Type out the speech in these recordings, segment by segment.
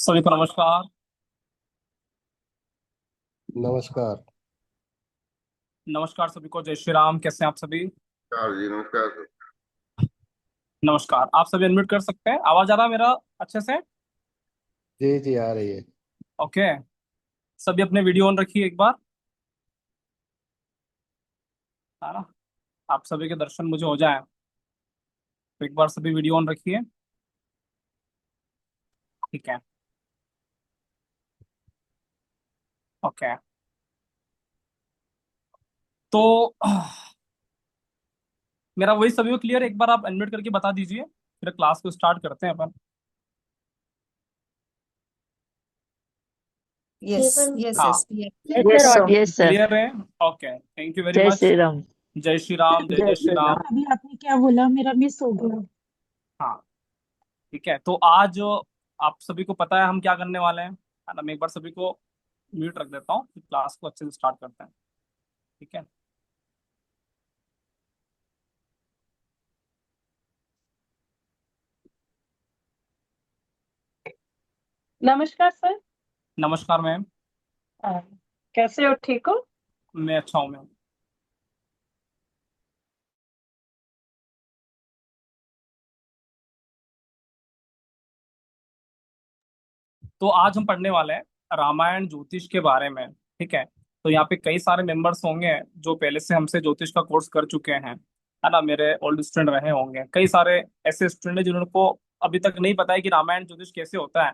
सभी को नमस्कार। नमस्कार। नमस्कार सभी को, जय श्री राम। कैसे हैं आप सभी? नमस्कार जी। नमस्कार सर। नमस्कार। आप सभी अनम्यूट कर सकते हैं? आवाज आ रहा है मेरा अच्छे से? जी जी, आ रही है। ओके। सभी अपने वीडियो ऑन रखिए एक बार, है ना। आप सभी के दर्शन मुझे हो जाए तो एक बार सभी वीडियो ऑन रखिए। ठीक है। ओके। तो मेरा वही सभी को क्लियर है? एक बार आप अनम्यूट करके बता दीजिए, फिर क्लास को स्टार्ट करते हैं अपन। Yes, yes, हाँ, yes. We are Yes, clear sir. audible. Yes, sir. Clear है। ओके, थैंक यू वेरी जय मच। श्री राम। जय श्री राम, जय जय जय श्री श्री राम। राम। अभी आपने क्या बोला? मेरा मिस हो गया। हाँ, ठीक है। तो आज आप सभी को पता है हम क्या करने वाले हैं, है ना। मैं एक बार सभी को म्यूट रख देता हूँ, फिर क्लास को अच्छे से स्टार्ट करते हैं। ठीक है। नमस्कार सर। नमस्कार मैम। हाँ, कैसे हो? ठीक हो? मैं अच्छा हूँ मैम। तो आज हम पढ़ने वाले हैं रामायण ज्योतिष के बारे में। ठीक है। तो यहाँ पे कई सारे मेंबर्स होंगे जो पहले से हमसे ज्योतिष का कोर्स कर चुके हैं, है ना। मेरे ओल्ड स्टूडेंट रहे होंगे, कई सारे ऐसे स्टूडेंट हैं जिनको अभी तक नहीं पता है कि रामायण ज्योतिष कैसे होता है।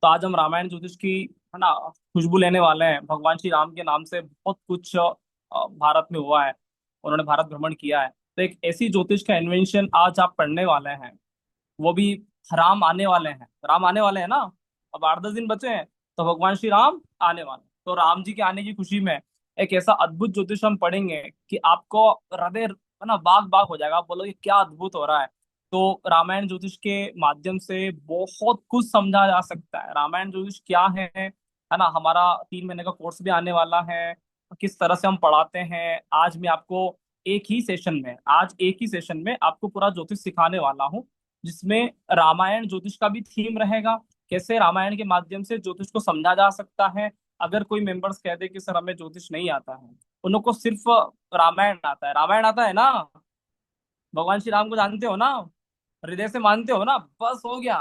तो आज हम रामायण ज्योतिष की, है ना, खुशबू लेने वाले हैं। भगवान श्री राम के नाम से बहुत कुछ भारत में हुआ है, उन्होंने भारत भ्रमण किया है। तो एक ऐसी ज्योतिष का इन्वेंशन आज आप पढ़ने वाले हैं, वो भी राम आने वाले हैं। राम आने वाले हैं ना, अब 8-10 दिन बचे हैं तो भगवान श्री राम आने वाले हैं। तो राम जी के आने की खुशी में एक ऐसा अद्भुत ज्योतिष हम पढ़ेंगे कि आपको हृदय, है ना, बाग बाग हो जाएगा। आप बोलोगे क्या अद्भुत हो रहा है। तो रामायण ज्योतिष के माध्यम से बहुत कुछ समझा जा सकता है। रामायण ज्योतिष क्या है ना। हमारा 3 महीने का कोर्स भी आने वाला है, किस तरह से हम पढ़ाते हैं। आज मैं आपको एक ही सेशन में आपको पूरा ज्योतिष सिखाने वाला हूँ, जिसमें रामायण ज्योतिष का भी थीम रहेगा। कैसे रामायण के माध्यम से ज्योतिष को समझा जा सकता है। अगर कोई मेंबर्स कह दे कि सर हमें ज्योतिष नहीं आता है, उन लोग को सिर्फ रामायण आता है। रामायण आता है ना, भगवान श्री राम को जानते हो ना, हृदय से मानते हो ना, बस हो गया।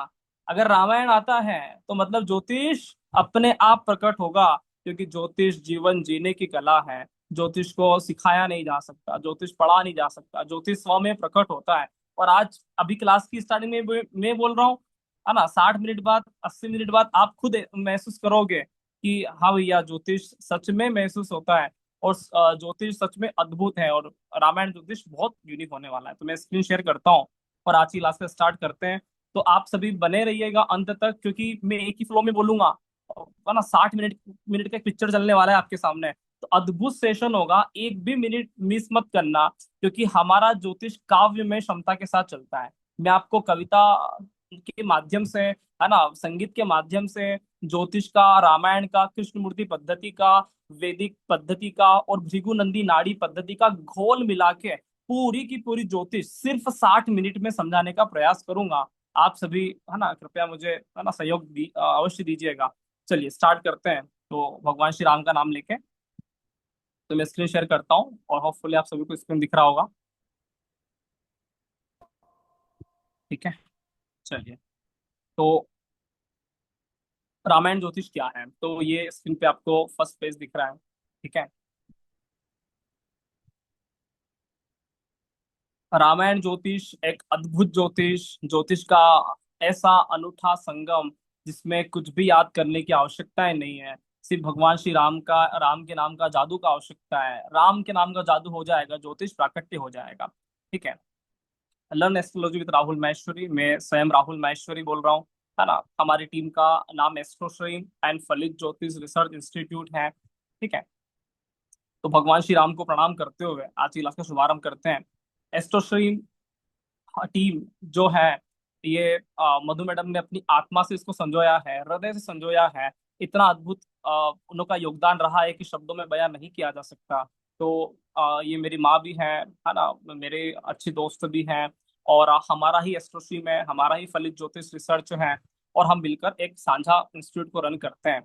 अगर रामायण आता है तो मतलब ज्योतिष अपने आप प्रकट होगा, क्योंकि ज्योतिष जीवन जीने की कला है। ज्योतिष को सिखाया नहीं जा सकता, ज्योतिष पढ़ा नहीं जा सकता, ज्योतिष स्व में प्रकट होता है। और आज अभी क्लास की स्टार्टिंग में मैं बोल रहा हूँ, है ना, 60 मिनट बाद, 80 मिनट बाद आप खुद महसूस करोगे कि हाँ भैया, ज्योतिष सच में महसूस होता है। और ज्योतिष सच में अद्भुत है, और रामायण ज्योतिष बहुत यूनिक होने वाला है। तो मैं स्क्रीन शेयर करता हूँ और आज की क्लास का स्टार्ट करते हैं। तो आप सभी बने रहिएगा अंत तक, क्योंकि मैं एक ही फ्लो में बोलूंगा, है ना। 60 मिनट मिनट का पिक्चर चलने वाला है आपके सामने। तो अद्भुत सेशन होगा, एक भी मिनट मिस मत करना, क्योंकि हमारा ज्योतिष काव्य में क्षमता के साथ चलता है। मैं आपको कविता के माध्यम से, है ना, संगीत के माध्यम से ज्योतिष का, रामायण का, कृष्णमूर्ति पद्धति का, वैदिक पद्धति का और भृगुनंदी नाड़ी पद्धति का घोल मिला के पूरी की पूरी ज्योतिष सिर्फ 60 मिनट में समझाने का प्रयास करूंगा। आप सभी, है ना, कृपया मुझे, है ना, सहयोग अवश्य दीजिएगा। चलिए स्टार्ट करते हैं। तो भगवान श्री राम का नाम लेके, तो मैं स्क्रीन शेयर करता हूँ और होपफुली आप सभी को स्क्रीन दिख रहा होगा। ठीक है। चलिए। तो रामायण ज्योतिष क्या है, तो ये स्क्रीन पे आपको फर्स्ट पेज दिख रहा है। ठीक है। रामायण ज्योतिष एक अद्भुत ज्योतिष, ज्योतिष का ऐसा अनूठा संगम जिसमें कुछ भी याद करने की आवश्यकता नहीं है। सिर्फ भगवान श्री राम का, राम के नाम का जादू का आवश्यकता है। राम के नाम का जादू हो जाएगा, ज्योतिष प्राकट्य हो जाएगा। ठीक है। Learn astrology with Rahul Maheshwari, मैं स्वयं राहुल माहेश्वरी बोल रहा हूँ, है ना। हमारी टीम का नाम एस्ट्रोश्री एंड फलित ज्योतिष रिसर्च इंस्टीट्यूट है। ठीक है। तो भगवान श्री राम को प्रणाम करते हुए आज की क्लास का शुभारंभ करते हैं। एस्ट्रोश्री टीम जो है, ये मधु मैडम ने अपनी आत्मा से इसको संजोया है, हृदय से संजोया है। इतना अद्भुत उनका योगदान रहा है कि शब्दों में बयां नहीं किया जा सकता। तो ये मेरी माँ भी है ना, मेरे अच्छे दोस्त भी हैं। और हमारा ही एस्ट्रोसी में, हमारा ही फलित ज्योतिष रिसर्च है, और हम मिलकर एक साझा इंस्टीट्यूट को रन करते हैं।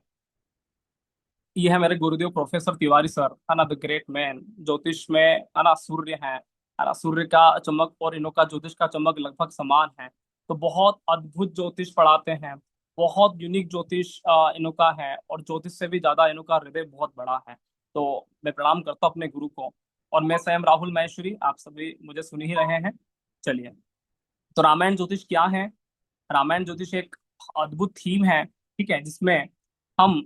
ये है मेरे गुरुदेव प्रोफेसर तिवारी सर, है ना, द ग्रेट मैन। ज्योतिष में, है ना, सूर्य है ना, सूर्य का चमक और इनों का ज्योतिष का चमक लगभग समान है। तो बहुत अद्भुत ज्योतिष पढ़ाते हैं। बहुत यूनिक ज्योतिष इनों का है, और ज्योतिष से भी ज्यादा इनों का हृदय बहुत बड़ा है। तो मैं प्रणाम करता हूँ अपने गुरु को। और मैं स्वयं राहुल महेश्वरी, आप सभी मुझे सुन ही रहे हैं। चलिए, तो रामायण ज्योतिष क्या है? रामायण ज्योतिष एक अद्भुत थीम है, ठीक है, हम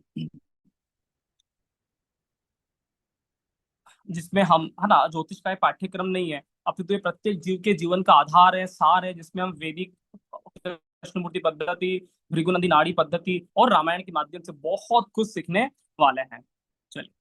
जिसमें हम, है ना, ज्योतिष का एक पाठ्यक्रम नहीं है, अपितु ये प्रत्येक जीव के जीवन का आधार है, सार है, जिसमें हम वैदिक कृष्णमूर्ति पद्धति, भृगु नदी नाड़ी पद्धति और रामायण के माध्यम से बहुत कुछ सीखने वाले हैं। चलिए,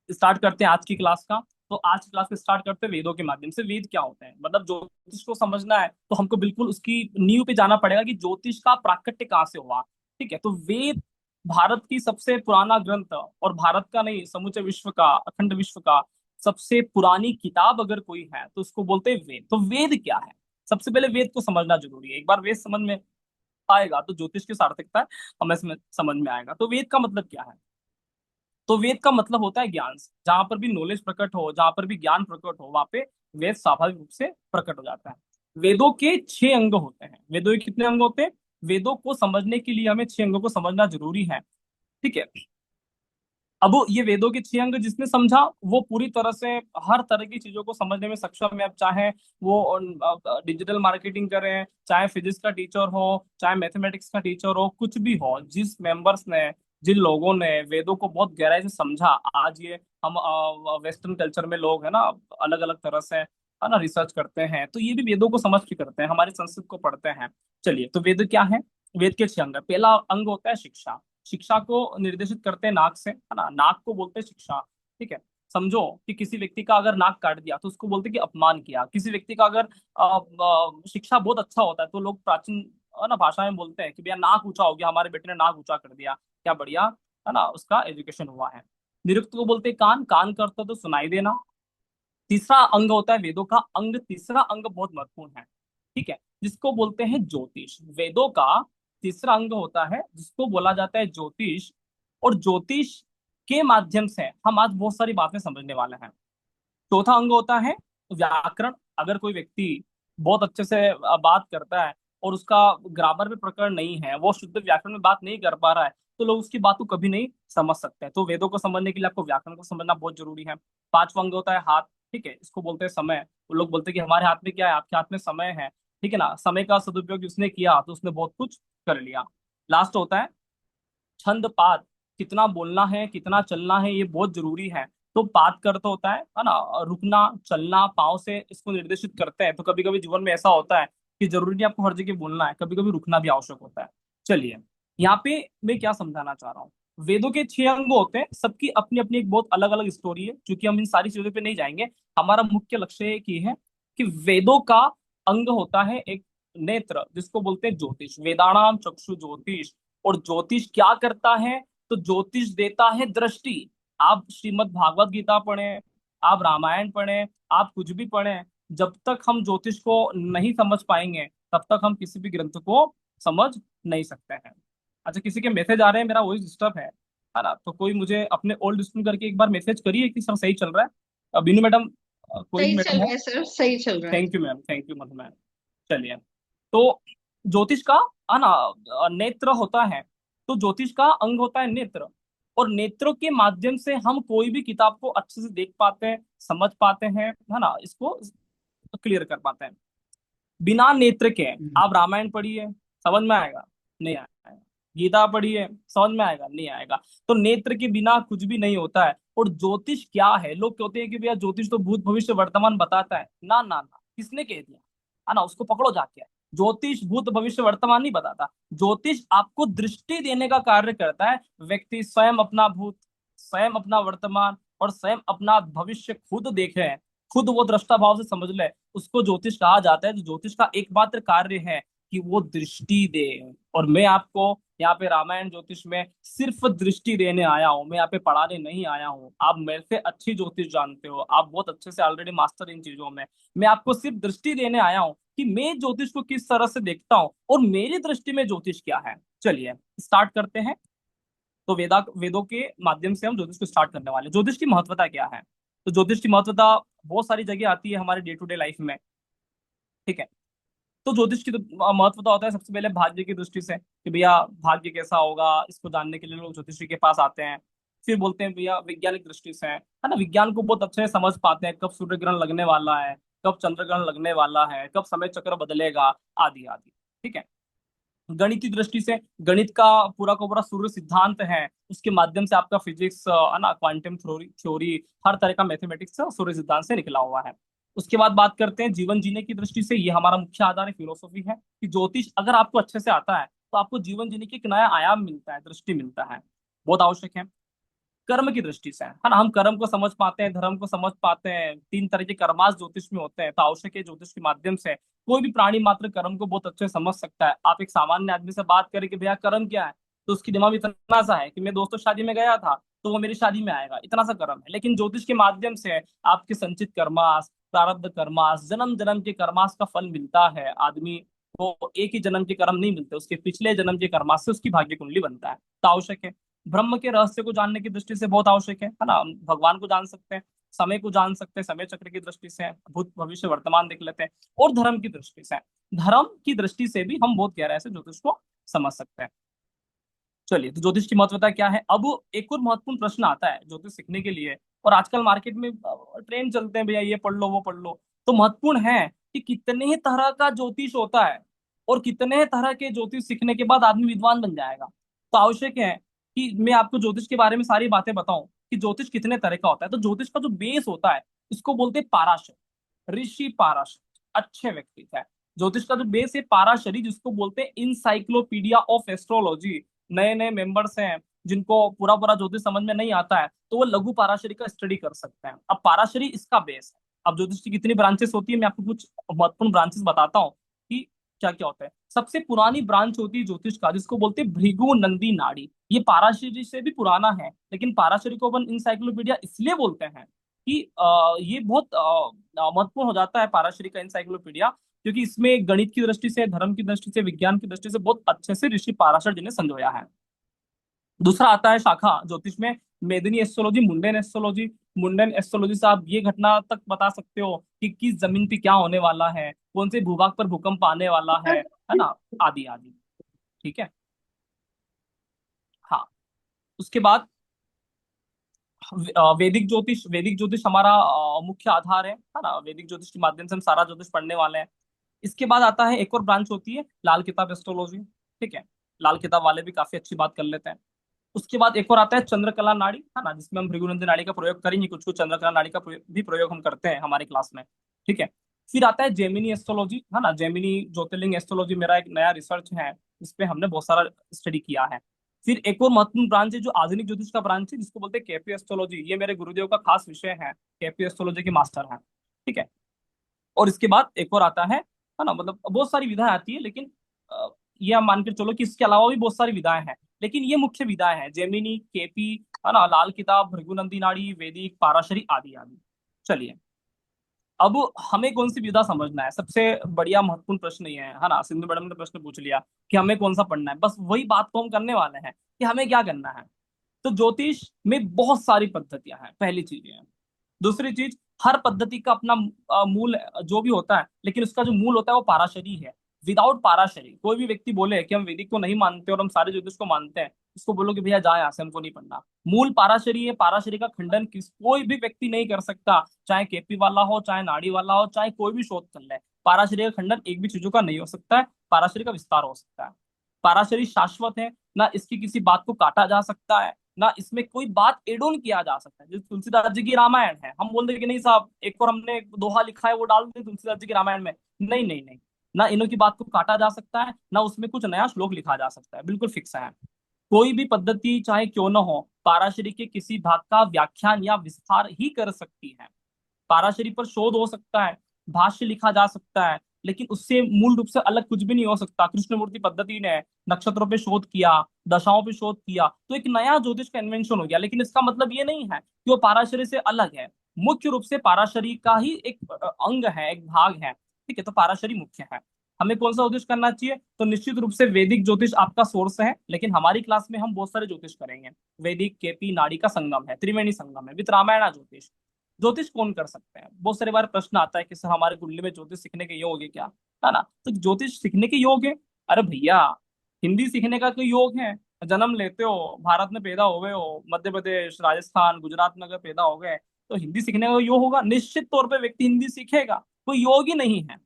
स्टार्ट करते हैं आज की क्लास का। तो आज की क्लास को स्टार्ट करते हैं वेदों के माध्यम से। वेद क्या होते हैं, मतलब ज्योतिष को समझना है तो हमको बिल्कुल उसकी नींव पे जाना पड़ेगा कि ज्योतिष का प्राकट्य कहाँ से हुआ। ठीक है, तो वेद भारत की सबसे पुराना ग्रंथ, और भारत का नहीं, समूचे विश्व का, अखंड विश्व का सबसे पुरानी किताब अगर कोई है तो उसको बोलते हैं वेद। तो वेद क्या है? सबसे पहले वेद को समझना जरूरी है। एक बार वेद समझ में आएगा तो ज्योतिष की सार्थकता हमें समझ में आएगा। तो वेद का मतलब क्या है? तो वेद का मतलब होता है ज्ञान। जहां पर भी नॉलेज प्रकट हो, जहां पर भी ज्ञान प्रकट हो, वहां पे वेद स्वाभाविक रूप से प्रकट हो जाता है। वेदों के 6 अंग होते हैं। वेदों के कितने अंग होते हैं? वेदों को समझने के लिए हमें 6 अंगों को समझना जरूरी है। ठीक है, अब ये वेदों के 6 अंग जिसने समझा वो पूरी तरह से हर तरह की चीजों को समझने में सक्षम है। अब चाहे वो डिजिटल मार्केटिंग करें, चाहे फिजिक्स का टीचर हो, चाहे मैथमेटिक्स का टीचर हो, कुछ भी हो, जिन लोगों ने वेदों को बहुत गहराई से समझा, आज ये हम वेस्टर्न कल्चर में लोग है ना, अलग अलग तरह से, है ना, रिसर्च करते हैं, तो ये भी वेदों को समझ के करते हैं, हमारी संस्कृत को पढ़ते हैं। चलिए, तो वेद क्या है? वेद के 6 अंग हैं। पहला अंग होता है शिक्षा। शिक्षा को निर्देशित करते हैं नाक से, है ना, नाक को बोलते हैं शिक्षा। ठीक है, समझो कि किसी व्यक्ति का अगर नाक काट दिया तो उसको बोलते हैं कि अपमान किया। किसी व्यक्ति का अगर शिक्षा बहुत अच्छा होता है तो लोग प्राचीन, है ना, भाषा में बोलते हैं कि भैया नाक ऊंचा हो गया, हमारे बेटे ने नाक ऊंचा कर दिया, क्या बढ़िया, है ना, उसका एजुकेशन हुआ है। निरुक्त को बोलते हैं कान। कान करता तो सुनाई देना। तीसरा अंग होता है वेदों का अंग, तीसरा अंग बहुत महत्वपूर्ण है, ठीक है, जिसको बोलते हैं ज्योतिष। वेदों का तीसरा अंग होता है जिसको बोला जाता है ज्योतिष। और ज्योतिष के माध्यम से हम आज बहुत सारी बातें समझने वाले हैं। चौथा अंग होता है व्याकरण। अगर कोई व्यक्ति बहुत अच्छे से बात करता है और उसका ग्रामर में प्रकरण नहीं है, वो शुद्ध व्याकरण में बात नहीं कर पा रहा है, तो लोग उसकी बात को कभी नहीं समझ सकते। तो वेदों को समझने के लिए आपको व्याकरण को समझना बहुत जरूरी है। पांचवा अंग होता है हाथ। ठीक है, इसको बोलते हैं समय। वो लोग बोलते हैं कि हमारे हाथ में क्या है? आपके हाथ में समय है। ठीक है ना, समय का सदुपयोग उसने किया तो उसने बहुत कुछ कर लिया। लास्ट होता है छंद पाद। कितना बोलना है, कितना चलना है, ये बहुत जरूरी है। तो पाद का अर्थ होता है ना, रुकना, चलना, पाँव से इसको निर्देशित करते हैं। तो कभी कभी जीवन में ऐसा होता है कि जरूरी नहीं आपको हर जगह बोलना है, कभी कभी रुकना भी आवश्यक होता है। चलिए, यहाँ पे मैं क्या समझाना चाह रहा हूँ। वेदों के 6 अंग होते हैं, सबकी अपनी अपनी एक बहुत अलग अलग स्टोरी है। क्योंकि हम इन सारी चीजों पे नहीं जाएंगे, हमारा मुख्य लक्ष्य एक ही है कि वेदों का अंग होता है एक नेत्र, जिसको बोलते हैं ज्योतिष। वेदाणाम चक्षु ज्योतिष। और ज्योतिष क्या करता है? तो ज्योतिष देता है दृष्टि। आप श्रीमद् भागवत गीता पढ़ें, आप रामायण पढ़ें, आप कुछ भी पढ़ें, जब तक हम ज्योतिष को नहीं समझ पाएंगे तब तक हम किसी भी ग्रंथ को समझ नहीं सकते हैं। अच्छा, किसी के मैसेज आ रहे हैं, मेरा वॉइस डिस्टर्ब है ना, तो कोई मुझे अपने ओल्ड स्टूडेंट करके एक बार मैसेज करिए कि सब सही चल रहा है। बीनू मैडम, कोई भी सही मैडम चल हो? रहा है सर, सही चल रहा है। Thank you ma'am, thank you Madhu ma'am. चलिए, तो ज्योतिष का, है ना, नेत्र होता है। तो ज्योतिष का अंग होता है नेत्र। और नेत्रों के माध्यम से हम कोई भी किताब को अच्छे से देख पाते हैं, समझ पाते हैं, है ना, इसको क्लियर कर पाते हैं। बिना नेत्र के आप रामायण पढ़िए, समझ में आएगा? नहीं आएगा। गीता पढ़िए, समझ में आएगा? नहीं आएगा। तो नेत्र के बिना कुछ भी नहीं होता है। और ज्योतिष क्या है? लोग कहते हैं कि भैया ज्योतिष तो भूत भविष्य वर्तमान बताता है। ना ना ना, किसने कह दिया? है ना, उसको पकड़ो जाके। ज्योतिष भूत भविष्य वर्तमान नहीं बताता। ज्योतिष आपको दृष्टि देने का कार्य करता है। व्यक्ति स्वयं अपना भूत, स्वयं अपना वर्तमान और स्वयं अपना भविष्य खुद देखे, खुद वो दृष्टा भाव से समझ ले, उसको ज्योतिष कहा जाता है। तो ज्योतिष का एकमात्र कार्य है कि वो दृष्टि दे। और मैं आपको यहाँ पे रामायण ज्योतिष में सिर्फ दृष्टि देने आया हूँ, मैं यहाँ पे पढ़ाने नहीं आया हूँ। आप मेरे से अच्छी ज्योतिष जानते हो, आप बहुत अच्छे से ऑलरेडी मास्टर इन चीजों में। मैं आपको सिर्फ दृष्टि देने आया हूँ कि मैं ज्योतिष को किस तरह से देखता हूँ और मेरी दृष्टि में ज्योतिष क्या है। चलिए स्टार्ट करते हैं। तो वेदों के माध्यम से हम ज्योतिष को स्टार्ट करने वाले हैं। ज्योतिष की महत्वता क्या है? तो ज्योतिष की महत्वता बहुत सारी जगह आती है हमारे डे टू डे लाइफ में, ठीक है। तो ज्योतिष की तो महत्वता होता है सबसे पहले भाग्य की दृष्टि से, कि भैया भाग्य कैसा होगा, इसको जानने के लिए लोग ज्योतिषी के पास आते हैं। फिर बोलते हैं भैया वैज्ञानिक दृष्टि से, है ना, विज्ञान को बहुत अच्छे से समझ पाते हैं, कब सूर्य ग्रहण लगने वाला है, कब चंद्र ग्रहण लगने वाला है, कब समय चक्र बदलेगा, आदि आदि, ठीक है। गणित की दृष्टि से, गणित का पूरा सूर्य सिद्धांत है, उसके माध्यम से आपका फिजिक्स, है ना, क्वांटम थ्योरी थ्योरी, हर तरह का मैथमेटिक्स सूर्य सिद्धांत से निकला हुआ है। उसके बाद बात करते हैं जीवन जीने की दृष्टि से, ये हमारा मुख्य आधार है, फिलोसॉफी है कि ज्योतिष अगर आपको अच्छे से आता है तो आपको जीवन जीने की एक नया आयाम मिलता है, दृष्टि मिलता है, बहुत आवश्यक है। कर्म की दृष्टि से, है ना, हम कर्म को समझ पाते हैं, धर्म को समझ पाते हैं, 3 तरह के कर्मास ज्योतिष में होते हैं, तो आवश्यक है ज्योतिष के माध्यम से कोई भी प्राणी मात्र कर्म को बहुत अच्छे से समझ सकता है। आप एक सामान्य आदमी से बात करें कि भैया कर्म क्या है, तो उसकी दिमाग में इतना सा है कि मैं दोस्तों शादी में गया था तो वो मेरी शादी में आएगा, इतना सा कर्म है। लेकिन ज्योतिष के माध्यम से आपके संचित कर्मास, प्रारब्ध कर्मास, जन्म जन्म के कर्मास का फल मिलता है। आदमी को एक ही जन्म के कर्म नहीं मिलते, उसके पिछले जन्म के कर्मास से उसकी भाग्य कुंडली बनता है, तो आवश्यक है। ब्रह्म के रहस्य को जानने की दृष्टि से बहुत आवश्यक है ना, हम भगवान को जान सकते हैं, समय को जान सकते हैं, समय चक्र की दृष्टि से भूत भविष्य वर्तमान देख लेते हैं। और धर्म की दृष्टि से, धर्म की दृष्टि से भी हम बहुत गहराई से ज्योतिष को समझ सकते हैं। चलिए, तो ज्योतिष की महत्वता क्या है। अब एक और महत्वपूर्ण प्रश्न आता है ज्योतिष सीखने के लिए, और आजकल मार्केट में ट्रेंड चलते हैं, भैया ये पढ़ लो वो पढ़ लो। तो महत्वपूर्ण है कि कितने तरह का ज्योतिष होता है और कितने तरह के ज्योतिष सीखने के बाद आदमी विद्वान बन जाएगा। तो आवश्यक है कि मैं आपको ज्योतिष के बारे में सारी बातें बताऊं कि ज्योतिष कितने तरह का होता है। तो ज्योतिष का जो बेस होता है इसको बोलते हैं पाराशर, ऋषि पाराशर, अच्छे व्यक्ति है। ज्योतिष का जो बेस है पाराशरी, जिसको बोलते हैं इंसाइक्लोपीडिया ऑफ एस्ट्रोलॉजी। नए नए मेंबर्स हैं जिनको पूरा पूरा ज्योतिष समझ में नहीं आता है, तो वो लघु पाराशरी का स्टडी कर सकते हैं। अब पाराशरी इसका बेस है। अब ज्योतिष की कितनी ब्रांचेस होती है, मैं आपको कुछ महत्वपूर्ण ब्रांचेस बताता हूँ कि क्या क्या होता है। सबसे पुरानी ब्रांच होती है ज्योतिष का, जिसको बोलते हैं भृगु नंदी नाड़ी। ये पाराशरी से भी पुराना है, लेकिन पाराशरी को अपन इंसाइक्लोपीडिया इसलिए बोलते हैं कि ये बहुत महत्वपूर्ण हो जाता है पाराशरी का इंसाइक्लोपीडिया, क्योंकि इसमें गणित की दृष्टि से, धर्म की दृष्टि से, विज्ञान की दृष्टि से बहुत अच्छे से ऋषि पाराशर जी ने संजोया है। दूसरा आता है शाखा ज्योतिष में मेदिनी एस्ट्रोलॉजी, मुंडन एस्ट्रोलॉजी। मुंडन एस्ट्रोलॉजी से आप ये घटना तक बता सकते हो कि किस जमीन पे क्या होने वाला है, कौन से भूभाग पर भूकंप आने वाला है ना, आदि आदि, ठीक है। हाँ, उसके बाद वैदिक ज्योतिष हमारा मुख्य आधार है ना। वैदिक ज्योतिष के माध्यम से हम सारा ज्योतिष पढ़ने वाले हैं। इसके बाद आता है एक और ब्रांच होती है लाल किताब एस्ट्रोलॉजी, ठीक है। लाल किताब वाले भी काफी अच्छी बात कर लेते हैं। उसके बाद एक और आता है चंद्रकला नाड़ी, है ना, जिसमें हम भृगुनंदी नाड़ी का प्रयोग करेंगे, कुछ कुछ चंद्रकला नाड़ी का भी प्रयोग हम करते हैं हमारी क्लास में, ठीक है। फिर आता है जेमिनी एस्ट्रोलॉजी, है ना, जेमिनी ज्योतिर्लिंग एस्ट्रोलॉजी मेरा एक नया रिसर्च है, इस पे हमने बहुत सारा स्टडी किया है। फिर एक और महत्वपूर्ण ब्रांच है जो आधुनिक ज्योतिष का ब्रांच है, जिसको बोलते हैं केपी एस्ट्रोलॉजी। ये मेरे गुरुदेव का खास विषय है, केपी एस्ट्रोलॉजी के मास्टर हैं, ठीक है। और इसके बाद एक और आता है ना, मतलब बहुत सारी विधाएं आती है, लेकिन ये हम मान के चलो कि इसके अलावा भी बहुत सारी विधाएं हैं, लेकिन ये मुख्य विधाएं हैं, जेमिनी, केपी, है ना, लाल किताब, भृगुनंदी नाड़ी, वैदिक, पाराशरी, आदि आदि। चलिए, अब हमें कौन सी विधा समझना है, सबसे बढ़िया महत्वपूर्ण प्रश्न ये है ना। सिंधु मैडम ने प्रश्न पूछ लिया कि हमें कौन सा पढ़ना है, बस वही बात को हम करने वाले हैं कि हमें क्या करना है। तो ज्योतिष में बहुत सारी पद्धतियां हैं, पहली चीज ये है। दूसरी चीज, हर पद्धति का अपना मूल जो भी होता है, लेकिन उसका जो मूल होता है वो पाराशरी है। विदाउट पाराशरी कोई भी व्यक्ति बोले कि हम वैदिक को नहीं मानते और हम सारे ज्योतिष को मानते हैं, उसको बोलो कि भैया जा यहाँ से, हमको नहीं पढ़ना। मूल पाराशरी है, पाराशरी का खंडन कोई भी व्यक्ति नहीं कर सकता, चाहे केपी वाला हो, चाहे नाड़ी वाला हो, चाहे कोई भी शोध कर ले। पाराशरी का खंडन एक भी चीजों का नहीं हो सकता है, पाराशरी का विस्तार हो सकता है। पाराशरी शाश्वत है, ना इसकी किसी बात को काटा जा सकता है, ना इसमें कोई बात एड ऑन किया जा सकता है। जैसे तुलसीदास जी की रामायण है, हम बोल रहे कि नहीं साहब एक और हमने दोहा लिखा है वो डाल दें तुलसीदास जी की रामायण में, नहीं नहीं नहीं। ना इन्हों की बात को काटा जा सकता है, ना उसमें कुछ नया श्लोक लिखा जा सकता है, बिल्कुल फिक्स है। कोई भी पद्धति चाहे क्यों न हो, पाराशरी के किसी भाग का व्याख्यान या विस्तार ही कर सकती है। पाराशरी पर शोध हो सकता है, भाष्य लिखा जा सकता है, लेकिन उससे मूल रूप से अलग कुछ भी नहीं हो सकता। कृष्णमूर्ति पद्धति ने नक्षत्रों पे शोध किया, दशाओं पे शोध किया, तो एक नया ज्योतिष का इन्वेंशन हो गया। लेकिन इसका मतलब ये नहीं है कि वो पाराशरी से अलग है। मुख्य रूप से पाराशरी का ही एक अंग है, एक भाग है। ठीक है, तो पाराशरी मुख्य है। हमें कौन सा ज्योतिष करना चाहिए? तो निश्चित रूप से वैदिक ज्योतिष आपका सोर्स है, लेकिन हमारी क्लास में हम बहुत सारे ज्योतिष करेंगे। वैदिक, केपी, नाड़ी का संगम है, त्रिवेणी संगम है, विद रामायण ज्योतिष। ज्योतिष कौन कर सकते हैं? बहुत सारे बार प्रश्न आता है कि सर हमारे कुंडली में ज्योतिष सीखने के योग है क्या, है ना? तो ज्योतिष सीखने के योग है। अरे भैया, हिंदी सीखने का कोई योग है? जन्म लेते हो, भारत में पैदा हो गए हो, मध्य प्रदेश, राजस्थान, गुजरात में अगर पैदा हो गए, तो हिंदी सीखने का योग होगा? निश्चित तौर पे व्यक्ति हिंदी सीखेगा। कोई योग ही नहीं है।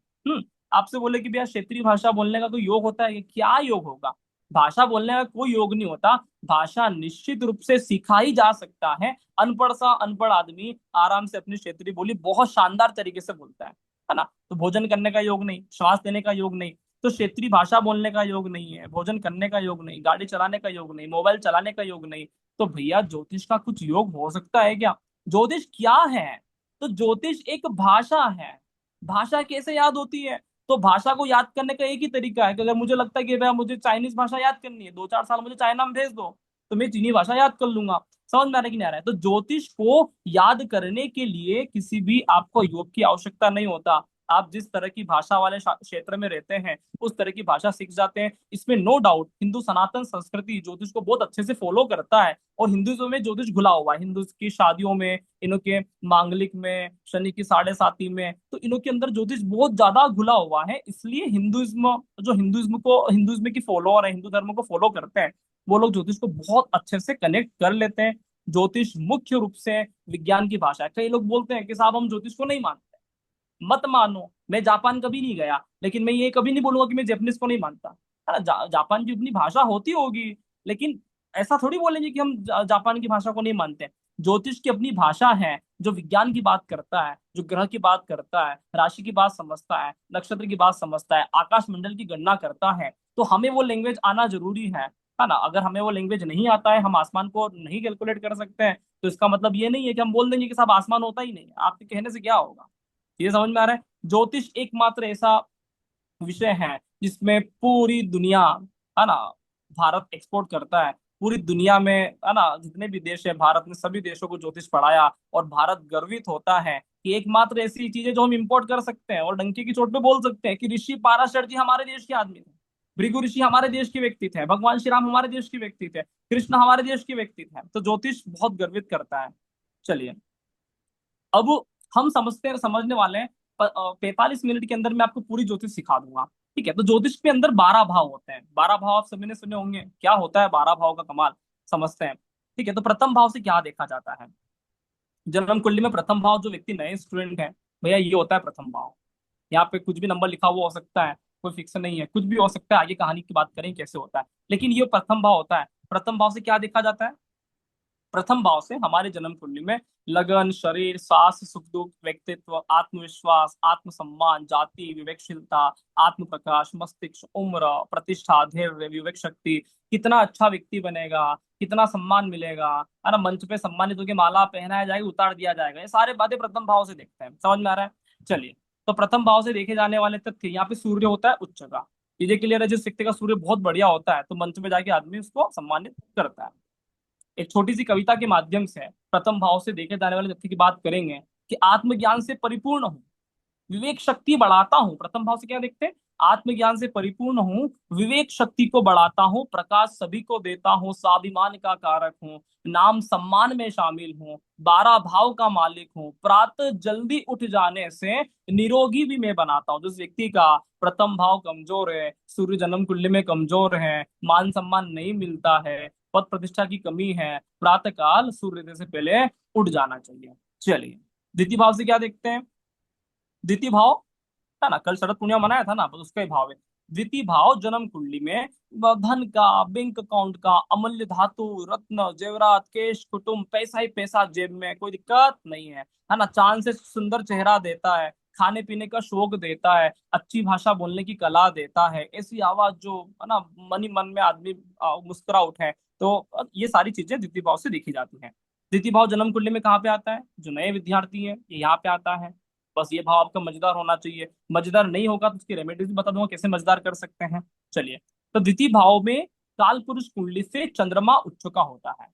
आपसे बोले कि भैया क्षेत्रीय भाषा बोलने का कोई योग होता है? ये क्या योग होगा? भाषा बोलने का कोई योग नहीं होता। भाषा निश्चित रूप से सिखाई जा सकता है। अनपढ़ सा अनपढ़ आदमी आराम से अपनी क्षेत्रीय बोली बहुत शानदार तरीके से बोलता है ना? तो भोजन करने का योग नहीं, श्वास लेने का योग नहीं, तो क्षेत्रीय भाषा बोलने का योग नहीं है, भोजन करने का योग नहीं, गाड़ी चलाने का योग नहीं, मोबाइल चलाने का योग नहीं, तो भैया ज्योतिष का कुछ योग हो सकता है क्या? ज्योतिष क्या है? तो ज्योतिष एक भाषा है। भाषा कैसे याद होती है? तो भाषा को याद करने का एक ही तरीका है कि अगर मुझे लगता है कि भैया मुझे चाइनीज भाषा याद करनी है, 2-4 साल मुझे चाइना में भेज दो, तो मैं चीनी भाषा याद कर लूंगा। समझ में आ रहा है कि नहीं आ रहा है? तो ज्योतिष को याद करने के लिए किसी भी आपको योग की आवश्यकता नहीं होता। आप जिस तरह की भाषा वाले क्षेत्र में रहते हैं, उस तरह की भाषा सीख जाते हैं। इसमें नो डाउट हिंदू सनातन संस्कृति ज्योतिष को बहुत अच्छे से फॉलो करता है, और हिंदुइज्म में ज्योतिष घुला हुआ है। हिंदू की शादियों में, इनों के मांगलिक में, शनि की साढ़े साती में, तो इनों के अंदर ज्योतिष बहुत ज्यादा घुला हुआ है। इसलिए हिंदुइज्म, जो हिंदुइज्म की फॉलोअर है, हिंदू धर्म को फॉलो करते हैं, वो लोग ज्योतिष को बहुत अच्छे से कनेक्ट कर लेते हैं। ज्योतिष मुख्य रूप से विज्ञान की भाषा है। कई लोग बोलते हैं कि साहब हम ज्योतिष को नहीं मानते। मत मानो, मैं जापान कभी नहीं गया, लेकिन मैं ये कभी नहीं बोलूंगा कि मैं जापानीज को नहीं मानता। है ना? जापान की अपनी भाषा होती होगी, लेकिन ऐसा थोड़ी बोलेंगे कि हम जापान की भाषा को नहीं मानते। ज्योतिष की अपनी भाषा है, जो विज्ञान की बात करता है, जो ग्रह की बात करता है, राशि की बात समझता है, नक्षत्र की बात समझता है, आकाश मंडल की गणना करता है। तो हमें वो लैंग्वेज आना जरूरी है ना? अगर हमें वो लैंग्वेज नहीं आता है, हम आसमान को नहीं कैलकुलेट कर सकते हैं, तो इसका मतलब ये नहीं है कि हम बोल देंगे कि साहब आसमान होता ही नहीं है। आपके कहने से क्या होगा? ये समझ में आ रहा है? ज्योतिष एकमात्र ऐसा विषय है जिसमें पूरी दुनिया, है ना, भारत एक्सपोर्ट करता है। पूरी दुनिया में, है ना, जितने भी देश है, भारत ने सभी देशों को ज्योतिष पढ़ाया, और भारत गर्वित होता है कि एकमात्र ऐसी चीजें जो हम इंपोर्ट कर सकते हैं और डंके की चोट पे बोल सकते हैं कि ऋषि पाराशर जी हमारे देश के आदमी थे, भृगु ऋषि हमारे देश के व्यक्ति थे, भगवान श्री राम हमारे देश के व्यक्ति थे, कृष्ण हमारे देश के व्यक्ति थे। तो ज्योतिष बहुत गर्वित करता है। चलिए, अब हम समझते हैं, समझने वाले हैं। 45 मिनट के अंदर मैं आपको पूरी ज्योतिष सिखा दूंगा। ठीक है? तो ज्योतिष के अंदर 12 भाव होते हैं। 12 भाव आप सभी ने सुने होंगे। क्या होता है 12 भाव का कमाल? समझते हैं। ठीक है, तो प्रथम भाव से क्या देखा जाता है? जन्म कुंडली में प्रथम भाव, जो व्यक्ति नए स्टूडेंट हैं, भैया ये होता है प्रथम भाव। यहाँ पे कुछ भी नंबर लिखा हुआ हो सकता है, कोई फिक्स नहीं है, कुछ भी हो सकता है। आगे कहानी की बात करें कैसे होता है, लेकिन ये प्रथम भाव होता है। प्रथम भाव से क्या देखा जाता है? प्रथम भाव से हमारे जन्म कुंडली में लगन, शरीर, सास, सुख दुख, व्यक्तित्व, आत्मविश्वास, आत्मसम्मान, जाति, विवेकशीलता, आत्म प्रकाश, मस्तिष्क, उम्र, प्रतिष्ठा, धैर्य, विवेक शक्ति, कितना अच्छा व्यक्ति बनेगा, कितना सम्मान मिलेगा, है ना, मंच पे सम्मानित होकर माला पहनाया जाएगा, उतार दिया जाएगा, ये सारे बातें प्रथम भाव से देखते हैं। समझ में आ रहा है? चलिए, तो प्रथम भाव से देखे जाने वाले तथ्य, यहाँ पे सूर्य होता है उच्च का। ये क्लियर है? जिस व्यक्ति का सूर्य बहुत बढ़िया होता है, तो मंच में जाके आदमी उसको सम्मानित करता है। एक छोटी सी कविता के माध्यम से प्रथम भाव से देखे जाने वाले तथ्य की बात करेंगे कि आत्मज्ञान से परिपूर्ण हूँ, विवेक शक्ति बढ़ाता हूँ। प्रथम भाव से क्या देखते हैं? आत्मज्ञान से परिपूर्ण हूँ, विवेक शक्ति को बढ़ाता हूँ, प्रकाश सभी को देता हूँ, स्वाभिमान का कारक हूँ, नाम सम्मान में शामिल हूँ, 12 भाव का मालिक हूँ, प्रातः जल्दी उठ जाने से निरोगी भी मैं बनाता हूँ। जिस व्यक्ति का प्रथम भाव कमजोर है, सूर्य जन्म कुंडली में कमजोर है, मान सम्मान नहीं मिलता है, पद प्रतिष्ठा की कमी है, प्रातः काल सूर्योदय से पहले उठ जाना चाहिए। चलिए, द्वितीय भाव से क्या देखते हैं? द्वितीय भाव, है ना, कल शरद पूर्णिमा मनाया था ना, बस उसका ही भाव है। द्वितीय भाव जन्म कुंडली में धन का, बैंक अकाउंट का, अमूल्य धातु, रत्न, जेवरात, केश, कुटुंब, पैसा ही पैसा जेब में, कोई दिक्कत नहीं है ना? चांद से सुंदर चेहरा देता है, खाने पीने का शौक देता है, अच्छी भाषा बोलने की कला देता है, ऐसी आवाज जो, है ना, मन ही मन में आदमी मुस्कुरा उठे। तो ये सारी चीजें द्वितीय भाव से देखी जाती हैं। द्वितीय भाव जन्म कुंडली में कहाँ पे आता है? जो नए विद्यार्थी है, ये यहाँ पे आता है। बस ये भाव आपका मजेदार होना चाहिए। मजेदार नहीं होगा तो उसकी रेमेडीज भी बता दूंगा कैसे मजेदार कर सकते हैं। चलिए, तो द्वितीय भाव में काल पुरुष कुंडली से चंद्रमा उच्च का होता है।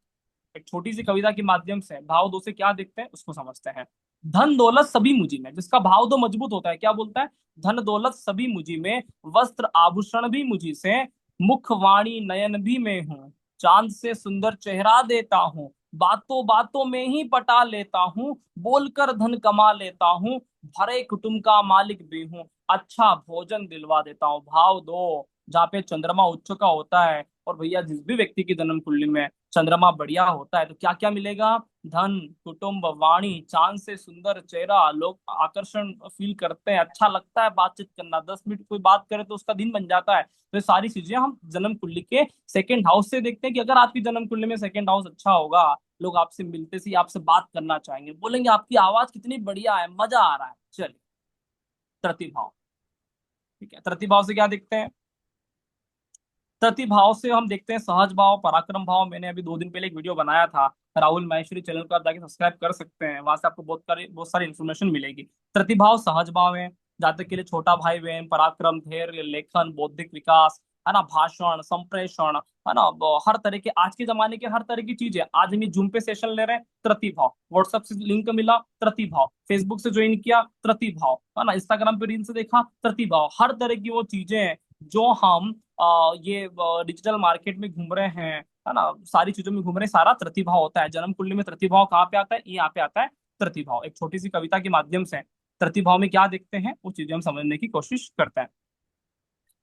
एक छोटी सी कविता के माध्यम से भाव दो से क्या देखते हैं उसको समझते हैं। धन दौलत सभी मुझी में, जिसका भाव दो मजबूत होता है, क्या बोलता है? धन दौलत सभी मुझी में, वस्त्र आभूषण भी मुझी से, मुख वाणी नयन भी मैं हूँ, चांद से सुंदर चेहरा देता हूँ, बातों बातों में ही पटा लेता हूँ, बोलकर धन कमा लेता हूँ, भरे कुटुंब का मालिक भी हूँ, अच्छा भोजन दिलवा देता हूँ। भाव दो जहाँ पे चंद्रमा उच्च का होता है, और भैया जिस भी व्यक्ति की जन्म कुंडली में चंद्रमा बढ़िया होता है तो क्या क्या मिलेगा? धन, कुटुंब, वाणी, चांद से सुंदर चेहरा, लोग आकर्षण फील करते हैं, अच्छा लगता है बातचीत करना, 10 मिनट कोई बात करे तो उसका दिन बन जाता है। तो ये सारी चीजें हम जन्म कुंडली के सेकंड हाउस से देखते हैं कि अगर आपकी जन्म कुंडली में सेकंड हाउस अच्छा होगा, लोग आपसे मिलते से ही आपसे बात करना चाहेंगे, बोलेंगे आपकी आवाज कितनी बढ़िया है, मजा आ रहा है। चलिए, तृतीय भाव। ठीक है, तृतीय भाव से क्या देखते हैं? तृतीय भाव से हम देखते हैं सहज भाव, पराक्रम भाव। मैंने अभी 2 दिन पहले एक वीडियो बनाया था, राहुल माहेश्वरी चैनल पर आप जाके सब्सक्राइब कर सकते हैं, वहां से आपको बहुत सारी इन्फॉर्मेशन मिलेगी। तृतीय भाव सहज भाव है, जातक के लिए छोटा भाई बहन, पराक्रम, धैर्य, लेखन, बौद्धिक विकास, है ना, भाषण, संप्रेषण, है ना, हर तरह के आज के जमाने के हर तरह की चीजें। आज हम जूम पे सेशन ले रहे हैं, तृतीय भाव। व्हाट्सएप से लिंक मिला, तृतीय भाव। फेसबुक से ज्वाइन किया, तृतीय भाव, है ना, इंस्टाग्राम पे रील से देखा, तृतीय भाव। हर तरह की वो चीजें जो हम ये डिजिटल मार्केट में घूम रहे हैं, है ना, सारी चीजों में घूम रहे हैं, सारा तृतीय भाव होता है। जन्म कुंडली में तृतीय भाव कहाँ पे आता है? ये यहाँ पे आता है, तृतीय भाव। एक छोटी सी कविता के माध्यम से तृतीय भाव में क्या देखते हैं वो चीजें हम समझने की कोशिश करते हैं।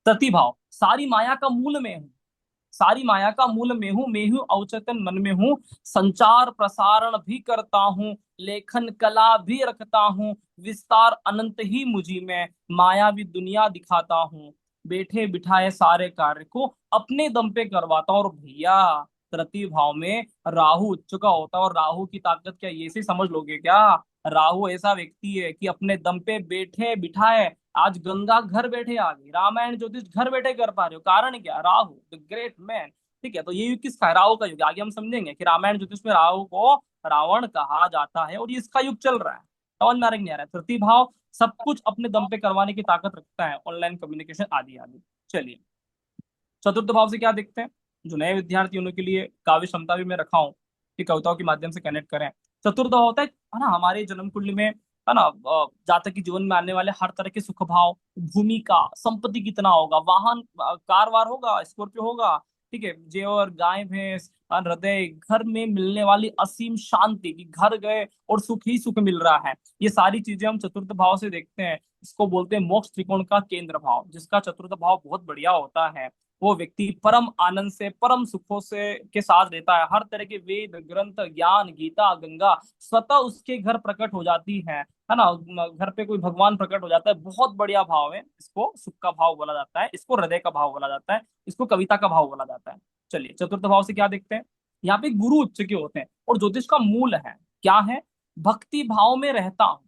तृतीय भाव, सारी माया का मूल में हूँ, सारी माया का मूल मैं हूँ, अवचेतन मन में हूँ, संचार प्रसारण भी करता हूँ, लेखन कला भी रखता हूँ, विस्तार अनंत ही मुझी में, मायावी दुनिया दिखाता हूँ, बैठे बिठाए सारे कार्य को अपने दम पे करवाता हूँ। और भैया तृतीय भाव में राहु उच्च का होता है, और राहु की ताकत क्या ये से समझ लोगे क्या? राहु ऐसा व्यक्ति है कि अपने दम पे बैठे बिठाए, आज गंगा घर बैठे आ गई, रामायण ज्योतिष घर बैठे कर पा रहे हो, कारण क्या? Rahu the great man. ठीक है, तो ये युग किसका है? राहु का युग। आगे हम समझेंगे कि रामायण ज्योतिष में राहु को रावण कहा जाता है, और ये इसका युग चल रहा है। समझ में आ रहा है कि नहीं आ रहा है? तृतीय भाव सब कुछ अपने दम पे करवाने की ताकत रखता है, ऑनलाइन कम्युनिकेशन आदि आदि। चलिए, चतुर्थ भाव से क्या देखते हैं? जो नए विद्यार्थी हैं, उनके लिए काव्य क्षमता भी मैं रखा हूँ कि कविताओं के माध्यम से कनेक्ट करें। चतुर्थ भाव होता है ना हमारे जन्म कुंडली में, है ना, जातक के जीवन में आने वाले हर तरह के सुख भाव, भूमि का, संपत्ति कितना होगा, वाहन, कार वार होगा, स्कॉर्पियो होगा, ठीक है, जेवर, गाय भैंस, हृदय, घर में मिलने वाली असीम शांति, कि घर गए और सुख ही सुख मिल रहा है, ये सारी चीजें हम चतुर्थ भाव से देखते हैं। इसको बोलते हैं मोक्ष त्रिकोण का केंद्र भाव। जिसका चतुर्थ भाव बहुत बढ़िया होता है, वो व्यक्ति परम आनंद से, परम सुखों से के साथ रहता है। हर तरह के वेद, ग्रंथ, ज्ञान, गीता, गंगा स्वतः उसके घर प्रकट हो जाती है ना, घर पे कोई भगवान प्रकट हो जाता है। बहुत बढ़िया भाव है, इसको सुख का भाव बोला जाता है, इसको हृदय का भाव बोला जाता है, इसको कविता का भाव बोला जाता है। चलिए, चतुर्थ भाव से क्या देखते हैं? यहाँ पे गुरु उच्च के होते हैं, और ज्योतिष का मूल है क्या है? भक्ति भाव में रहता हूँ,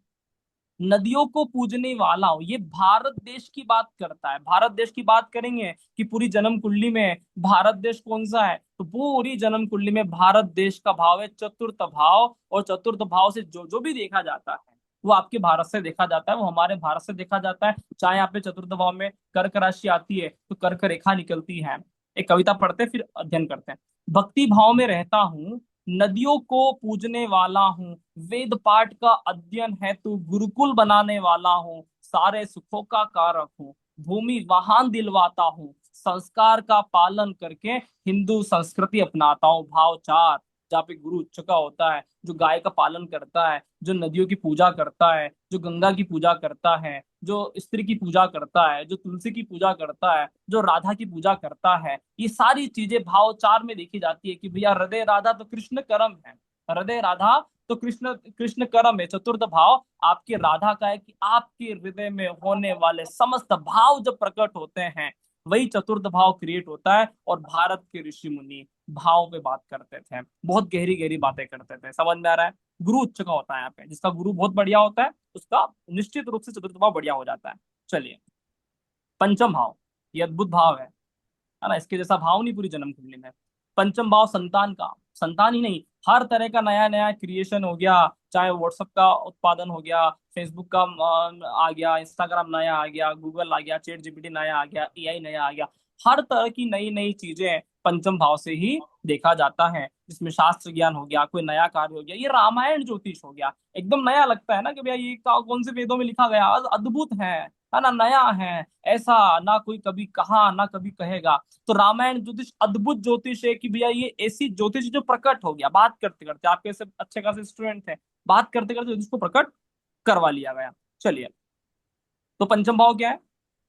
नदियों को पूजने वाला हूं। ये भारत देश की बात करता है। भारत देश की बात करेंगे कि पूरी जन्म कुंडली में भारत देश कौन सा है, तो पूरी जन्म कुंडली में भारत देश का भाव है चतुर्थ भाव। और चतुर्थ भाव से जो जो भी देखा जाता है वो आपके भारत से देखा जाता है, वो हमारे भारत से देखा जाता है। चाहे यहाँ पे चतुर्थ भाव में कर्क राशि आती है तो कर्क रेखा निकलती है। एक कविता पढ़ते फिर अध्ययन करते हैं। भक्ति भाव में रहता हूँ, नदियों को पूजने वाला हूँ, वेद पाठ का अध्ययन है तू गुरुकुल बनाने वाला हूँ, सारे सुखों का कारक हूँ, भूमि वाहन दिलवाता हूँ, संस्कार का पालन करके हिंदू संस्कृति अपनाता हूँ। भाव 4, जहाँ पे गुरु उच्च का होता है, जो गाय का पालन करता है, जो नदियों की पूजा करता है, जो गंगा की पूजा करता है, जो स्त्री की पूजा करता है, जो तुलसी की पूजा करता है, जो राधा की पूजा करता है, ये सारी चीजें भाव 4 में देखी जाती है कि भैया हृदय राधा तो कृष्ण कर्म है, हृदय राधा तो कृष्ण कृष्ण कर्म है। चतुर्थ भाव आपके राधा का है कि आपके हृदय में होने वाले समस्त भाव जब प्रकट होते हैं, वही चतुर्थ भाव क्रिएट होता है। और भारत के ऋषि मुनि भाव पे बात करते थे, बहुत गहरी गहरी बातें करते थे। समझ में आ रहा है? गुरु उच्च का होता है यहाँ पे, जिसका गुरु बहुत बढ़िया होता है उसका निश्चित रूप से चतुर्थ भाव बढ़िया हो जाता है। चलिए, पंचम भाव, ये अद्भुत भाव है ना, इसके जैसा भाव नहीं पूरी जन्म कुंडली में। पंचम भाव संतान का, संतान ही नहीं, हर तरह का नया नया क्रिएशन हो गया, चाहे व्हाट्सएप का उत्पादन हो गया, फेसबुक का आ गया, इंस्टाग्राम नया आ गया, गूगल आ गया, चैट जीपीटी नया आ गया, एआई नया आ गया। हर तरह की नई नई चीजें पंचम भाव से ही देखा जाता है, जिसमें शास्त्र ज्ञान हो गया, कोई नया कार्य हो गया, ये रामायण ज्योतिष हो गया। एकदम नया लगता है ना कि भैया ये कौन से वेदों में लिखा गया, अद्भुत है ना, नया है, ऐसा ना कोई कभी कहा ना कभी कहेगा। तो रामायण ज्योतिष अद्भुत ज्योतिष है कि भैया ये ऐसी ज्योतिष जो प्रकट हो गया, बात करते करते, आपके ऐसे अच्छे खासे स्टूडेंट थे, बात करते करते ज्योतिष को प्रकट करवा लिया गया। चलिए, तो पंचम भाव क्या है?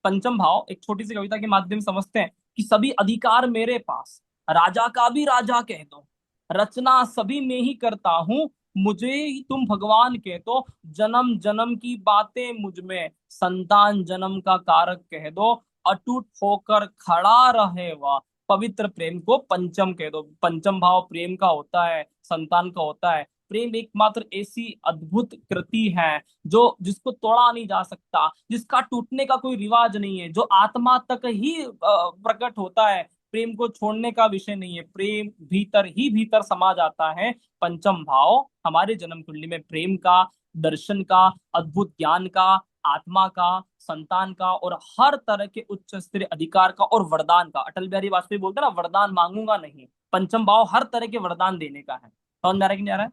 पंचम भाव एक छोटी सी कविता के माध्यम से समझते हैं कि सभी अधिकार मेरे पास, राजा का भी राजा कह दो, रचना सभी में ही करता हूँ, मुझे ही तुम भगवान कह दो, जन्म जन्म की बातें मुझ में, संतान जन्म का कारक कह दो, अटूट होकर खड़ा रहे वह, पवित्र प्रेम को पंचम कह दो। पंचम भाव प्रेम का होता है, संतान का होता है। प्रेम एकमात्र ऐसी अद्भुत कृति है जो जिसको तोड़ा नहीं जा सकता, जिसका टूटने का कोई रिवाज नहीं है, जो आत्मा तक ही प्रकट होता है। प्रेम को छोड़ने का विषय नहीं है, प्रेम भीतर ही भीतर समा जाता है। पंचम भाव हमारे जन्म कुंडली में प्रेम का, दर्शन का, अद्भुत ज्ञान का, आत्मा का, संतान का और हर तरह के उच्च स्तरीय अधिकार का और वरदान का। अटल बिहारी वाजपेयी बोलते हैं ना, वरदान मांगूंगा नहीं। पंचम भाव हर तरह के वरदान देने का है। समझ में आ रहा है कि नहीं आ रहा है?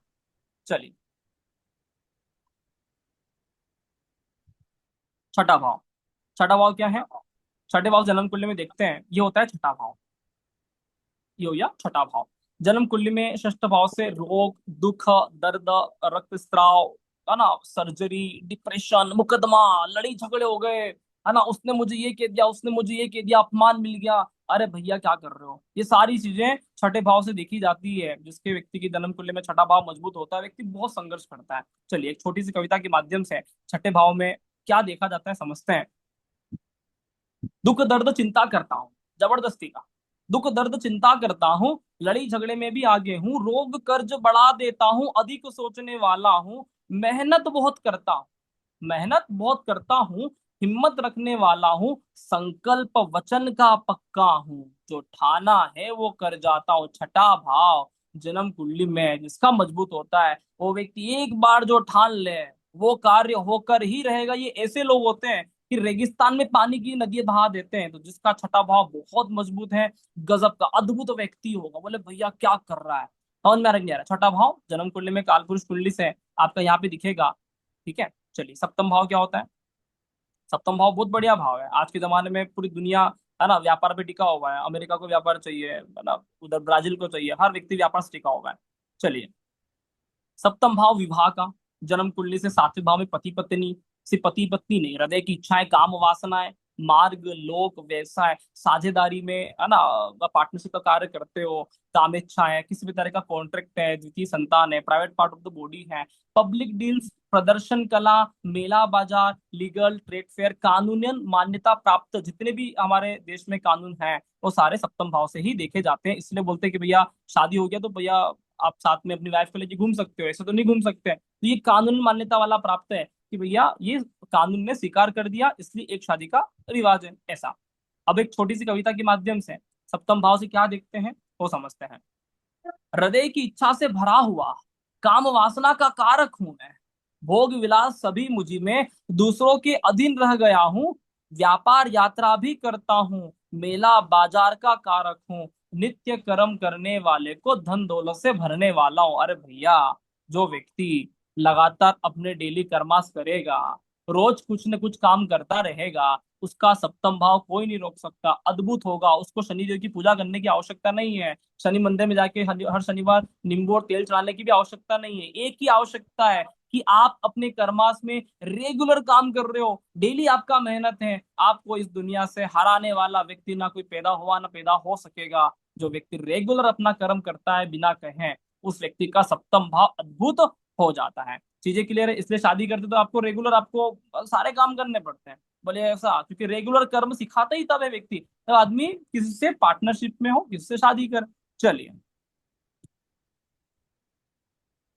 चलिए, छठा भाव। छठा भाव क्या है? छठे भाव जन्म कुंडली में देखते हैं, ये होता है छठा भाव। ये हो गया छठा भाव। जन्म कुंडली में षष्ठ भाव से रोग, दुख, दर्द, रक्तस्राव, है ना, सर्जरी, डिप्रेशन, मुकदमा, लड़ी झगड़े हो गए, है ना, उसने मुझे ये कह दिया, उसने मुझे ये कह दिया, अपमान मिल गया, अरे भैया क्या कर रहे हो, ये सारी चीजें छठे भाव से देखी जाती है। जिसके व्यक्ति की जन्म कुंडली में छठा भाव मजबूत होता है, व्यक्ति बहुत संघर्ष करता है। चलिए, एक छोटी सी कविता के माध्यम से छठे भाव में क्या देखा जाता है समझते हैं। दुख दर्द चिंता करता हूँ, जबरदस्ती का, दुख दर्द चिंता करता हूँ, लड़ी झगड़े में भी आगे हूँ, रोग कर्ज बढ़ा देता हूँ, अधिक सोचने वाला हूँ, मेहनत बहुत करता हूँ, मेहनत बहुत करता हूँ, हिम्मत रखने वाला हूँ, संकल्प वचन का पक्का हूँ, जो ठाना है वो कर जाता हूँ। छठा भाव जन्म कुंडली में जिसका मजबूत होता है, वो व्यक्ति एक बार जो ठान ले वो कार्य होकर ही रहेगा। ये ऐसे लोग होते हैं कि रेगिस्तान में पानी की नदियां बहा देते हैं। तो जिसका छठा भाव बहुत मजबूत है, गजब का अद्भुत व्यक्ति होगा। बोले भैया क्या कर रहा है, समझ में आ रहा है? छठा भाव जन्म कुंडली में कालपुरुष कुंडली से आपका यहाँ पे दिखेगा। ठीक है, चलिए, सप्तम भाव क्या होता है? सप्तम भाव बहुत बढ़िया भाव है। आज के जमाने में पूरी दुनिया, है ना, व्यापार पे टिका हुआ है। अमेरिका को व्यापार चाहिए, है ना, उधर ब्राजील को चाहिए, हर व्यक्ति व्यापार से टिका हुआ है। चलिए, सप्तम भाव विवाह का, जन्म कुंडली से सातवें भाव में पति पत्नी, सिर्फ पति पत्नी नहीं, हृदय की इच्छाएं, काम वासनाएं, मार्ग, लोक, व्यवसाय, साझेदारी में, है ना, पार्टनरशिप का कार्य करते हो, काम इच्छाएं, किसी भी तरह का कॉन्ट्रैक्ट है, द्वितीय संतान है, private part of the body है, पब्लिक डील्स, प्रदर्शन कला, मेला बाजार, लीगल, ट्रेड फेयर, कानूनन मान्यता प्राप्त जितने भी हमारे देश में कानून है वो सारे सप्तम भाव से ही देखे जाते हैं। इसलिए बोलते हैं कि भैया शादी हो गया तो भैया आप साथ में अपनी वाइफ को लेके घूम सकते हो, ऐसे तो नहीं घूम सकते। तो ये कानून मान्यता वाला प्राप्त है कि भैया ये कानून ने स्वीकार कर दिया, इसलिए एक शादी का रिवाज है, ऐसा। अब एक छोटी सी कविता के माध्यम से सप्तम भाव से क्या देखते हैं वो समझते हैं। हृदय की इच्छा से भरा हुआ, काम वासना का कारक हूं मैं, भोग विलास सभी मुझी में, दूसरों के अधीन रह गया हूँ, व्यापार यात्रा भी करता हूँ, मेला बाजार का कारक हूँ, नित्य कर्म करने वाले को धन दौलत से भरने वाला हूँ। अरे भैया, जो व्यक्ति लगातार अपने डेली कर्मास करेगा, रोज कुछ न कुछ काम करता रहेगा, उसका सप्तम भाव कोई नहीं रोक सकता, अद्भुत होगा। उसको शनिदेव की पूजा करने की आवश्यकता नहीं है, शनि मंदिर में जाके हर शनिवार नींबू और तेल चढ़ाने की भी आवश्यकता नहीं है। एक ही आवश्यकता है कि आप अपने कर्मास में रेगुलर काम कर रहे हो, डेली आपका मेहनत है। आपको इस दुनिया से हराने वाला व्यक्ति ना कोई पैदा हुआ ना पैदा हो सकेगा। जो व्यक्ति रेगुलर अपना कर्म करता है बिना कहे, उस व्यक्ति का सप्तम भाव अद्भुत हो जाता है। चीजें क्लियर है? इसलिए शादी करते तो आपको रेगुलर आपको सारे काम करने पड़ते हैं। बोले ऐसा, क्योंकि रेगुलर कर्म सिखाता ही तब है व्यक्ति, तब आदमी किसी से पार्टनरशिप में हो, किसी से शादी कर। चलिए,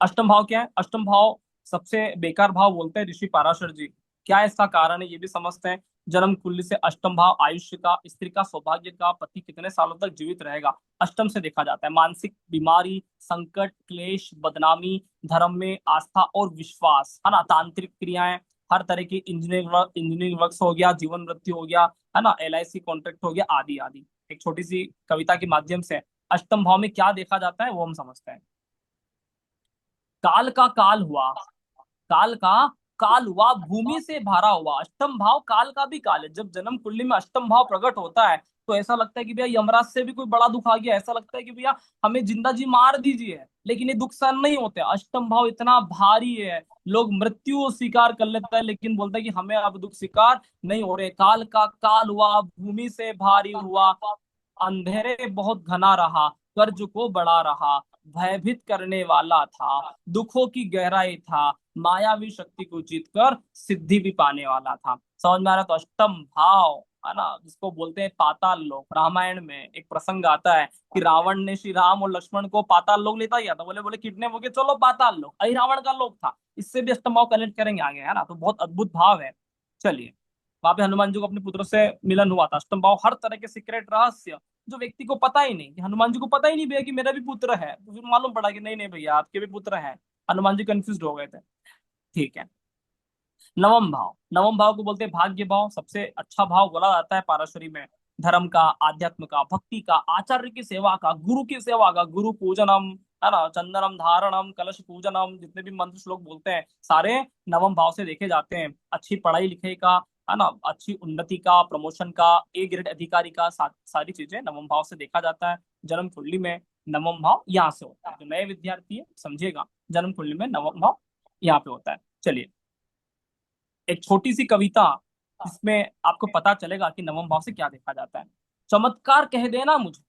अष्टम भाव क्या है? अष्टम भाव सबसे बेकार भाव बोलते हैं ऋषि पाराशर जी। क्या है इसका कारण है ये भी समझते हैं। जन्म कुंडली से अष्टम भाव आयुष्य का, स्त्री का, सौभाग्य का, पति कितने सालों तक जीवित रहेगा, अष्टम से देखा जाता है। मानसिक बीमारी, संकट, क्लेश, बदनामी, धर्म में आस्था और विश्वास, है ना, तांत्रिक क्रियाएं, हर तरह की इंजीनियरिंग वर्क्स हो गया, जीवन मृत्यु हो गया, है ना, LIC कॉन्ट्रैक्ट हो गया, आदि आदि। एक छोटी सी कविता के माध्यम से अष्टम भाव में क्या देखा जाता है वो हम समझते हैं। काल का काल हुआ, काल का काल हुआ, भूमि से भरा हुआ। अष्टम भाव काल का भी काल है। जब जन्म कुंडली में अष्टम भाव प्रकट होता है तो ऐसा लगता है कि भैया यमराज से भी कोई बड़ा दुख आ गया, ऐसा लगता है कि भैया हमें जिंदा जी मार दीजिए, लेकिन ये दुख सहन नहीं होते। अष्टम भाव इतना भारी है, लोग मृत्यु स्वीकार कर लेता है लेकिन बोलता है कि हमें अब दुख स्वीकार नहीं हो रहे। काल का काल हुआ, भूमि से भारी हुआ, अंधेरे बहुत घना रहा, कर्ज को बढ़ा रहा, भयभीत करने वाला था, दुखों की गहराई था, मायावी शक्ति को जीतकर सिद्धि भी पाने वाला था। समझ में आ रहा है? तो अष्टम भाव, है ना, जिसको बोलते हैं पाताल लोक। रामायण में एक प्रसंग आता है कि रावण ने श्री राम और लक्ष्मण को पाताल लोक लेता गया था। बोले बोले किडनैप हो गए, चलो पाताल लोक। अहि रावण का लोक था। इससे भी अष्टम भाव कनेक्ट करेंगे आगे, है ना, तो बहुत अद्भुत भाव है। चलिए, वहां पे हनुमान जी को अपने पुत्र से मिलन हुआ था। अष्टम भाव हर तरह के सीक्रेट रहस्य जो व्यक्ति को पता ही नहीं, कि हनुमान जी को पता ही नहीं भैया कि मेरा भी पुत्र है, तो फिर मालूम पड़ा कि नहीं नहीं भैया आपके भी पुत्र हैं। हनुमान जी कंफ्यूज हो गए थे। ठीक है। नवम भाव, नवम भाव को बोलते हैं भाग्य भाव। सबसे अच्छा भाव बोला जाता है पाराशरी में। धर्म का, आध्यात्म का, भक्ति का, आचार्य की सेवा का, गुरु की सेवा का, गुरु पूजनम, है ना, चंदनम धारणम, कलश पूजनम, जितने भी मंत्र श्लोक बोलते हैं सारे नवम भाव से देखे जाते हैं। अच्छी पढ़ाई लिखाई का, है ना, अच्छी उन्नति का, प्रमोशन का, A ग्रेड अधिकारी का, सारी चीजें नवम भाव से देखा जाता है। जन्म कुंडली में नवम भाव यहाँ से होता है। जो नए विद्यार्थी है समझिएगा, जन्म कुंडली में नवम भाव यहाँ पे होता है। चलिए, एक छोटी सी कविता जिसमें आपको पता चलेगा कि नवम भाव से क्या देखा जाता है। चमत्कार कह देना मुझे,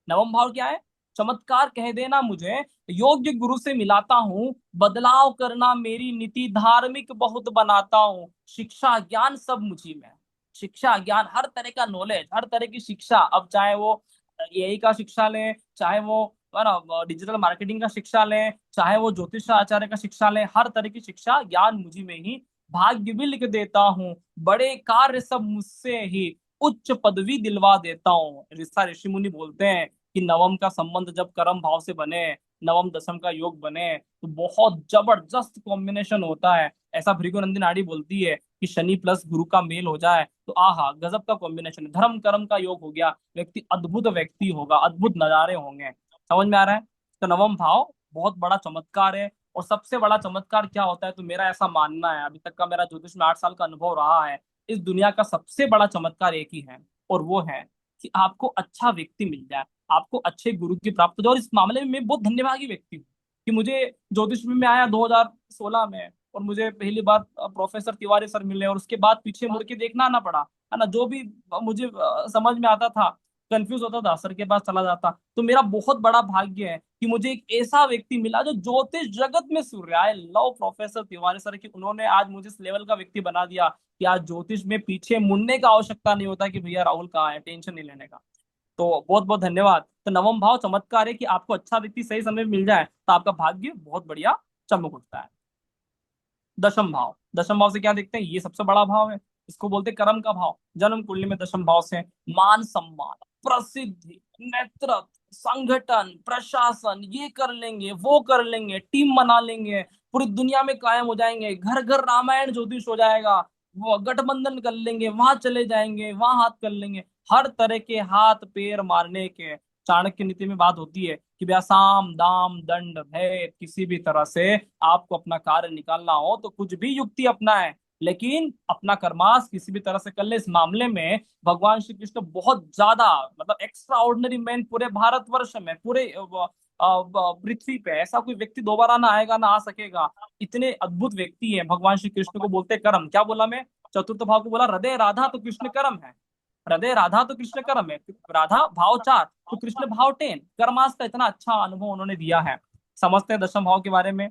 नवम भाव क्या है? चमत्कार कह देना मुझे, योग्य गुरु से मिलाता हूँ, बदलाव करना मेरी नीति, धार्मिक बहुत बनाता हूँ, शिक्षा ज्ञान सब मुझी में। शिक्षा ज्ञान, हर तरह का नॉलेज, हर तरह की शिक्षा, अब चाहे वो AI का शिक्षा लें, चाहे वो, है ना, डिजिटल मार्केटिंग का शिक्षा लें, चाहे वो ज्योतिष आचार्य का शिक्षा लें, हर तरह की शिक्षा ज्ञान मुझी में ही, भाग्य भी लिख देता हूँ, बड़े कार्य सब मुझसे ही, उच्च पदवी दिलवा देता हूँ। ऋषि मुनि बोलते हैं कि नवम का संबंध जब कर्म भाव से बने, नवम दशम का योग बने, तो बहुत जबरदस्त कॉम्बिनेशन होता है। ऐसा भृगु नंदिनी बोलती है कि शनि प्लस गुरु का मेल हो जाए तो आहा गजब का कॉम्बिनेशन है। धर्म कर्म का योग हो गया, व्यक्ति अद्भुत व्यक्ति होगा, अद्भुत नजारे होंगे। समझ में आ रहा है? तो नवम भाव बहुत बड़ा चमत्कार है। और सबसे बड़ा चमत्कार क्या होता है, तो मेरा ऐसा मानना है, अभी तक का मेरा ज्योतिष में 8 साल का अनुभव रहा है, इस दुनिया का सबसे बड़ा चमत्कार एक ही है, और वो है कि आपको अच्छा व्यक्ति मिल जाए, आपको अच्छे गुरु की प्राप्त हो जाए। और इस मामले में मैं बहुत धन्यवादी व्यक्ति हूँ कि मुझे ज्योतिष में आया 2016 में, और मुझे पहली बार प्रोफेसर तिवारी सर मिले, और उसके बाद पीछे मुड़ के देखना ना पड़ा, है ना। जो भी मुझे समझ में आता था, कंफ्यूज होता था, सर के पास चला जाता। तो मेरा बहुत बड़ा भाग्य है कि मुझे एक ऐसा व्यक्ति मिला जो ज्योतिष जगत में सूर्य, I love professor Tiwari sir, कि उन्होंने आज मुझे इस लेवल का व्यक्ति बना दिया कि आज ज्योतिष में पीछे मुड़ने का आवश्यकता नहीं होता कि भैया राहुल कहाँ है, टेंशन नहीं लेने का। तो बहुत बहुत धन्यवाद। तो नवम भाव चमत्कार है कि आपको अच्छा व्यक्ति सही समय में मिल जाए तो आपका भाग्य बहुत बढ़िया चमक उठता है। दशम भाव, दशम भाव से क्या देखते हैं, ये सबसे बड़ा भाव है, इसको बोलते हैं कर्म का भाव। जन्म कुंडली में दशम भाव से मान सम्मान, प्रसिद्धि, नेतृत्व, संगठन, प्रशासन, ये कर लेंगे वो कर लेंगे, टीम बना लेंगे, पूरी दुनिया में कायम हो जाएंगे, घर घर रामायण ज्योतिष हो जाएगा, वो गठबंधन कर लेंगे, वहां चले जाएंगे, वहां हाथ कर लेंगे, हर तरह के हाथ पैर मारने के। चाणक्य नीति में बात होती है कि भैया साम दाम दंड भेद, किसी भी तरह से आपको अपना कार्य निकालना हो तो कुछ भी युक्ति अपनाएं, लेकिन अपना कर्मास किसी भी तरह से कर ले। इस मामले में भगवान श्री कृष्ण बहुत ज्यादा, मतलब एक्स्ट्रा ऑर्डिनरी मैन, पूरे भारतवर्ष में, पूरे पृथ्वी पे ऐसा कोई व्यक्ति दोबारा ना आएगा, ना आ सकेगा। इतने अद्भुत व्यक्ति हैं। भगवान श्री कृष्ण को बोलते कर्म, क्या बोला मैं, चतुर्थ भाव को बोला हृदय राधा तो कृष्ण कर्म है, हृदय राधा तो कृष्ण कर्म है, राधा भाव 4 तो कृष्ण भाव 10। कर्मास का इतना अच्छा अनुभव उन्होंने दिया है। समझते हैं दशम भाव के बारे में?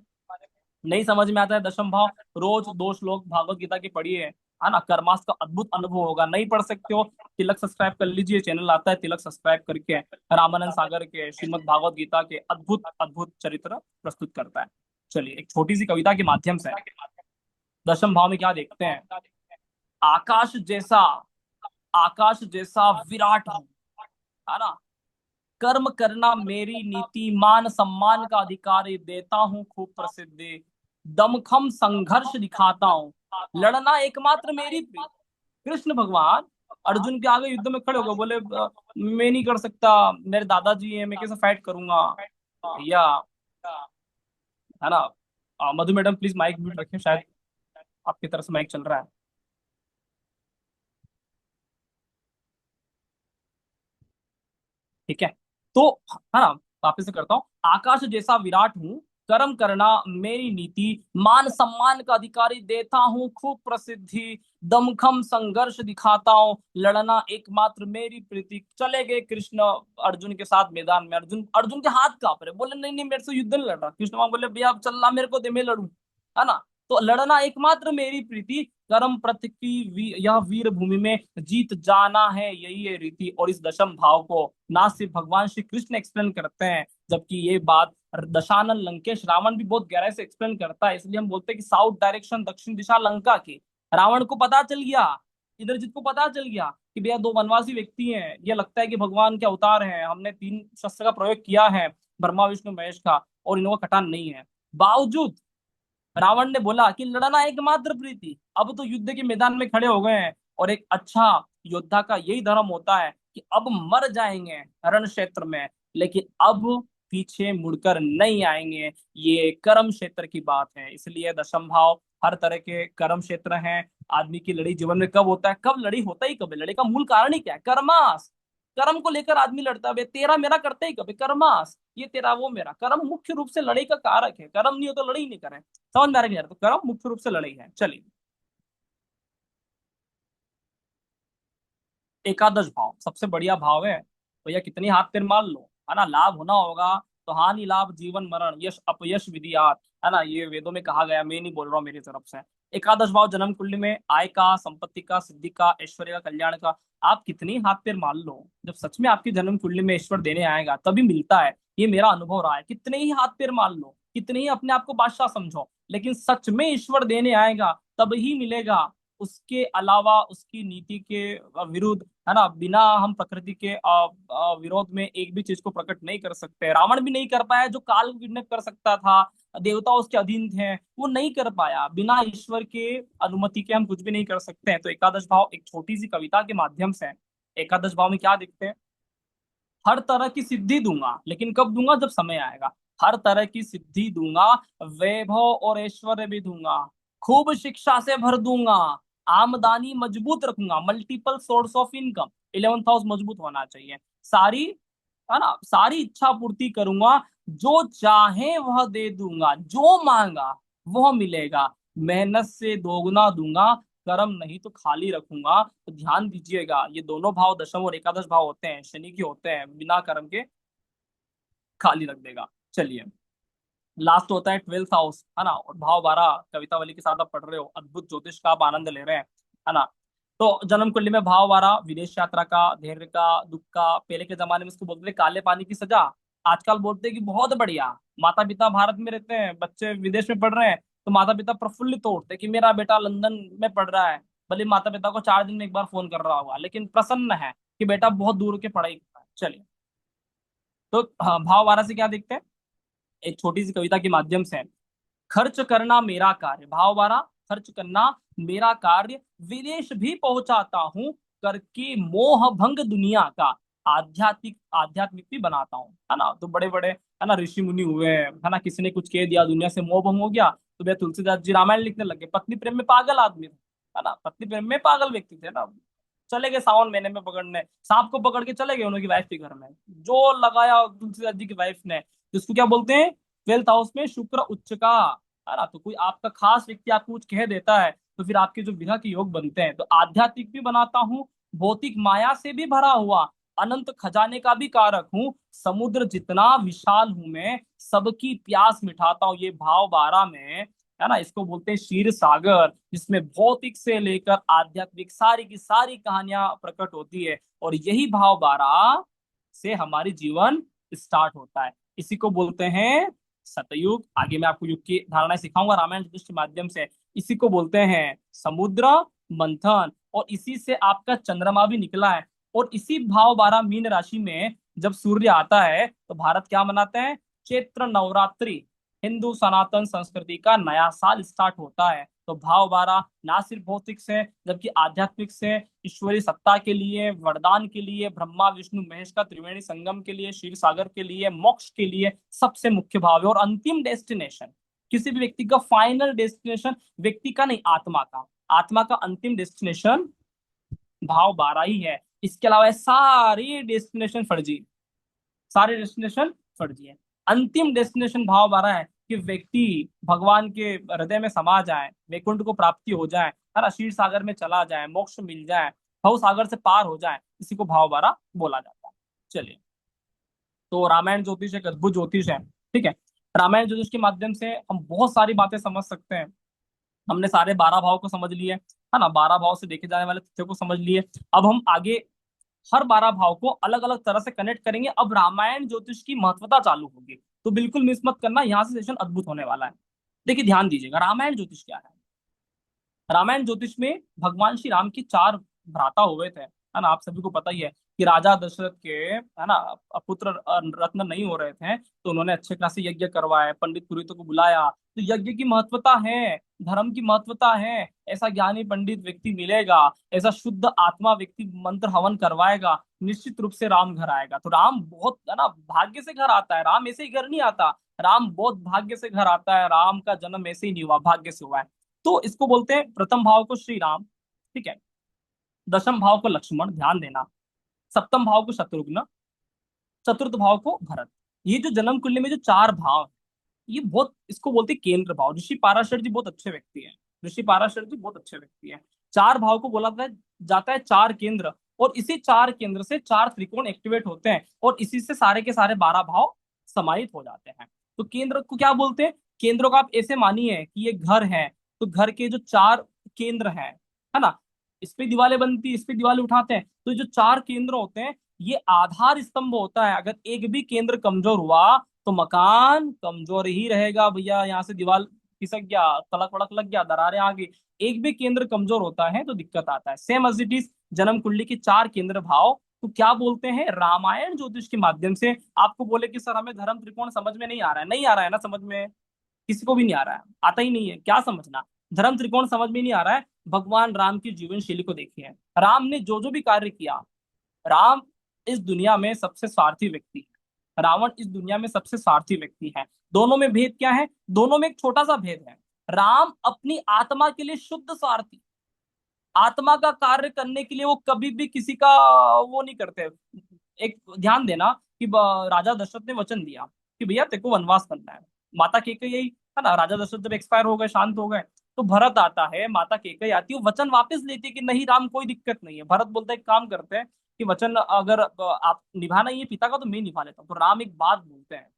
नहीं समझ में आता है दशम भाव, रोज 2 श्लोक भागवत गीता की पढ़िए, है ना, कर्मास का अद्भुत अनुभव होगा। नहीं पढ़ सकते हो, तिलक सब्सक्राइब कर लीजिए, चैनल आता है तिलक, सब्सक्राइब करके रामानंद सागर के श्रीमद् भागवत गीता के अद्भुत अद्भुत चरित्र प्रस्तुत करता है। चलिए, एक छोटी सी कविता के माध्यम से दशम भाव में क्या देखते हैं। आकाश जैसा, आकाश जैसा विराट हूँ, है ना, कर्म करना मेरी नीति, मान सम्मान का अधिकार देता हूँ खूब प्रसिद्धि, दमखम संघर्ष दिखाता हूँ, लड़ना एकमात्र मेरी प्रीति। कृष्ण भगवान अर्जुन के आगे युद्ध में खड़े हो गए, बोले मैं नहीं कर सकता, मेरे दादाजी हैं, मैं कैसे फाइट करूंगा भैया, है ना। मधु मैडम प्लीज माइक म्यूट रखें, शायद आपकी तरफ से माइक चल रहा है। ठीक है, तो है ना, वापस से करता हूँ। आकाश जैसा विराट हूँ, कर्म करना मेरी नीति, मान सम्मान का अधिकारी देता हूँ खूब प्रसिद्धि, दमखम संघर्ष दिखाता हूँ, लड़ना एकमात्र मेरी प्रीति। चले गए कृष्ण अर्जुन के साथ मैदान में। अर्जुन अर्जुन के हाथ कांप रहे, बोले नहीं नहीं मेरे से युद्ध नहीं लड़ रहा। कृष्ण भगवान बोले भैया चल रहा मेरे को दे, मैं लड़ू, है ना। तो लड़ना एकमात्र मेरी प्रीति, कर्म प्रत की यह वीर भूमि में जीत जाना है, यही है रीति। और इस दशम भाव को ना सिर्फ भगवान श्री कृष्ण एक्सप्लेन करते हैं, जबकि ये बात दशानन लंकेश रावण भी बहुत गहराई से एक्सप्लेन करता है। इसलिए हम बोलते हैं कि साउथ डायरेक्शन, दक्षिण दिशा लंका की। रावण को पता चल गया, इंद्रजीत को पता चल गया कि भैया दो वनवासी व्यक्ति हैं, ये लगता है कि भगवान के अवतार हैं, हमने तीन शस्त्र का प्रयोग किया है, ब्रह्मा विष्णु महेश का, और इनका खटान नहीं है। बावजूद रावण ने बोला कि लड़ना एकमात्र प्रीति। अब तो युद्ध के मैदान में खड़े हो गए हैं, और एक अच्छा योद्धा का यही धर्म होता है कि अब मर जाएंगे रण क्षेत्र में, लेकिन अब पीछे मुड़कर नहीं आएंगे। ये कर्म क्षेत्र की बात है। इसलिए दशम भाव हर तरह के कर्म क्षेत्र हैं। आदमी की लड़ाई जीवन में कब होता है, कब लड़ी होता ही कब है, लड़ाई का मूल कारण ही क्या है, कर्मास। कर्म को लेकर आदमी लड़ता है, तेरा मेरा करते ही कभी कर्मास, ये तेरा वो मेरा। कर्म मुख्य रूप से लड़ाई का कारक है, कर्म नहीं हो तो लड़ाई नहीं करें। समझ में आ रहा है कि यार, तो कर्म मुख्य रूप से लड़ाई है। चलिए, एकादश भाव सबसे बढ़िया भाव है भैया, कितनी हाथ पैर मार लो, है ना। लाभ होना होगा तो हानि लाभ जीवन मरण यश अपयश विधियात, है ना, ये वेदों में कहा गया, मैं नहीं बोल रहा हूँ मेरी तरफ से। एकादश भाव जन्म कुंडली में आय का, संपत्ति का, सिद्धि का, ऐश्वर्य का, कल्याण का। आप कितनी हाथ पैर मार लो, जब सच में आपकी जन्म कुंडली में ईश्वर देने आएगा तभी मिलता है। ये मेरा अनुभव रहा है। कितने ही हाथ पैर मार लो, कितने ही अपने आप को बादशाह समझो, लेकिन सच में ईश्वर देने आएगा तब ही मिलेगा। उसके अलावा उसकी नीति के विरुद्ध, है ना, बिना हम प्रकृति के विरोध में एक भी चीज को प्रकट नहीं कर सकते। रावण भी नहीं कर पाया, जो काल को किडनैप कर सकता था, देवता उसके अधीन थे, वो नहीं कर पाया। बिना ईश्वर के अनुमति के हम कुछ भी नहीं कर सकते हैं। तो एकादश भाव एक छोटी सी कविता के माध्यम से, एकादश भाव में क्या दिखते हैं, हर तरह की सिद्धि दूंगा, लेकिन कब दूंगा, जब समय आएगा। हर तरह की सिद्धि दूंगा, वैभव और ऐश्वर्य भी दूंगा, खूब शिक्षा से भर दूंगा, आमदनी मजबूत रखूंगा, multiple source of income, 11th house मजबूत होना चाहिए। सारी, है ना, सारी इच्छा पूर्ति करूंगा, जो चाहे वह दे दूंगा, जो मांगा वह मिलेगा, मेहनत से दोगुना दूंगा, कर्म नहीं तो खाली रखूंगा। तो ध्यान दीजिएगा, ये दोनों भाव दशम और एकादश भाव होते हैं, शनि के होते हैं, बिना कर्म के खाली रख देगा। चलिए, लास्ट होता है 12th हाउस, है ना, और भाव 12 कविता वाली के साथ आप पढ़ रहे हो, अद्भुत ज्योतिष का आप आनंद ले रहे हैं, है ना। तो जन्म कुंडली में भाव 12 विदेश यात्रा का, धैर्य का, दुख का। पहले के जमाने में इसको बोलते थे काले पानी की सजा, आजकल बोलते हैं कि बहुत बढ़िया। माता पिता भारत में रहते हैं, बच्चे विदेश में पढ़ रहे हैं, तो माता पिता प्रफुल्लित होते हैं कि मेरा बेटा लंदन में पढ़ रहा है। भले माता पिता को 4 दिन में एक बार फोन कर रहा होगा, लेकिन प्रसन्न है कि बेटा बहुत दूर के पढ़ाई कर रहा है। चलिए, तो हाँ, भाव 12 से क्या देखते हैं, एक छोटी सी कविता के माध्यम से। खर्च करना मेरा कार्य, भाव 12, खर्च करना मेरा कार्य, विदेश भी पहुंचाता हूँ, करके मोह भंग दुनिया का, आध्यात्मिक आध्यात्मिक भी बनाता हूँ, है ना। तो बड़े बड़े, है ना, ऋषि मुनि हुए हैं, है ना, किसी ने कुछ कह दिया, दुनिया से मोह भंग हो गया, तो भैया तुलसीदास जी रामायण लिखने लगे। पत्नी प्रेम में पागल आदमी थे, है ना, पत्नी प्रेम में पागल व्यक्ति थे ना, चले गए सावन महीने में पकड़ने, सांप को पकड़ के चले गए उनकी वाइफ के घर में, जो लगाया तुलसीदास जी की वाइफ ने। जिसको क्या बोलते हैं, 12th हाउस में शुक्र उच्च का, है ना। तो कोई आपका खास व्यक्ति आपको कुछ कह देता है, तो फिर आपके जो विरह के योग बनते हैं। तो आध्यात्मिक भी बनाता हूँ, भौतिक माया से भी भरा हुआ, अनंत खजाने का भी कारक हूँ, समुद्र जितना विशाल हूं मैं, सबकी प्यास मिटाता हूँ। ये भाव 12 में, है ना, इसको बोलते हैं क्षीर सागर, जिसमें भौतिक से लेकर आध्यात्मिक सारी की सारी कहानियां प्रकट होती है। और यही भाव 12 से हमारी जीवन स्टार्ट होता है। इसी को बोलते हैं सतयुग। आगे मैं आपको युग की धारणाएं सिखाऊंगा रामायण ज्योतिष के माध्यम से। इसी को बोलते हैं समुद्र मंथन, और इसी से आपका चंद्रमा भी निकला है। और इसी भाव 12 मीन राशि में जब सूर्य आता है, तो भारत क्या मनाते हैं, चैत्र नवरात्रि, हिंदू सनातन संस्कृति का नया साल स्टार्ट होता है। तो भाव 12 ना सिर्फ भौतिक से जबकि आध्यात्मिक से, ईश्वरीय सत्ता के लिए, वरदान के लिए, ब्रह्मा विष्णु महेश का त्रिवेणी संगम के लिए, क्षीर सागर के लिए, मोक्ष के लिए सबसे मुख्य भाव है। और अंतिम डेस्टिनेशन, किसी भी व्यक्ति का फाइनल डेस्टिनेशन, व्यक्ति का नहीं, आत्मा का, आत्मा का अंतिम डेस्टिनेशन भाव 12 ही है। इसके अलावा सारी डेस्टिनेशन फर्जी, सारे डेस्टिनेशन फर्जी है। अंतिम डेस्टिनेशन भाव 12 है कि व्यक्ति भगवान के हृदय में समा जाए, वैकुंठ को प्राप्ति हो जाए, है ना, क्षीर सागर में चला जाए, मोक्ष मिल जाए, भव सागर से पार हो जाए, इसी को भाव 12 बोला जाता है। चलिए, तो रामायण ज्योतिष एक अद्भुत ज्योतिष है। ठीक है, रामायण ज्योतिष के माध्यम से हम बहुत सारी बातें समझ सकते हैं। हमने सारे 12 भाव को समझ लिए, है ना, 12 भाव से देखे जाने वाले तथ्यों को समझ लिए। अब हम आगे हर 12 भाव को अलग अलग तरह से कनेक्ट करेंगे। अब रामायण ज्योतिष की महत्वता चालू होगी, तो बिल्कुल मिस मत करना, यहाँ से सेशन अद्भुत होने वाला है। देखिए, ध्यान दीजिएगा, रामायण ज्योतिष क्या है। रामायण ज्योतिष में भगवान श्री राम के 4 भ्राता हुए थे, है ना, आप सभी को पता ही है कि राजा दशरथ के, है ना, पुत्र रत्न नहीं हो रहे थे, तो उन्होंने अच्छे खासे यज्ञ करवाए, पंडित पुरोहितों को बुलाया। तो यज्ञ की महत्वता है, धर्म की महत्वता है, ऐसा ज्ञानी पंडित व्यक्ति मिलेगा, ऐसा शुद्ध आत्मा व्यक्ति मंत्र हवन करवाएगा, निश्चित रूप से राम घर आएगा। तो राम बहुत, है ना, भाग्य से घर आता है, राम ऐसे ही घर नहीं आता, राम बहुत भाग्य से घर आता है, राम का जन्म ऐसे ही नहीं हुआ, भाग्य से हुआ है। तो इसको बोलते हैं प्रथम भाव को श्री राम, ठीक है, दशम भाव को लक्ष्मण, ध्यान देना, सप्तम भाव को शत्रुघ्न, चतुर्थ भाव को भरत। ये जो जन्म कुंडली में जो 4 भाव हैं, ये बहुत, इसको बोलते हैं केंद्र भाव। ऋषि पाराशर जी बहुत अच्छे व्यक्ति हैं, ऋषि पाराशर जी बहुत अच्छे व्यक्ति हैं। 4 भाव को बोला जाता है 4 केंद्र, और इसी 4 केंद्र से 4 त्रिकोण एक्टिवेट होते हैं, और इसी से सारे के सारे 12 भाव समाहित हो जाते हैं। तो केंद्र को क्या बोलते हैं, केंद्रों को आप ऐसे मानिए कि ये घर है, तो घर के जो 4 केंद्र हैं, है ना, इस पे दीवारें बनती है, इस पे दीवारें उठाते हैं, तो जो 4 केंद्र होते हैं, ये आधार स्तंभ होता है। अगर एक भी केंद्र कमजोर हुआ तो मकान कमजोर ही रहेगा भैया। यहाँ से दीवार खिसक गया, तलक वड़क लग गया, दरारें आ गई, एक भी केंद्र कमजोर होता है तो दिक्कत आता है। सेम एज इट इज जन्म कुंडली के 4 केंद्र भाव तो क्या बोलते हैं, रामायण ज्योतिष के माध्यम से आपको बोले कि सर हमें धर्म त्रिकोण समझ में नहीं आ रहा है, नहीं आ रहा है ना समझ में, किसी को भी नहीं आ रहा है, आता ही नहीं है, क्या समझना, धर्म त्रिकोण समझ में नहीं आ रहा है। भगवान राम की जीवन शैली को देखिए, राम ने जो जो भी कार्य किया, राम इस दुनिया में सबसे स्वार्थी व्यक्ति है, रावण इस दुनिया में सबसे स्वार्थी व्यक्ति है। दोनों में भेद क्या है, दोनों में एक छोटा सा भेद है। राम अपनी आत्मा के लिए शुद्ध स्वार्थी, आत्मा का कार्य करने के लिए वो कभी भी किसी का वो नहीं करते। एक ध्यान देना कि राजा दशरथ ने वचन दिया कि भैया तेरे को वनवास करना है, माता केकई यही, है ना, राजा दशरथ जब एक्सपायर हो गए, शांत हो गए, तो भरत आता है, माता केकई आती है, वो वचन वापस लेती है कि नहीं राम कोई दिक्कत नहीं है। भरत बोलता है एक काम करते हैं कि वचन अगर आप निभाना ही है पिता का तो मैं निभा लेता हूँ। तो राम एक बात बोलते हैं,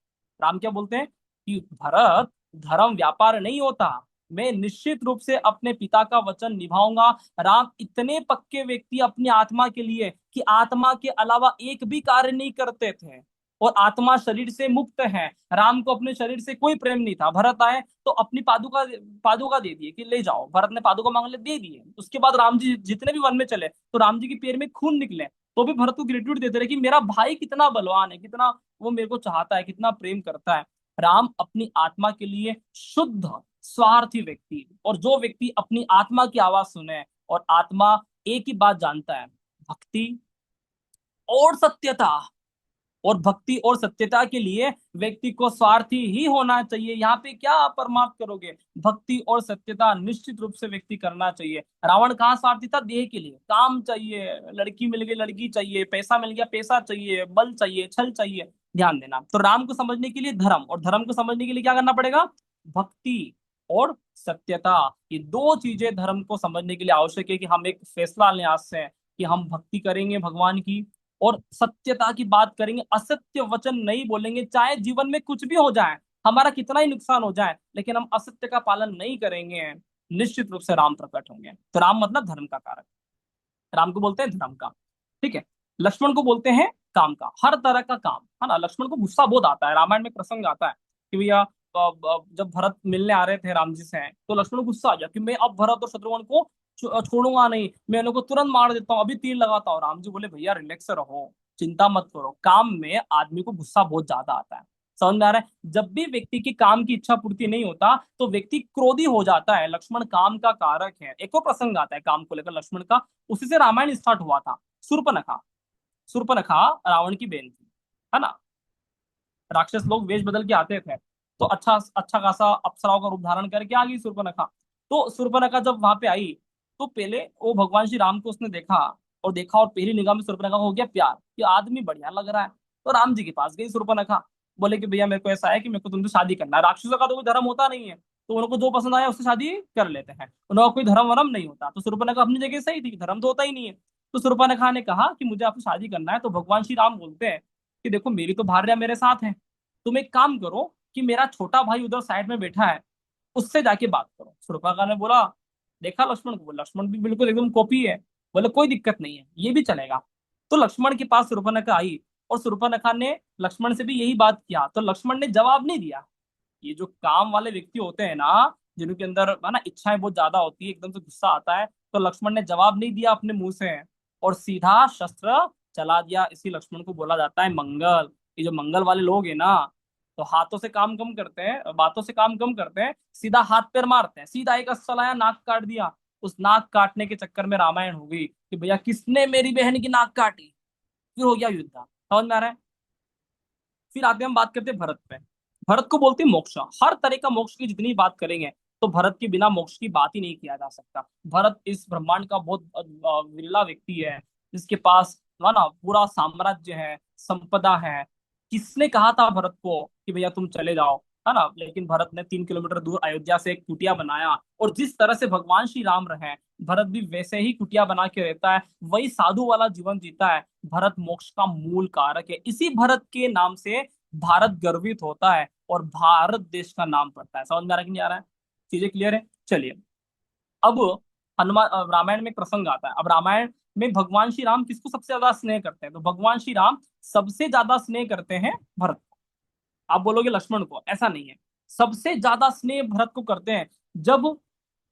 राम क्या बोलते हैं कि भरत, धर्म व्यापार नहीं होता, मैं निश्चित रूप से अपने पिता का वचन निभाऊंगा। राम इतने पक्के व्यक्ति अपनी आत्मा के लिए कि आत्मा के अलावा एक भी कार्य नहीं करते थे, और आत्मा शरीर से मुक्त है। राम को अपने शरीर से कोई प्रेम नहीं था। भरत आए तो अपनी पादुका पादुका दे दिए कि ले जाओ, भरत ने पादुका मांग ले, दे दिए। उसके बाद राम जी जितने भी वन में चले तो राम जी के पैर में खून निकले, तो भी भरत को ग्रेटिट्यूड देते रहे कि मेरा भाई कितना बलवान है, कितना वो मेरे को चाहता है, कितना प्रेम करता है। राम अपनी आत्मा के लिए शुद्ध स्वार्थी व्यक्ति, और जो व्यक्ति अपनी आत्मा की आवाज सुने और आत्मा एक ही बात जानता है, भक्ति और सत्यता, और भक्ति और सत्यता के लिए व्यक्ति को स्वार्थी ही होना चाहिए। यहाँ पे क्या आप परमार्थ करोगे, भक्ति और सत्यता निश्चित रूप से व्यक्ति करना चाहिए। रावण कहाँ स्वार्थी था, देह के लिए, काम चाहिए, लड़की मिल गई लड़की चाहिए, पैसा मिल गया पैसा चाहिए, बल चाहिए, छल चाहिए। ध्यान देना, तो राम को समझने के लिए धर्म, और धर्म को समझने के लिए क्या करना पड़ेगा, भक्ति और सत्यता। ये 2 चीजें धर्म को समझने के लिए आवश्यक है कि हम एक फैसला लें आज से कि हम भक्ति करेंगे भगवान की, और सत्यता की बात करेंगे, असत्य वचन नहीं बोलेंगे। चाहे जीवन में कुछ भी हो जाए, हमारा कितना ही नुकसान हो जाए, लेकिन हम असत्य का पालन नहीं करेंगे, निश्चित रूप से राम प्रकट होंगे। तो राम मतलब धर्म का कारक, राम को बोलते हैं धर्म का, ठीक है। लक्ष्मण को बोलते हैं काम का, हर तरह का काम, है ना। लक्ष्मण को गुस्सा बहुत आता है, रामायण में प्रसंग आता है कि भैया जब भरत मिलने आ रहे थे राम जी से, तो लक्ष्मण को गुस्सा आ गया कि मैं अब भरत और शत्रुघ्न को छोड़ूंगा नहीं, मैं इनको तुरंत मार देता हूँ, अभी तीर लगाता हूँ। राम जी बोले भैया रिलैक्स रहो, चिंता मत करो। काम में आदमी को गुस्सा बहुत ज्यादा आता है, समझ में आ रहा है? जब भी व्यक्ति की काम की इच्छा पूर्ति नहीं होता तो व्यक्ति क्रोधी हो जाता है। लक्ष्मण काम का कारक है। एक और प्रसंग आता है काम को लेकर लक्ष्मण का, उसी से रामायण स्टार्ट हुआ था। शूर्पणखा। शूर्पणखा रावण की बहन थी, है ना। राक्षस लोग वेश बदल के आते थे, तो अच्छा अच्छा खासा अप्सराओं का रूप धारण करके आ गई शूर्पणखा। तो शूर्पणखा जब वहां पे आई, तो पहले वो भगवान श्री राम को उसने देखा, और देखा, और पहली निगाह में शूर्पणखा को हो गया प्यार कि आदमी बढ़िया लग रहा है। तो राम जी के पास गई शूर्पणखा, बोले कि भैया मेरे को ऐसा है कि मेरे को तुमसे शादी करना है। राक्षसों का तो कोई धर्म होता नहीं है, तो उनको जो पसंद आया उससे शादी कर लेते हैं, उनका कोई धर्म वरम नहीं होता। तो शूर्पणखा अपनी जगह सही थी, धर्म तो होता ही नहीं है। तो शूर्पणखा ने कहा कि मुझे आपसे शादी करना है। तो भगवान श्री राम बोलते हैं कि देखो मेरी तो भार्या मेरे साथ है, तुम एक काम करो कि मेरा छोटा भाई उधर साइड में बैठा है, उससे जाके बात करो। शूर्पणखा ने बोला, देखा लक्ष्मण को, लक्ष्मण भी बिल्कुल एकदम कॉपी है। बोले कोई दिक्कत नहीं है, ये भी चलेगा। तो लक्ष्मण के पास शूर्पणखा आई, और शूर्पणखा ने लक्ष्मण से भी यही बात किया। तो लक्ष्मण ने जवाब नहीं दिया। ये जो काम वाले व्यक्ति होते हैं ना, जिनके अंदर है ना इच्छाएं बहुत ज्यादा होती है, एकदम से गुस्सा आता है, तो लक्ष्मण ने जवाब नहीं दिया अपने मुंह से, और सीधा शस्त्र चला दिया। इसी लक्ष्मण को बोला जाता है मंगल। ये जो मंगल वाले लोग हैं ना, तो हाथों से काम कम करते हैं, बातों से काम कम करते हैं, सीधा हाथ पैर मारते हैं। सीधा एक अस्सल आया, नाक काट दिया। उस नाक काटने के चक्कर में रामायण हो गई कि भैया किसने मेरी बहन की नाक काटी। फिर हो गया युद्ध। समझ में आ रहा है? फिर आते हैं हम बात करते हैं भरत पे। भरत को बोलते हैं मोक्ष। हर तरह का मोक्ष की जितनी बात करेंगे, तो भरत के बिना मोक्ष की बात ही नहीं किया जा सकता। भरत इस ब्रह्मांड का बहुत विरला व्यक्ति है, जिसके पास है ना पूरा साम्राज्य है, संपदा है। किसने कहा था भरत को कि भैया तुम चले जाओ, है ना? लेकिन भरत ने 3 किलोमीटर दूर अयोध्या से एक कुटिया बनाया, और जिस तरह से भगवान श्री राम रहे, भरत भी वैसे ही कुटिया बना के रहता है, वही साधु वाला जीवन जीता है। भरत मोक्ष का मूल कारक है। इसी भरत के नाम से भारत गर्वित होता है, और भारत देश का नाम पड़ता है। समझ में आ रहा है कि नहीं आ रहा है? चीजें क्लियर है? चलिए, अब हनुमान रामायण में एक प्रसंग आता है। अब रामायण में भगवान श्री राम किसको सबसे ज्यादा स्नेह करते हैं? तो भगवान श्री राम सबसे ज्यादा स्नेह करते हैं भरत को। आप बोलोगे लक्ष्मण को, ऐसा नहीं है। सबसे ज्यादा स्नेह भरत को करते हैं। जब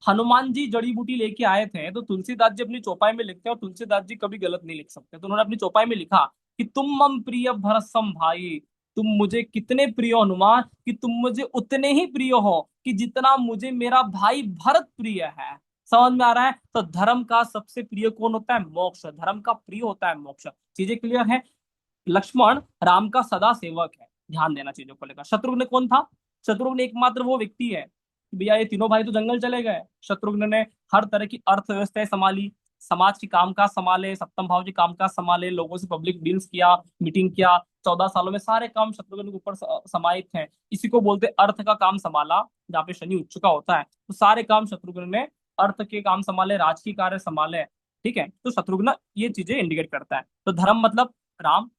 हनुमान जी जड़ी बूटी लेके आए थे, तो तुलसीदास जी अपनी चौपाई में लिखते हैं, और तुलसीदास जी कभी गलत नहीं लिख सकते, तो उन्होंने अपनी चौपाई में लिखा कि तुम मम प्रिय भरत सम भाई। तुम मुझे कितने प्रिय हो हनुमान, कि तुम मुझे उतने ही प्रिय हो कि जितना मुझे मेरा भाई भरत प्रिय है। समझ में आ रहा है? तो धर्म का सबसे प्रिय कौन होता है? मोक्ष। धर्म का प्रिय होता है मोक्ष। चीजें क्लियर है? लक्ष्मण राम का सदा सेवक है। ध्यान देना चीजों को लेकर। शत्रुघ्न कौन था? शत्रुघ्न एकमात्र वो व्यक्ति है कि भैया ये तीनों भाई तो जंगल चले गए, शत्रुघ्न ने हर तरह की अर्थव्यवस्था संभाली, समाज की कामकाज संभाले, सप्तम भाव की कामकाज संभाले, लोगों से पब्लिक डील्स किया, मीटिंग किया। 14 सालों में सारे काम शत्रुघ्न के ऊपर समाहित हैं। इसी को बोलते अर्थ का काम संभाला। जहाँ पे शनि उच्च का होता है, तो सारे काम शत्रुघ्न ने अर्थ के काम संभाले, राजकीय कार्य संभाले। ठीक है, तो शत्रुघ्न ये चीजें इंडिकेट करता है। तो धर्म मतलब राम,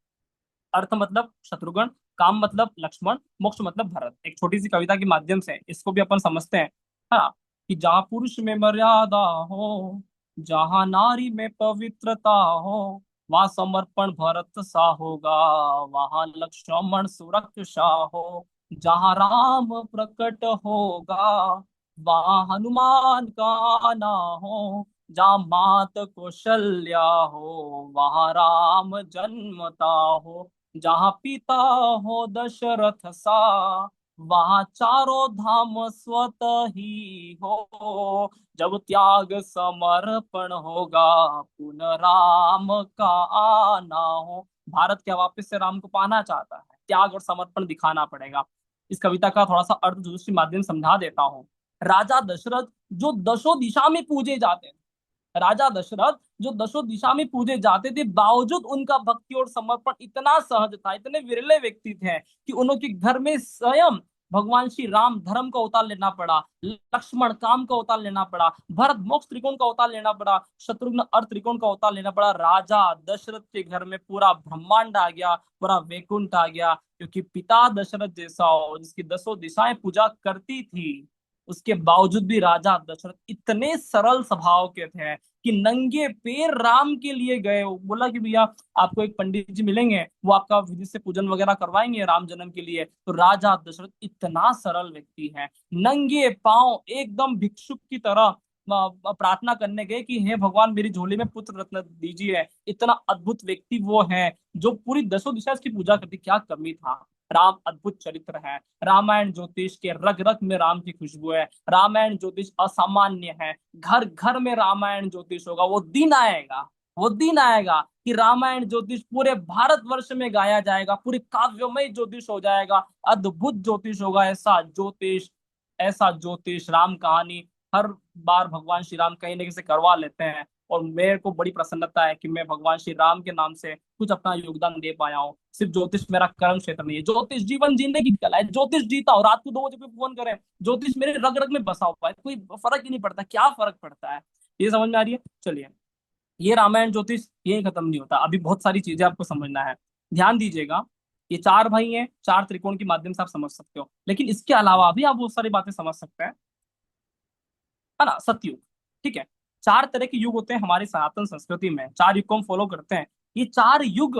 अर्थ मतलब शत्रुघ्न, काम मतलब लक्ष्मण, मोक्ष मतलब भरत। एक छोटी सी कविता के माध्यम से इसको भी अपन समझते हैं। हाँ, कि जहाँ पुरुष में मर्यादा हो, जहाँ नारी में पवित्रता हो, वहाँ समर्पण भरत सा होगा, वहाँ लक्ष्मण सुरक्षा हो। जहाँ राम प्रकट होगा, वहाँ हनुमान का आना हो। जहाँ मात कौशल्या हो, वहाँ राम जन्मता हो। जहाँ पिता हो दशरथ सा, वहाँ चारों धाम स्वत ही हो। जब त्याग समर्पण होगा, पुनः राम का आना हो। भारत क्या वापस से राम को पाना चाहता है? त्याग और समर्पण दिखाना पड़ेगा। इस कविता का थोड़ा सा अर्थ दूसरे माध्यम समझा देता हूँ। राजा दशरथ जो दशों दिशा में पूजे जाते हैं, राजा दशरथ जो दशों दिशा में पूजे जाते थे, बावजूद उनका भक्ति और समर्पण इतना सहज था, इतने विरले व्यक्ति थे कि उनके घर में स्वयं भगवान श्री राम धर्म का अवतार लेना पड़ा, लक्ष्मण काम का अवतार लेना पड़ा, भरत मोक्ष त्रिकोण का अवतार लेना पड़ा, शत्रुघ्न अर्थ त्रिकोण का अवतार लेना पड़ा। राजा दशरथ के घर में पूरा ब्रह्मांड आ गया, पूरा वैकुंठ आ गया, क्योंकि पिता दशरथ जैसा हो, जिसकी दसों दिशाएं पूजा करती थी, उसके बावजूद भी राजा दशरथ इतने सरल स्वभाव के थे कि नंगे पैर राम के लिए गए। वो बोला कि भैया आपको एक पंडित जी मिलेंगे, वो आपका विधि से पूजन वगैरह करवाएंगे राम जन्म के लिए। तो राजा दशरथ इतना सरल व्यक्ति है, नंगे पांव एकदम भिक्षुक की तरह प्रार्थना करने गए कि हे भगवान मेरी झोली में पुत्र रत्न दीजिए। इतना अद्भुत व्यक्ति वो है जो पूरी दसों दिशा इसकी पूजा करती। क्या कमी था? राम अद्भुत चरित्र है। रामायण ज्योतिष के रग रग में राम की खुशबू है। रामायण ज्योतिष असामान्य है। घर घर में रामायण ज्योतिष होगा। वो दिन आएगा, वो दिन आएगा कि रामायण ज्योतिष पूरे भारतवर्ष में गाया जाएगा, पूरी काव्यमय ज्योतिष हो जाएगा, अद्भुत ज्योतिष होगा। ऐसा ज्योतिष, ऐसा ज्योतिष, राम कहानी हर बार भगवान श्री राम कहीं ना कहीं से करवा लेते हैं। और मेरे को बड़ी प्रसन्नता है कि मैं भगवान श्री राम के नाम से कुछ अपना योगदान दे पाया हूँ। सिर्फ ज्योतिष मेरा कर्म क्षेत्र नहीं है, ज्योतिष जीवन जीने की कला है। ज्योतिष जीता हूँ, रात को 2 बजे पे फोन करें, ज्योतिष मेरे रग रग में बसा हुआ है, कोई फर्क ही नहीं पड़ता। क्या फर्क पड़ता है, ये समझ में आ रही है? चलिए, ये रामायण ज्योतिष यही खत्म नहीं होता, अभी बहुत सारी चीजें आपको समझना है। ध्यान दीजिएगा, ये 4 भाई हैं, 4 त्रिकोण के माध्यम से आप समझ सकते हो, लेकिन इसके अलावा भी आप बहुत सारी बातें समझ सकते हैं, है ना। सतयुग, ठीक है। 4 तरह के युग होते हैं हमारी सनातन संस्कृति में, 4 युग को हम फॉलो करते हैं। ये 4 युग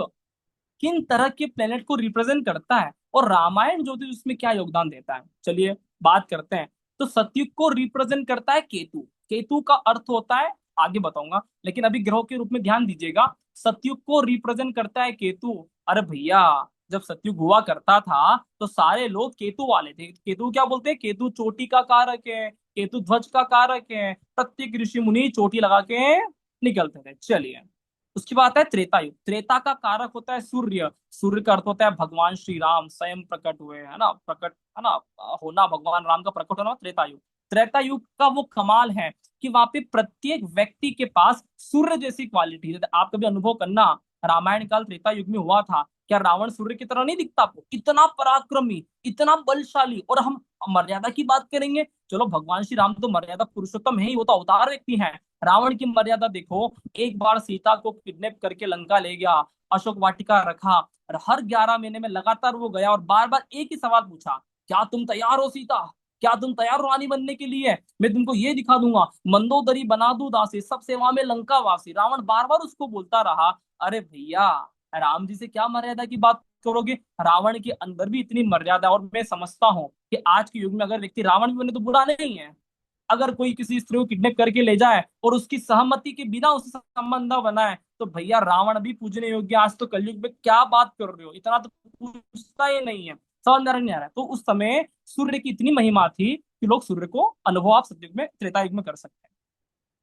किन तरह के प्लेनेट को रिप्रेजेंट करता है और रामायण ज्योतिष उसमें क्या योगदान देता है, चलिए बात करते हैं। तो सतयुग को रिप्रेजेंट करता है केतु। केतु का अर्थ होता है, आगे बताऊंगा, लेकिन अभी ग्रह के रूप में ध्यान दीजिएगा। सतयुग को रिप्रेजेंट करता है केतु। अरे भैया, जब सतयुग हुआ करता था तो सारे लोग केतु वाले थे। केतु क्या बोलते हैं? केतु चोटी का कारक है, केतु ध्वज का कारक है। प्रत्येक ऋषि मुनि चोटी लगा के निकलते थे। चलिए, उसकी बात है त्रेता युग। त्रेता का कारक होता है सूर्य। सूर्य का अर्थ होता है भगवान श्री राम स्वयं प्रकट हुए, है ना, प्रकट, है ना, होना, भगवान राम का प्रकट होना, त्रेता युग। त्रेता युग का वो कमाल है कि वहां पे प्रत्येक व्यक्ति के पास सूर्य जैसी क्वालिटी है। आप कभी अनुभव करना, रामायण काल त्रेता युग में हुआ था, क्या रावण सूर्य की तरह नहीं दिखता आपको? इतना पराक्रमी, इतना बलशाली। और हम मर्यादा की बात करेंगे, चलो भगवान श्री राम तो मर्यादा पुरुषोत्तम है ही, वो तो अवतार व्यक्ति है। रावण की मर्यादा देखो, एक बार सीता को किडनैप करके लंका ले गया, अशोक वाटिका रखा, और हर 11 महीने में लगातार वो गया और बार बार एक ही सवाल पूछा, क्या तुम तैयार हो सीता? क्या तुम तैयार हो रानी बनने के लिए? मैं तुमको ये दिखा दूंगा, मंदोदरी बना दूं दासी, सब सेवा में लंका वासी। रावण बार बार उसको बोलता रहा। अरे भैया, राम जी से क्या मर्यादा की बात करोगे? रावण के अंदर भी इतनी मर्यादा है। और मैं समझता हूँ कि आज के युग में अगर व्यक्ति रावण भी बने तो बुरा नहीं है। अगर कोई किसी स्त्री को किडनैप करके ले जाए और उसकी सहमति के बिना उससे संबंध न बनाए, तो भैया रावण भी पूजने योग्य। आज तो कलयुग में क्या बात कर रहे हो, इतना तो पूछता ही नहीं है। समझ में नहीं आ रहा है? तो उस समय सूर्य की इतनी महिमा थी कि लोग सूर्य को अनुभव आप सतयुग में, त्रेता युग में कर सकते हैं।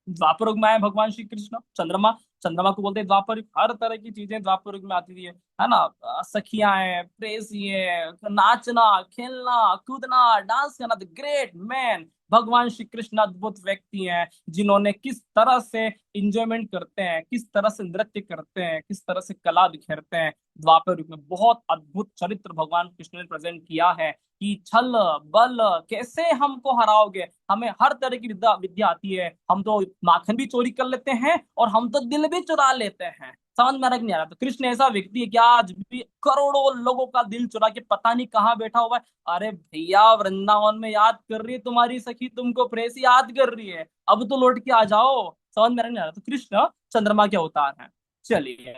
द्वापर युग में आए भगवान श्री कृष्ण। चंद्रमा, चंद्रमा को बोलते हैं द्वापर युग। हर तरह की चीजें द्वापर युग में आती थी, है ना। सखियां हैं, प्रेयसी है, नाचना, खेलना, कूदना, डांस करना, द ग्रेट मैन। भगवान श्री कृष्ण अद्भुत व्यक्ति हैं जिन्होंने किस तरह से इंजॉयमेंट करते हैं, किस तरह से नृत्य करते हैं, किस तरह से कला बिखेरते हैं। द्वापर युग में बहुत अद्भुत चरित्र भगवान कृष्ण ने प्रेजेंट किया है कि छल बल कैसे हमको हराओगे। हमें हर तरह की विद्या विद्या आती है। हम तो माखन भी चोरी कर लेते हैं और हम तो दिल भी चुरा लेते हैं। समझ में नहीं आ रहा? तो कृष्ण ऐसा व्यक्ति है कि आज भी करोड़ों लोगों का दिल चुरा के पता नहीं कहाँ बैठा हुआ है। अरे भैया, वृंदावन में याद कर रही है तुम्हारी सखी, तुमको प्रेसी याद कर रही है, अब तो लौट के आ जाओ। समझ में नहीं आ रहा? तो कृष्ण चंद्रमा के अवतार हैं। चलिए,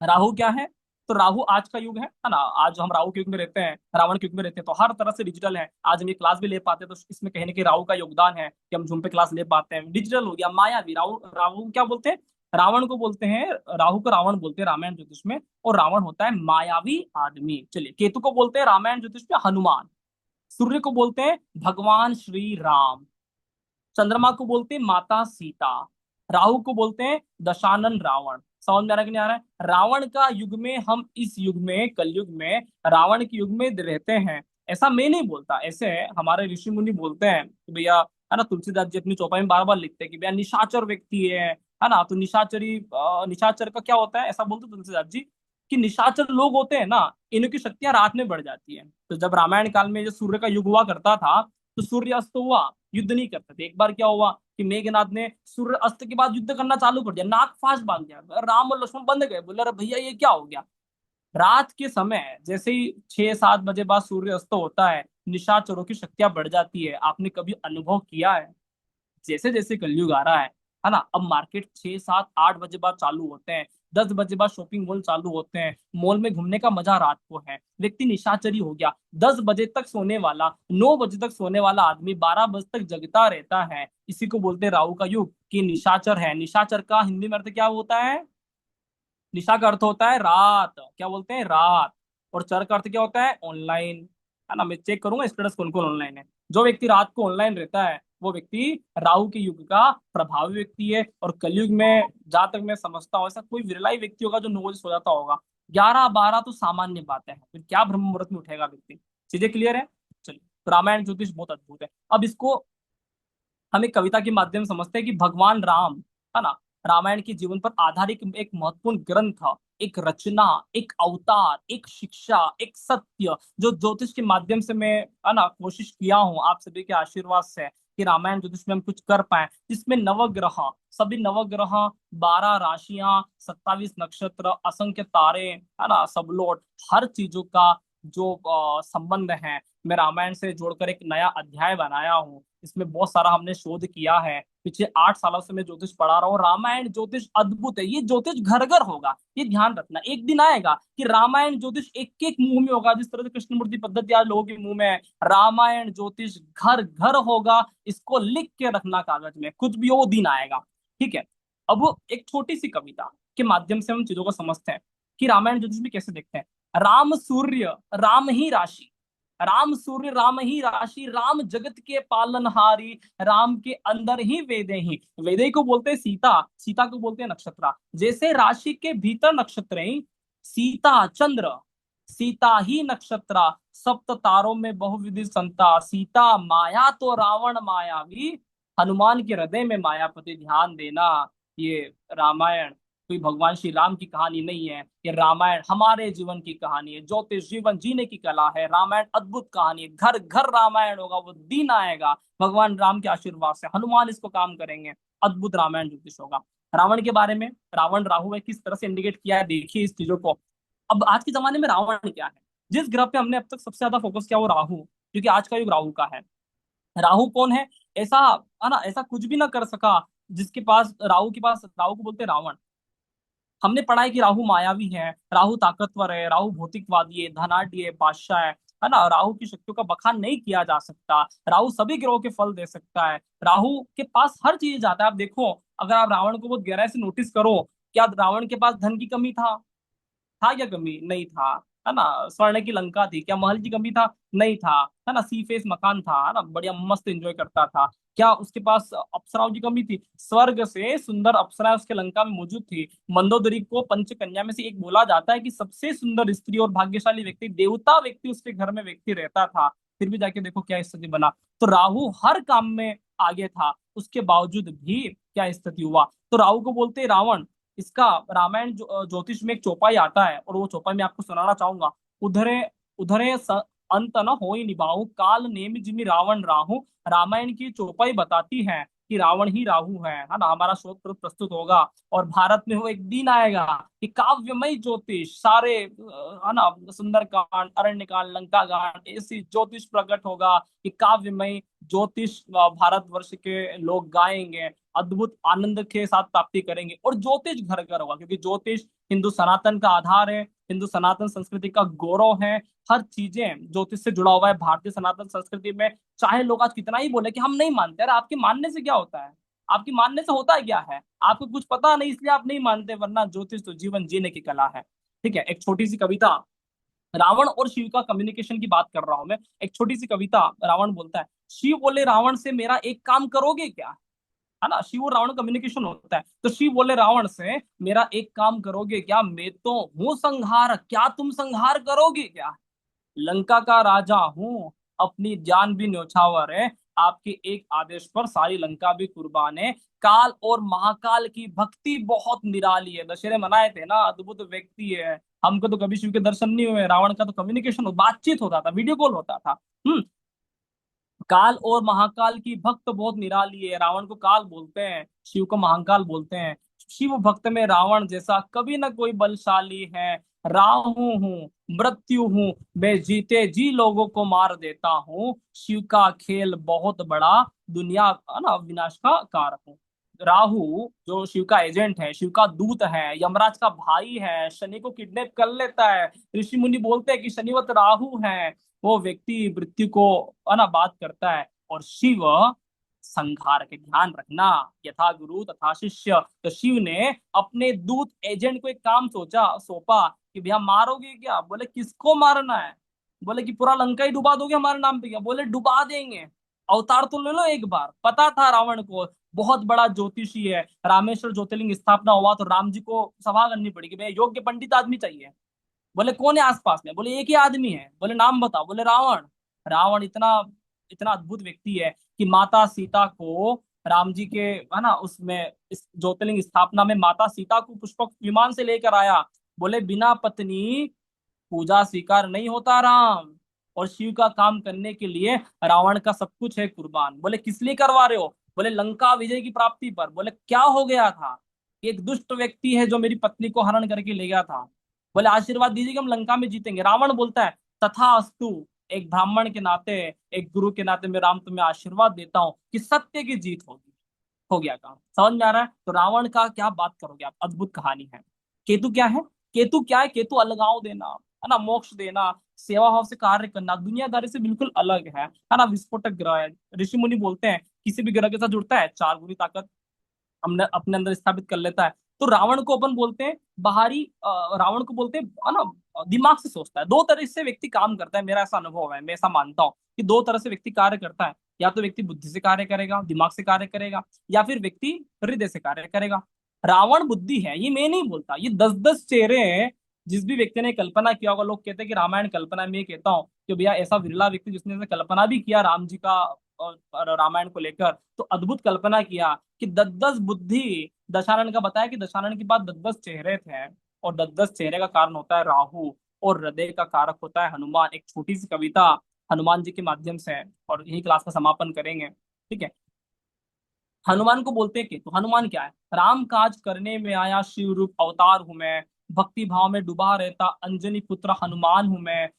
राहु क्या है? तो राहु आज का युग है ना। आज हम राहु के युग में रहते हैं, रावण के युग में रहते हैं, तो हर तरह से डिजिटल है। आज हम ये क्लास भी ले पाते हैं, तो इसमें कहीं ना कहीं राहु का योगदान है कि हम जूम पे क्लास ले पाते हैं। डिजिटल हो गया, मायावी। राहु, राहु क्या बोलते हैं? रावण को बोलते हैं, राहु को रावण बोलते हैं रामायण ज्योतिष में। और रावण होता है मायावी आदमी। चलिए, केतु को बोलते हैं रामायण ज्योतिष में हनुमान। सूर्य को बोलते हैं भगवान श्री राम। चंद्रमा को बोलते हैं माता सीता। राहु को बोलते हैं दशानन रावण। समझ में आ रहा है कि नहीं आ रहा है? रावण का युग में, हम इस युग में, कलयुग में रावण के युग में रहते हैं। ऐसा मैं नहीं बोलता, ऐसे हमारे ऋषि मुनि बोलते हैं कि भैया, है ना, तुलसीदास जी अपनी चौपाई में बार बार लिखते हैं कि भैया निशाचर व्यक्ति है ना। तो निशाचरी, निशाचर का क्या होता है? ऐसा बोलते तुलसीदास जी कि निशाचर लोग होते हैं ना, इनकी शक्तियां रात में बढ़ जाती है। तो जब रामायण काल में जो सूर्य का युग हुआ करता था, तो सूर्य अस्त हुआ, युद्ध नहीं करते थे। एक बार क्या हुआ कि मेघनाथ ने सूर्य अस्त के बाद युद्ध करना चालू कर दिया, नाग फांस बांध दिया, राम और लक्ष्मण बंद गए। बोले अरे भैया ये क्या हो गया? रात के समय जैसे ही 6-7 बजे बाद सूर्य अस्त होता है, निशाचरों की शक्तियां बढ़ जाती है। आपने कभी अनुभव किया है? जैसे जैसे कलयुग आ रहा है ना, अब मार्केट 6-7-8 बजे बाद चालू होते हैं, 10 बजे बाद शॉपिंग मॉल चालू होते हैं। मॉल में घूमने का मजा रात को है। व्यक्ति निशाचरी हो गया। 10 बजे तक सोने वाला, 9 बजे तक सोने वाला आदमी 12 बजे तक जगता रहता है। इसी को बोलते हैं राहु का युग, कि निशाचर है। निशाचर का हिंदी में अर्थ क्या होता है? निशा का अर्थ होता है रात। क्या बोलते हैं? रात। और चर का अर्थ क्या होता है? ऑनलाइन, है ना। मैं चेक करूंगा स्टेटस कौन कौन ऑनलाइन है। जो व्यक्ति रात को ऑनलाइन रहता है वो व्यक्ति राहु के युग का प्रभावी व्यक्ति है। और कलयुग में जहां तक मैं समझता हूँ ऐसा कोई विरला ही व्यक्ति होगा जो 9 बजे सो जाता होगा। 11-12 तो सामान्य बात है, फिर क्या ब्रह्म मुहूर्त में उठेगा व्यक्ति। चीजें क्लियर है? चलिए, तो रामायण ज्योतिष बहुत अद्भुत है। अब इसको हम एक कविता के माध्यम से समझते हैं कि भगवान राम, है ना, रामायण के जीवन पर आधारित एक महत्वपूर्ण ग्रंथ, एक रचना, एक अवतार, एक शिक्षा, एक सत्य, जो ज्योतिष के माध्यम से मैं, है ना, कोशिश किया हूँ आप सभी के आशीर्वाद से कि रामायण ज्योतिष में हम कुछ कर पाए, जिसमें नवग्रह, सभी नवग्रह, 12 राशियां, 27 नक्षत्र, असंख्य तारे, है ना, सबलोट, हर चीजों का जो संबंध है, मैं रामायण से जोड़कर एक नया अध्याय बनाया हूँ। इसमें बहुत सारा हमने शोध किया है। पिछले 8 सालों से मैं ज्योतिष पढ़ा रहा हूँ। रामायण ज्योतिष अद्भुत है। ये ज्योतिष घर घर होगा, ये ध्यान रखना। एक दिन आएगा कि रामायण ज्योतिष एक एक मुंह में होगा, जिस तरह से कृष्णमूर्ति पद्धति आज लोगों के मुंह में है। रामायण ज्योतिष घर घर होगा। इसको लिख के रखना कागज में, कुछ भी हो वो दिन आएगा। ठीक है। अब वो एक छोटी सी कविता के माध्यम से हम चीजों को समझते हैं कि रामायण ज्योतिष में कैसे देखते हैं। राम सूर्य राम ही राशि, राम सूर्य राम ही राशि, राम जगत के पालनहारी, राम के अंदर ही वेदे ही, वेदे को बोलते हैं सीता, सीता को बोलते हैं नक्षत्र। जैसे राशि के भीतर नक्षत्र हैं, सीता चंद्र, सीता ही नक्षत्र, सप्त तारों में बहुविधि संता, सीता माया तो रावण मायावी, हनुमान के हृदय में मायापति। ध्यान देना, ये रामायण कोई भगवान श्री राम की कहानी नहीं है, ये रामायण हमारे जीवन की कहानी है। ज्योतिष जीवन जीने की कला है। रामायण अद्भुत कहानी है। घर घर रामायण होगा, वो दिन आएगा भगवान राम के आशीर्वाद से, हनुमान इसको काम करेंगे, अद्भुत रामायण ज्योतिष होगा। रावण के बारे में, रावण राहु है, किस तरह से इंडिकेट किया है देखिए इस चीजों को। अब आज के जमाने में रावण क्या है? जिस ग्रह पे हमने अब तक सबसे ज्यादा फोकस किया वो राहु, क्योंकि आज का युग राहु का है। राहु कौन है? ऐसा, है ना, ऐसा कुछ भी ना कर सका जिसके पास राहु के पास, राहु को बोलते हैं रावण। हमने पढ़ा है कि राहु मायावी है, राहु ताकतवर है, राहु भौतिकवादी है, धनाढ्य है, बादशाह है ना। राहु की शक्तियों का बखान नहीं किया जा सकता। राहु सभी ग्रहों के फल दे सकता है। राहु के पास हर चीज जाता है। आप देखो, अगर आप रावण को बहुत गहराई से नोटिस करो, क्या रावण के पास धन की कमी था क्या कमी? नहीं था, है ना। स्वर्ण की लंका थी, क्या महल की कमी था? नहीं था, है ना। सी फेस मकान था, है ना, बढ़िया मस्त एंजॉय करता था। क्या उसके पास अप्सराओं की कमी थी? स्वर्ग से सुंदर अप्सरा उसके लंका में मौजूद थी। मंदोदरी को पंचकन्या में से एक बोला जाता है कि सबसे सुंदर स्त्री और भाग्यशाली व्यक्ति, देवता व्यक्ति उसके घर में व्यक्ति रहता था। फिर भी जाके देखो क्या स्थिति बना। तो राहु हर काम में आगे था, उसके बावजूद भी क्या स्थिति हुआ। तो राहु को बोलते हैं रावण। इसका रामायण ज्योतिष में एक चौपाई आता है, और वो चौपाई मैं आपको सुनाना चाहूंगा। उधरे उधरे अंत न होई निभाऊ, काल नेमि जिमि रावण राहु। रामायण की चौपाई बताती है कि रावण ही राहु है ना। हमारा शोध प्रस्तुत होगा, और भारत में वो एक दिन आएगा कि काव्यमय ज्योतिष सारे, है ना, सुंदर कांड, अरण्य कांड, लंका कांड, ऐसी ज्योतिष प्रकट होगा कि काव्यमय ज्योतिष भारतवर्ष के लोग गाएंगे, अद्भुत आनंद के साथ प्राप्ति करेंगे, और ज्योतिष घर घर होगा, क्योंकि ज्योतिष हिंदू सनातन का आधार है, हिंदू सनातन संस्कृति का गौरव है। हर चीजें ज्योतिष से जुड़ा हुआ है भारतीय सनातन संस्कृति में। चाहे लोग आज कितना ही बोले कि हम नहीं मानते, अरे आपके मानने से क्या होता है? आपकी मानने से होता है क्या है? आपको कुछ पता नहीं इसलिए आप नहीं मानते, वरना ज्योतिष तो जीवन जीने की कला है। ठीक है। एक छोटी सी कविता, रावण और शिव का कम्युनिकेशन की बात कर रहा हूं मैं। एक छोटी सी कविता, रावण बोलता है, शिव बोले रावण से मेरा एक काम करोगे क्या? है ना, शिव और रावण कम्युनिकेशन होता है। तो शिव बोले रावण से, मेरा एक काम करोगे क्या? मैं तो हूं संहार, क्या तुम संहार करोगे क्या? लंका का राजा हूँ, अपनी जान भी न्यौछावर है, आपके एक आदेश पर सारी लंका भी कुर्बान है। काल और महाकाल की भक्ति बहुत निराली है। दशहरे मनाए थे ना, अद्भुत व्यक्ति है। हमको तो कभी शिव के दर्शन नहीं हुए, रावण का तो कम्युनिकेशन, बातचीत होता था, वीडियो कॉल होता था। काल और महाकाल की भक्त बहुत निराली है। रावण को काल बोलते हैं, शिव को महाकाल बोलते हैं। शिव भक्त में रावण जैसा कभी ना कोई बलशाली है। राहु हूँ, मृत्यु हूँ, मैं जीते जी लोगों को मार देता हूँ। शिव का खेल बहुत बड़ा, दुनिया, है ना, विनाश का कारक हूँ। राहु जो शिव का एजेंट है, शिव का दूत है, यमराज का भाई है, शनि को किडनैप कर लेता है। ऋषि मुनि बोलते हैं कि शनिवत राहु है। वो व्यक्ति मृत्यु को, है ना, बात करता है। और शिव संहार के, ध्यान रखना, यथा गुरु तथा शिष्य। तो शिव ने अपने दूत एजेंट को एक काम सोचा, सौंपा कि भैया मारोगे क्या? बोले किसको मारना है? बोले कि पूरा लंका ही डुबा दोगे हमारे नाम पे क्या? बोले डुबा देंगे, अवतार तो ले लो एक बार। पता था रावण को, बहुत बड़ा ज्योतिषी है, रामेश्वर ज्योतिर्लिंग स्थापना हुआ तो राम जी को सभा करनी पड़ी कि भैया योग्य पंडित आदमी चाहिए। बोले कौन है आसपास में? बोले एक ही आदमी है। बोले नाम बताओ। बोले रावण। रावण इतना इतना अद्भुत व्यक्ति है कि माता सीता को, राम जी के है ना उसमें इस ज्योतिर्लिंग स्थापना में माता सीता को पुष्पक विमान से लेकर आया। बोले बिना पत्नी पूजा स्वीकार नहीं होता राम, और शिव का काम करने के लिए रावण का सब कुछ है कुर्बान। बोले किस लिए करवा रहे हो? बोले लंका विजय की प्राप्ति पर। बोले क्या हो गया था? एक दुष्ट व्यक्ति है जो मेरी पत्नी को हरण करके ले गया था। बोले आशीर्वाद दीजिए कि हम लंका में जीतेंगे। रावण बोलता है तथा अस्तु, एक ब्राह्मण के नाते, एक गुरु के नाते मैं राम तुम्हें आशीर्वाद देता हूँ कि सत्य की जीत होगी। हो गया काम। समझ में आ रहा है? तो रावण का क्या बात करोगे आप, अद्भुत कहानी है। केतु क्या है? केतु क्या है? केतु अलगाव देना, है ना, मोक्ष देना, सेवा भाव से कार्य करना, दुनियादारी से बिल्कुल अलग है ना, विस्फोटक ग्रह है। ऋषि मुनि बोलते हैं किसी भी ग्रह के साथ जुड़ता है 4 गुनी ताकत हमने अपने अंदर स्थापित कर लेता है। तो रावण को अपन बोलते हैं बाहरी, रावण को बोलते हैं, है ना, दिमाग से सोचता है। दो तरह से व्यक्ति काम करता है, मेरा ऐसा अनुभव है, मैं ऐसा मानता हूँ कि दो तरह से व्यक्ति कार्य करता है। या तो व्यक्ति बुद्धि से कार्य करेगा, दिमाग से कार्य करेगा, या फिर व्यक्ति हृदय से कार्य करेगा। रावण बुद्धि है, ये मैं नहीं बोलता, ये 10-10 चेहरे हैं। जिस भी व्यक्ति ने कल्पना किया होगा, लोग कहते हैं कि रामायण कल्पना, में ये कहता हूँ कि भैया ऐसा विरला व्यक्ति जिसने ऐसे कल्पना भी किया राम जी का और रामायण को लेकर, तो अद्भुत कल्पना किया कि 10-10 बुद्धि। दशानन का बताया कि दशानन के पास 10-10 चेहरे थे, और 10-10 चेहरे का कारण होता है राहु, और हृदय का कारक होता है हनुमान। एक छोटी सी कविता हनुमान जी के माध्यम से है, और यही क्लास का समापन करेंगे, ठीक है। हनुमान को बोलते हैं कि तो हनुमान क्या है? राम काज करने में आया शिव रूप अवतार हूं मैं, भक्ति भाव में डूबा रहता अंजनी पुत्र हनुमान हूं मैं,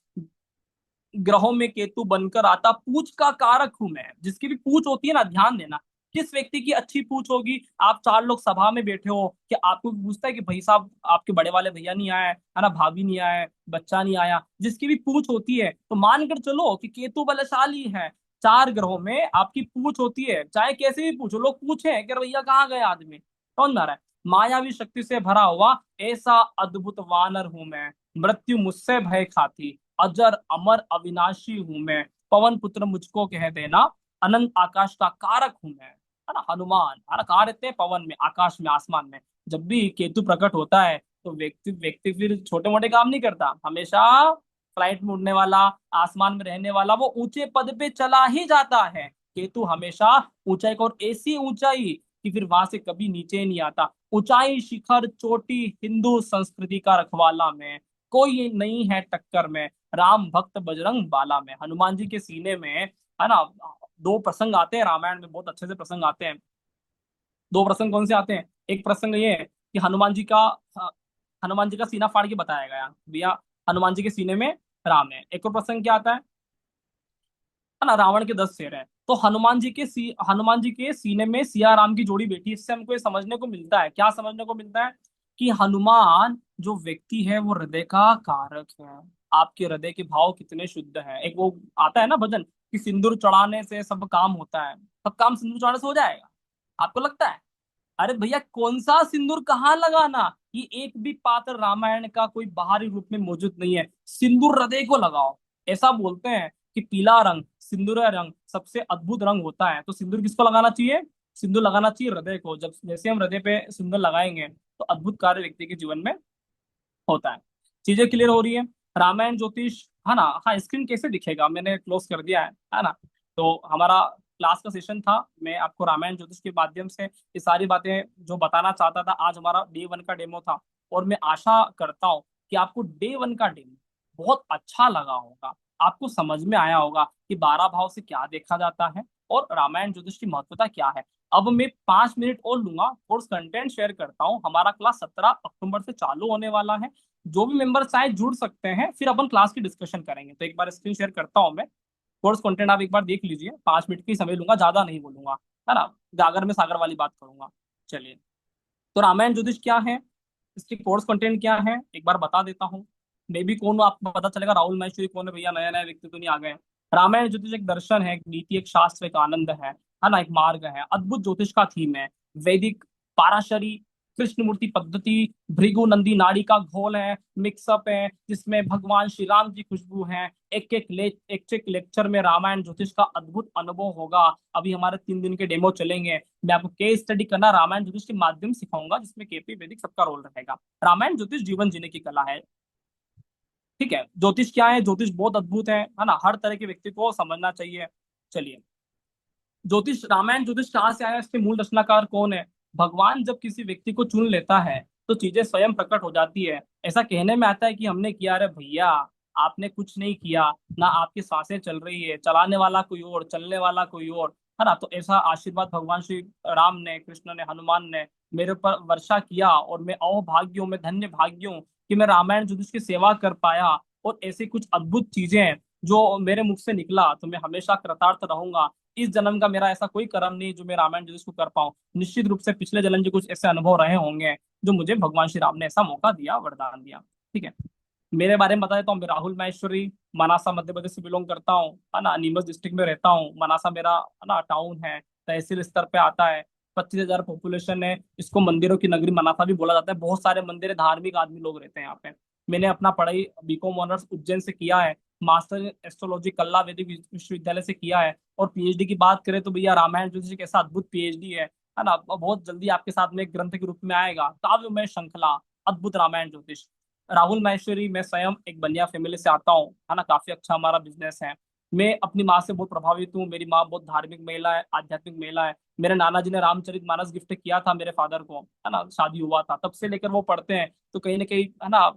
ग्रहों में केतु बनकर आता, पूछ का कारक हूं मैं। जिसकी भी पूछ होती है ना, ध्यान देना, किस व्यक्ति की अच्छी पूछ होगी। आप 4 लोग सभा में बैठे हो, कि आपको भी पूछता है कि भाई साहब आपके बड़े वाले भैया नहीं आए, है ना, भाभी नहीं आए, बच्चा नहीं आया। जिसकी भी पूछ होती है तो मानकर चलो कि केतु बलशाली है। 4 ग्रहों में आपकी पूछ होती है, चाहे कैसे भी पूछो, लोग पूछे कि भैया कहाँ गए आदमी। कौन आ रहा है? मायावी शक्ति से भरा हुआ ऐसा अद्भुत वानर हूं मैं, मृत्यु मुझसे भय खाती, अजर अमर अविनाशी हूं मैं, पवन पुत्र मुझको कह देना, अनंत आकाश का कारक हूं मैं। है ना, हनुमान, है ना, कहाँ रहते हैं? पवन में, आकाश में, आसमान में। जब भी केतु प्रकट होता है तो व्यक्ति व्यक्ति फिर छोटे मोटे काम नहीं करता, हमेशा फ्लाइट में उड़ने वाला, आसमान में रहने वाला, वो ऊंचे पद पे चला ही जाता है। केतु हमेशा ऊंचाई को, और ऐसी ऊंचाई कि फिर वहां से कभी नीचे नहीं आता। ऊंचाई शिखर चोटी हिंदू संस्कृति का रखवाला में, कोई नहीं है टक्कर में, राम भक्त बजरंग बाला में। हनुमान जी के सीने में, है ना, 2 प्रसंग आते हैं रामायण में, बहुत अच्छे से प्रसंग आते हैं। 2 प्रसंग कौन से आते हैं? एक प्रसंग ये है कि हनुमान जी का सीना फाड़ के बताया गया भैया, हनुमान जी के सीने में राम है। एक और प्रसंग क्या आता है ना, रावण के 10 सिर हैं। तो हनुमान जी के सीने में सिया राम की जोड़ी बैठी। इससे हमको ये समझने को मिलता है, क्या समझने को मिलता है? कि हनुमान जो व्यक्ति है वो हृदय का कारक है। आपके हृदय के भाव कितने शुद्ध हैं। एक वो आता है ना भजन कि सिंदूर चढ़ाने से सब काम होता है। सब काम सिंदूर चढ़ाने से हो जाएगा, आपको लगता है? अरे भैया कौन सा सिंदूर कहाँ लगाना, ये एक भी पात्र रामायण का कोई बाहरी रूप में मौजूद नहीं है। सिंदूर हृदय को लगाओ। ऐसा बोलते हैं कि पीला रंग, सिंदूर रंग सबसे अद्भुत रंग होता है। तो सिंदूर किसको लगाना चाहिए? सिंदूर लगाना चाहिए हृदय को। जब जैसे हम हृदय पे सिंदूर लगाएंगे तो अद्भुत कार्य व्यक्ति के जीवन में होता है। चीजें क्लियर हो रही है? रामायण ज्योतिष, है ना। हाँ, स्क्रीन कैसे दिखेगा, मैंने क्लोज कर दिया है ना। तो हमारा क्लास का सेशन था, मैं आपको रामायण ज्योतिष के माध्यम से ये सारी बातें जो बताना चाहता था। आज हमारा डे 1 का डेमो था, और मैं आशा करता हूँ कि आपको डे 1 का डेमो बहुत अच्छा लगा होगा, आपको समझ में आया होगा कि 12 भाव से क्या देखा जाता है और रामायण ज्योतिष की महत्वता क्या है। अब मैं 5 मिनट और लूंगा, कोर्स कंटेंट शेयर करता हूँ। हमारा क्लास 17 अक्टूबर से चालू होने वाला है। जो भी मेंबर चाहे जुड़ सकते हैं, फिर अपन क्लास की डिस्कशन करेंगे। तो एक बार स्क्रीन शेयर करता हूँ मैं। कोर्स कंटेंट आप एक बार देख लीजिए, 5 मिनट की समय लूंगा, ज्यादा नहीं बोलूंगा, है ना। गागर में सागर वाली बात करूंगा। चलिए, तो रामायण ज्योतिष क्या है, इसकी कोर्स कंटेंट क्या है, एक बार बता देता हूँ। मैं भी कौन हूँ आपको पता चलेगा। राहुल महेश्वरी कौन है भैया, नया नया व्यक्ति तो नहीं आ गए। रामायण ज्योतिष एक दर्शन है, एक नीति, एक शास्त्र, एक आनंद है ना, एक मार्ग है। अद्भुत ज्योतिष का थीम है, वैदिक, पाराशरी, कृष्णमूर्ति पद्धति, भृगु नंदी नाड़ी का घोल है, मिक्सअप है, जिसमें भगवान श्री राम की खुशबू है। एक एक लेक्चर में रामायण ज्योतिष का अद्भुत अनुभव होगा। अभी हमारे 3 दिन के डेमो चलेंगे। मैं आपको केस स्टडी करना रामायण ज्योतिष के माध्यम से सिखाऊंगा, जिसमें केपी वैदिक सबका रोल रहेगा। रामायण ज्योतिष जीवन जीने की कला है। ठीक है, ज्योतिष क्या है? ज्योतिष बहुत अद्भुत है ना, हर तरह के व्यक्ति को समझना चाहिए। चलिए, ज्योतिष, रामायण ज्योतिष कहाँ से आया, इसके मूल रचनाकार कौन है? भगवान जब किसी व्यक्ति को चुन लेता है तो चीजें स्वयं प्रकट हो जाती है। ऐसा कहने में आता है कि हमने किया। अरे भैया, आपने कुछ नहीं किया ना, आपकी सांसें चल रही है, चलाने वाला कोई और, चलने वाला कोई और, है ना। तो ऐसा आशीर्वाद भगवान श्री राम ने, कृष्ण ने, हनुमान ने मेरे ऊपर वर्षा किया, और मैं अहोभाग्य हूँ, मैं धन्य भाग्य हूँ कि मैं रामायण ज्योतिष की सेवा कर पाया। और ऐसी कुछ अद्भुत चीजें हैं जो मेरे मुख से निकला, तो मैं हमेशा कृतार्थ रहूंगा। इस जन्म का मेरा ऐसा कोई कर्म नहीं जो मैं रामायण ज्योतिष को कर पाऊं। निश्चित रूप से पिछले जन्म के कुछ ऐसे अनुभव रहे होंगे जो मुझे भगवान श्री राम ने ऐसा मौका दिया, वरदान दिया। ठीक है, मेरे बारे में बता देता हूँ। मैं राहुल माहेश्वरी, मनासा मध्य प्रदेश से बिलोंग करता हूँ, है ना। नीमच डिस्ट्रिक्ट में रहता हूँ। मनासा मेरा, है ना, टाउन है, तहसील स्तर पे आता है। 25,000 पॉपुलेशन है। इसको मंदिरों की नगरी मनासा भी बोला जाता है। बहुत सारे मंदिर है, धार्मिक आदमी लोग रहते हैं यहाँ पे। मैंने अपना पढ़ाई बीकॉम ऑनर्स उज्जैन से किया है। मास्टर एस्ट्रोलॉजी कल्ला वैदिक विश्वविद्यालय से किया है। और पीएचडी की बात करें तो भैया, रामायण ज्योतिष एक ऐसा अद्भुत पीएचडी है ना। बहुत जल्दी आपके साथ में एक ग्रंथ के रूप में आएगा, काव्यमय श्रृंखला, अद्भुत रामायण ज्योतिष। राहुल माहेश्वरी, मैं स्वयं एक बनिया फैमिली से आता हूँ, है ना। काफी अच्छा हमारा बिजनेस है। मैं अपनी माँ से बहुत प्रभावित हूँ। मेरी माँ बहुत धार्मिक महिला है, आध्यात्मिक महिला है। मेरे नाना जी ने रामचरितमानस गिफ्ट किया था मेरे फादर को, है ना। शादी हुआ था तब से लेकर वो पढ़ते हैं, तो कहीं ना कहीं, है ना,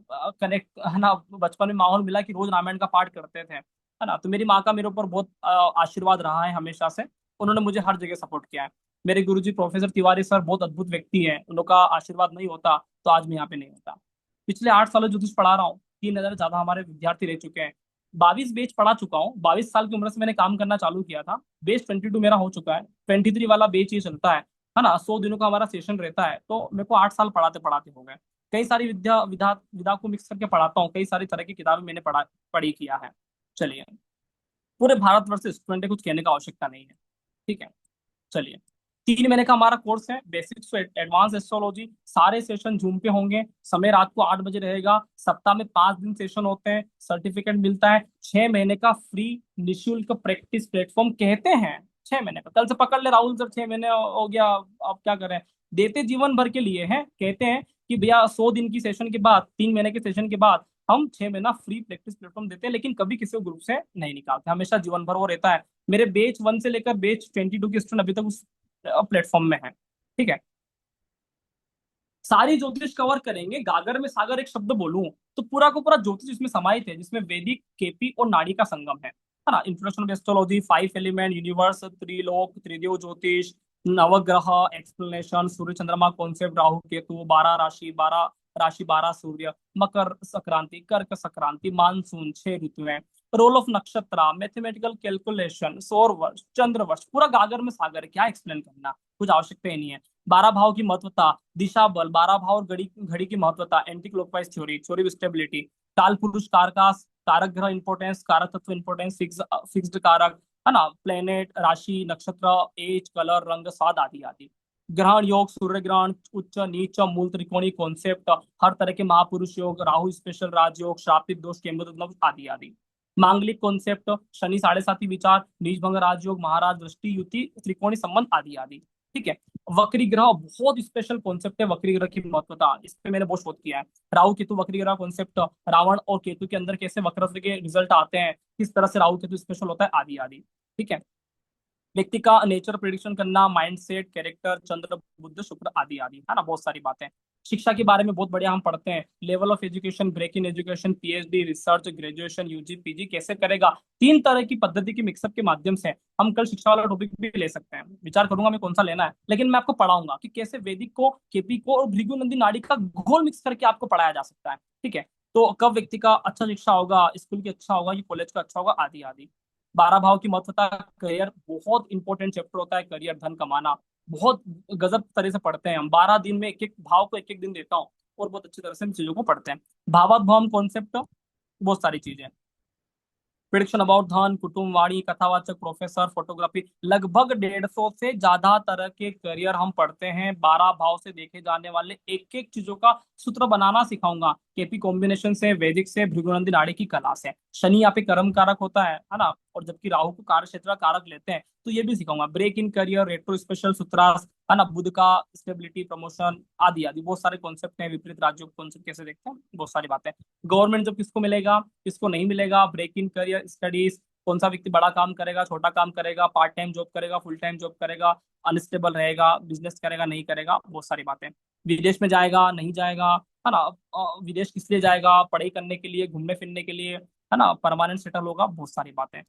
कनेक्ट, है ना। बचपन में माहौल मिला कि रोज रामायण का पाठ करते थे, है ना। तो मेरी माँ का मेरे ऊपर बहुत आशीर्वाद रहा है हमेशा से। उन्होंने मुझे हर जगह सपोर्ट किया है। मेरे गुरुजी प्रोफेसर तिवारी सर बहुत अद्भुत व्यक्ति हैं। उनका आशीर्वाद नहीं होता तो आज मैं यहाँ पे नहीं होता। पिछले 8 सालों ज्योतिष पढ़ा रहा हूँ। 3,000 से ज्यादा हमारे विद्यार्थी रह चुके हैं। 22 बैच पढ़ा चुका हूँ। 22 साल की उम्र से मैंने काम करना चालू किया था। बैच 22 मेरा हो चुका है। 23 वाला बैच ये चलता है ना। 100 दिनों का हमारा सेशन रहता है। तो मेरे को 8 साल पढ़ाते पढ़ाते हो गए। कई सारी विधा को मिक्स करके पढ़ाता हूँ। कई सारी तरह की किताबें मैंने पढ़ी किया है। चलिए, पूरे भारतवर्ष से स्टूडेंट है, कुछ कहने का आवश्यकता नहीं है। ठीक है, चलिए। 3 महीने का हमारा कोर्स है, बेसिक्स टू एडवांस एस्ट्रोलॉजी। सारे सेशन जूम पे होंगे। समय रात को 8 बजे रहेगा। सप्ताह में 5 दिन सेशन होते हैं। सर्टिफिकेट मिलता है। 6 महीने का फ्री निशुल्क प्रैक्टिस प्लेटफॉर्म कहते हैं। 6 महीने का, कल से पकड़ ले राहुल सर, 6 महीने हो गया, अब क्या करें। देते जीवन भर के लिए हैं। कहते हैं कि भैया 100 दिन की सेशन के बाद, 3 महीने के सेशन के बाद हम 6 महीना फ्री प्रैक्टिस प्लेटफॉर्म देते हैं, लेकिन कभी किसी को ग्रुप से नहीं निकालते, हमेशा जीवन भर वो रहता है। मेरे बैच 1 से लेकर बैच 22 के स्टूडेंट अभी तक उस प्लेटफॉर्म में है। ठीक है, सारी ज्योतिष कवर करेंगे। गागर में सागर एक शब्द बोलूं तो पूरा का पूरा ज्योतिष इसमें समाहित है, जिसमें वैदिक, केपी और नाड़ी का संगम है ना। Introduction of astrology, 5 element, universe, त्रिलोक, त्रिदेव ज्योतिष, नवग्रह एक्सप्लेनेशन, सूर्य चंद्रमा कॉन्सेप्ट, राहु केतु, 12 राशि, 12 सूर्य, मकर संक्रांति, कर्क संक्रांति, मानसून, 6 ऋतुएं, रोल ऑफ नक्षत्र, मैथमेटिकल कैलकुलेशन, सौर वर्ष, चंद्र वर्ष, पूरा गागर में सागर है। क्या एक्सप्लेन करना, कुछ आवश्यकता ही नहीं है। 12 भाव की महत्वता, दिशा बल, 12 भाव और घड़ी घड़ी की महत्वता, anti clockwise theory, theory of stability, काल पुरुष कारकास, कारक ग्रह इंपोर्टेंस, कारक तत्व इंपोर्टेंस, फिक्स्ड कारक, है ना, प्लेनेट, राशि, नक्षत्र, एज, कलर, रंग, स्वाद आदि आदि। ग्रहण योग, सूर्य ग्रहण, उच्च नीच मूल त्रिकोणी कॉन्सेप्ट, हर तरह के महापुरुष योग, राहु स्पेशल राजयोग, श्रापित दोष, केंद्र आदि आदि। मांगलिक कॉन्सेप्ट, शनि 7.5 विचार, नीच भंग राजयोग, महाराज दृष्टि, युति, त्रिकोणी संबंध आदि आदि। ठीक है, वक्री ग्रह बहुत स्पेशल कॉन्सेप्ट है। वक्री ग्रह की महत्वता, इस पे मैंने बहुत शोध किया है। राहु केतु वक्री ग्रह कॉन्सेप्ट, रावण और केतु के अंदर कैसे वक्रत्व के रिजल्ट आते हैं, किस तरह से राहु केतु स्पेशल होता है, आदि आदि। ठीक है, व्यक्ति का नेचर प्रिडिक्शन करना, माइंडसेट, कैरेक्टर, चंद्र बुध शुक्र आदि आदि, है ना, बहुत सारी बातें। शिक्षा के बारे में बहुत बढ़िया हम पढ़ते हैं। Level of education, break in education, PhD, research, graduation, UG, PG कैसे करेगा, 3 तरह की पद्धति के मिक्सअप के माध्यम से। हम कल शिक्षा वाला टॉपिक भी ले सकते हैं, विचार करूंगा मैं कौन सा लेना है, लेकिन मैं आपको पढ़ाऊंगा कि कैसे वैदिक को, केपी को और भृगु नंदी नाड़ी का घोल मिक्स करके आपको पढ़ाया जा सकता है। ठीक है, तो कब व्यक्ति का अच्छा शिक्षा होगा, स्कूल की अच्छा होगा कि कॉलेज का अच्छा होगा, आदि आदि। 12 भाव की महत्वता, करियर बहुत इंपॉर्टेंट चैप्टर होता है। करियर, धन कमाना, बहुत गजब तरह से पढ़ते हैं हम। 12 दिन में एक एक भाव को एक एक दिन देता हूँ, और बहुत अच्छी तरह से हम चीजों को पढ़ते हैं। भावात्म कॉन्सेप्ट, बहुत सारी चीजें। प्रिडिक्शन अबाउट धन, कुटुम्बवाणी, कथावाचक, प्रोफेसर, फोटोग्राफी, लगभग 150 से ज्यादा तरह के करियर हम पढ़ते हैं। 12 भाव से देखे जाने वाले एक एक चीजों का सूत्र बनाना सिखाऊंगा। केपी कॉम्बिनेशन से, वैदिक से, भृगुनंदी नाड़ी की कला से। शनि यहाँ पे कर्म कारक होता है ना, और जबकि राहु को कार्य क्षेत्र का कारक लेते हैं, तो ये भी सिखाऊंगा। Break in career, retro special sutras, है ना, बुध का स्टेबिलिटी, प्रमोशन, आदि आदि बहुत सारे कॉन्सेप्ट हैं। विपरीत राज्यों को कॉन्सेप्ट कैसे देखते हैं, बहुत सारी बातें। गवर्नमेंट जब किसको मिलेगा, किसको नहीं मिलेगा, ब्रेक इन करियर स्टडीज, कौन सा व्यक्ति बड़ा काम करेगा, छोटा काम करेगा, पार्ट टाइम जॉब करेगा, फुल टाइम जॉब करेगा, अनस्टेबल रहेगा, बिजनेस करेगा, नहीं करेगा, बहुत सारी बातें। विदेश में जाएगा, नहीं जाएगा, है ना, विदेश किस लिए जाएगा, पढ़ाई करने के लिए, घूमने फिरने के लिए, है ना, परमानेंट सेटल होगा, बहुत सारी बातें।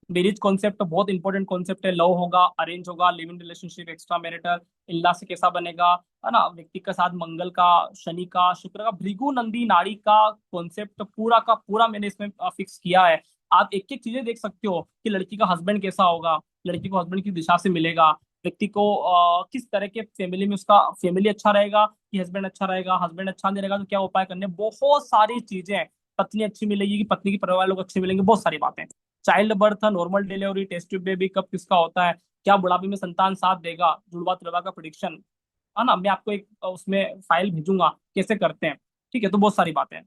मैरिज कॉन्सेप्ट बहुत इंपॉर्टेंट कॉन्सेप्ट है। लव होगा, अरेंज होगा, live in relationship, extra marital, इल्ला से कैसा बनेगा, है ना, व्यक्ति के साथ मंगल का, शनि का, शुक्र का, भृगु नंदी नाड़ी का कॉन्सेप्ट पूरा का पूरा मैंने इसमें फिक्स किया है। आप एक एक चीजें देख सकते हो कि लड़की का हस्बैंड कैसा होगा, लड़की को हस्बैंड की दिशा से मिलेगा, व्यक्ति को किस तरह के फैमिली में उसका फैमिली अच्छा रहेगा कि हस्बैंड अच्छा रहेगा, हस्बैंड अच्छा नहीं रहेगा तो क्या उपाय करने, बहुत सारी चीजें। पत्नी अच्छी मिलेगी कि पत्नी के परिवार लोग अच्छे मिलेंगे, बहुत सारी बातें। Child birth, normal delivery, test tube baby कब किसका होता है, क्या बुढ़ापे में संतान साथ देगा, जुड़वा तुड़वा का प्रिडिक्शन, है ना, मैं आपको एक उसमें फाइल भेजूंगा कैसे करते हैं। ठीक है, तो बहुत सारी बातें।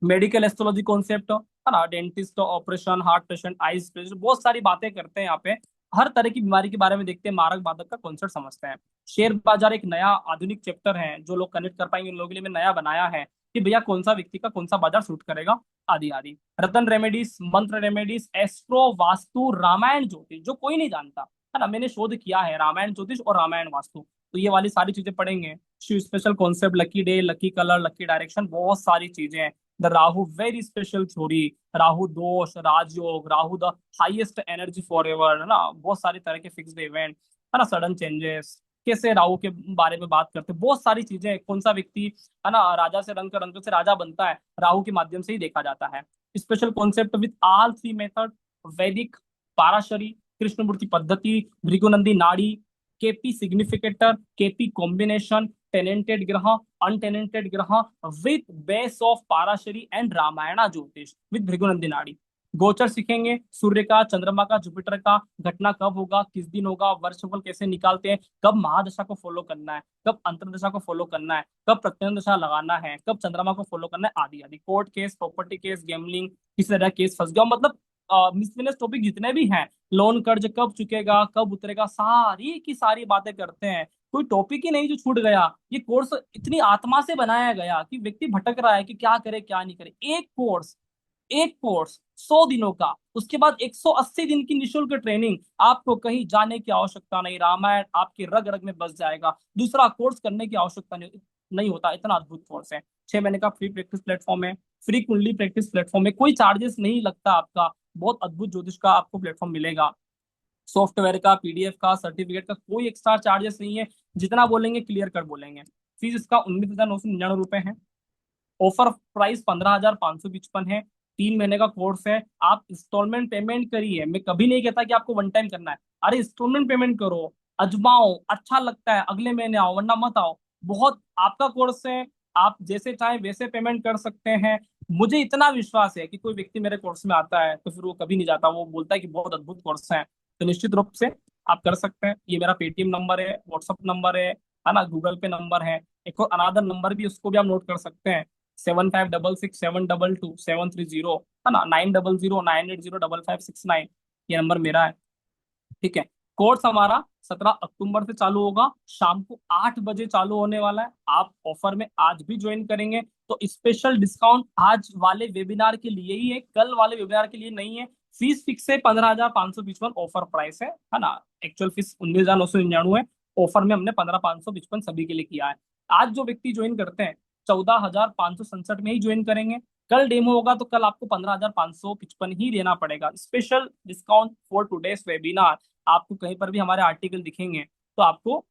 मेडिकल एस्ट्रोलॉजी कॉन्सेप्ट, है ना, dentist, operation, heart patient, eyes patient, बहुत सारी बातें करते हैं यहाँ पे। हर तरह की बीमारी के बारे में देखते हैं, मारक बाधक का कॉन्सेप्ट समझते हैं। शेयर बाजार एक नया आधुनिक चैप्टर है, जो लोग कनेक्ट कर पाएंगे उन लोगों के लिए मैं नया बनाया है कि भैया कौन सा व्यक्ति का कौन सा बाजार सूट करेगा, आदि आदि। रतन रेमेडीज, मंत्र रेमेडीज, एस्ट्रो, वास्तु, रामायण ज्योतिष, जो कोई नहीं जानता, है ना, मैंने शोध किया है रामायण ज्योतिष और रामायण वास्तु, तो ये वाली सारी चीजें पढ़ेंगे। Shiv special concept, lucky day, lucky colour, lucky direction, बहुत सारी चीजें हैं। The Rahu very special theory, Rahu दोष, राजयोग, Rahu the highest energy forever, है ना, बहुत सारी तरह के फिक्स्ड इवेंट, है ना, सडन चेंजेस, कैसे राहु के बारे में बात करते हैं, बहुत सारी चीजें। कौन सा व्यक्ति, है ना, राजा से रंक से राजा बनता है, राहु के माध्यम से ही देखा जाता है। Special concept with all three method, वैदिक, पाराशरी, कृष्णमूर्ति पद्धति, भृगुनंदी नाड़ी, केपी सिग्निफिकेटर, केपी कॉम्बिनेशन, टेनेंटेड ग्रह, अनटेनेंटेड ग्रह, with base of Parashari and Ramayana ज्योतिष विथ भृगुनंदी नाड़ी। गोचर सीखेंगे, सूर्य का, चंद्रमा का, जुपिटर का, घटना कब होगा, किस दिन होगा, वर्षफल कैसे निकालते हैं, कब महादशा को फॉलो करना है, कब अंतरदशा को फॉलो करना है, कब प्रत्यंग दशा लगाना है, कब चंद्रमा को फॉलो करना है, आदि आदि। Court case, property case, gambling, किस तरह केस फंस गया, मतलब मिसलेनियस टॉपिक जितने भी हैं, लोन कर्ज कब चुकेगा, कब उतरेगा, सारी की सारी बातें करते हैं। कोई टॉपिक ही नहीं जो छूट गया। ये कोर्स इतनी आत्मा से बनाया गया कि व्यक्ति भटक रहा है कि क्या करे क्या नहीं करे। एक कोर्स 100 दिनों का, उसके बाद 180 दिन की निशुल्क ट्रेनिंग, आपको कहीं जाने की आवश्यकता नहीं, रामायण आपके रग रग में बस जाएगा, दूसरा कोर्स करने की आवश्यकता नहीं होता। इतना अद्भुत कोर्स है। 6 महीने का फ्री प्रैक्टिस प्लेटफॉर्म है, फ्री कुंडली प्रैक्टिस प्लेटफॉर्म है, कोई चार्जेस नहीं लगता आपका। बहुत अद्भुत ज्योतिष का आपको प्लेटफॉर्म मिलेगा। सॉफ्टवेयर का, पीडीएफ का, सर्टिफिकेट का कोई एक्स्ट्रा चार्जेस नहीं है। जितना बोलेंगे क्लियर कर बोलेंगे। फीस इसका 19,999 रुपए है। ऑफर प्राइस 15,555 है। 3 महीने का कोर्स है। आप इंस्टॉलमेंट पेमेंट करिए, मैं कभी नहीं कहता कि आपको वन टाइम करना है। अरे इंस्टॉलमेंट पेमेंट करो, अजमाओ, अच्छा लगता है अगले महीने आओ, वरना मत आओ। बहुत आपका कोर्स है, आप जैसे चाहे वैसे पेमेंट कर सकते हैं। मुझे इतना विश्वास है कि कोई व्यक्ति मेरे कोर्स में आता है तो फिर वो कभी नहीं जाता, वो बोलता है कि बहुत अद्भुत कोर्स है। तो निश्चित रूप से आप कर सकते हैं। ये मेरा पेटीएम नंबर है, व्हाट्सअप नंबर है ना, गूगल पे नंबर है। एक और अनादर नंबर भी, उसको भी आप नोट कर सकते हैं। 7566722730, है ना, 9009805569, ये नंबर मेरा है। ठीक है। कोर्स हमारा 17 अक्टूबर से चालू होगा, शाम को 8 बजे चालू होने वाला है। आप ऑफर में आज भी ज्वाइन करेंगे तो स्पेशल डिस्काउंट आज वाले वेबिनार के लिए ही है, कल वाले वेबिनार के लिए नहीं है। फीस फिक्स है 15,555, ऑफर प्राइस है ना। एक्चुअल फीस 19,999 है। ऑफर में हमने 15,555 सभी के लिए किया है। आज जो व्यक्ति ज्वाइन करते हैं 14,567 में ही ज्वाइन करेंगे। कल डेमो होगा तो कल आपको 15,555 ही देना पड़ेगा। Special discount for today's webinar. आपको कहीं पर भी हमारे आर्टिकल दिखेंगे तो आपको